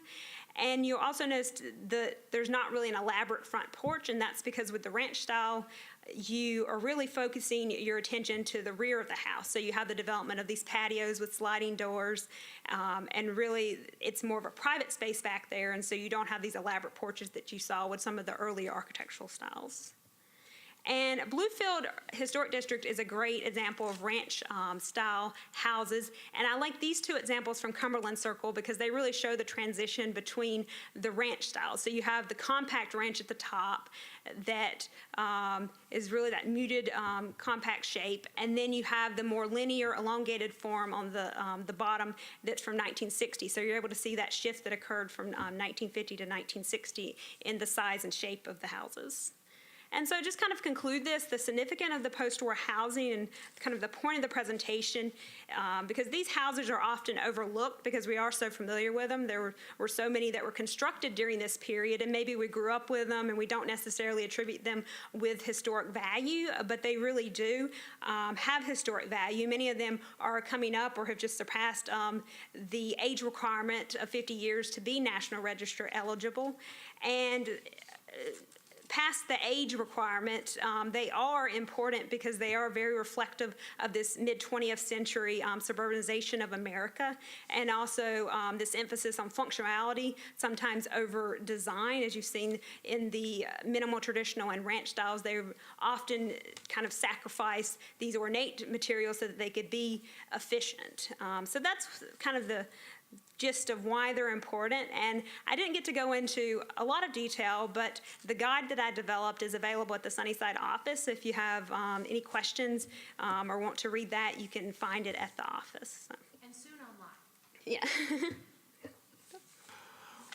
And you'll also notice that there's not really an elaborate front porch, and that's because with the ranch style, you are really focusing your attention to the rear of the house. So you have the development of these patios with sliding doors, and really it's more of a private space back there, and so you don't have these elaborate porches that you saw with some of the earlier architectural styles. And Bluefield Historic District is a great example of ranch style houses. And I like these two examples from Cumberland Circle because they really show the transition between the ranch styles. So you have the compact ranch at the top that is really that muted compact shape. And then you have the more linear elongated form on the bottom that's from 1960. So you're able to see that shift that occurred from 1950 to 1960 in the size and shape of the houses. And so just kind of conclude this, the significance of the post-war housing and kind of the point of the presentation, because these houses are often overlooked because we are so familiar with them. There were so many that were constructed during this period, and maybe we grew up with them and we don't necessarily attribute them with historic value, but they really do have historic value. Many of them are coming up or have just surpassed the age requirement of 50 years to be National Register eligible. And past the age requirement, they are important because they are very reflective of this mid-20th century suburbanization of America, and also this emphasis on functionality, sometimes over design. As you've seen in the minimal traditional and ranch styles, they often kind of sacrifice these ornate materials so that they could be efficient. So that's kind of the gist of why they're important. And I didn't get to go into a lot of detail, but the guide that I developed is available at the Sunnyside office. If you have any questions or want to read that, you can find it at the office. So. And soon online. Yeah.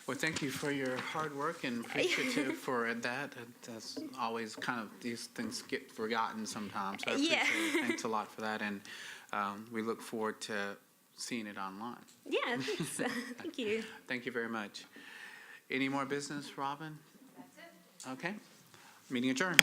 Well, thank you for your hard work and appreciative for that. That's always kind of, these things get forgotten sometimes. So I appreciate it. Thanks a lot for that. And we look forward to seeing it online. Yeah, thanks. Thank you. Thank you very much. Any more business, Robin? That's it. Okay. Meeting adjourned.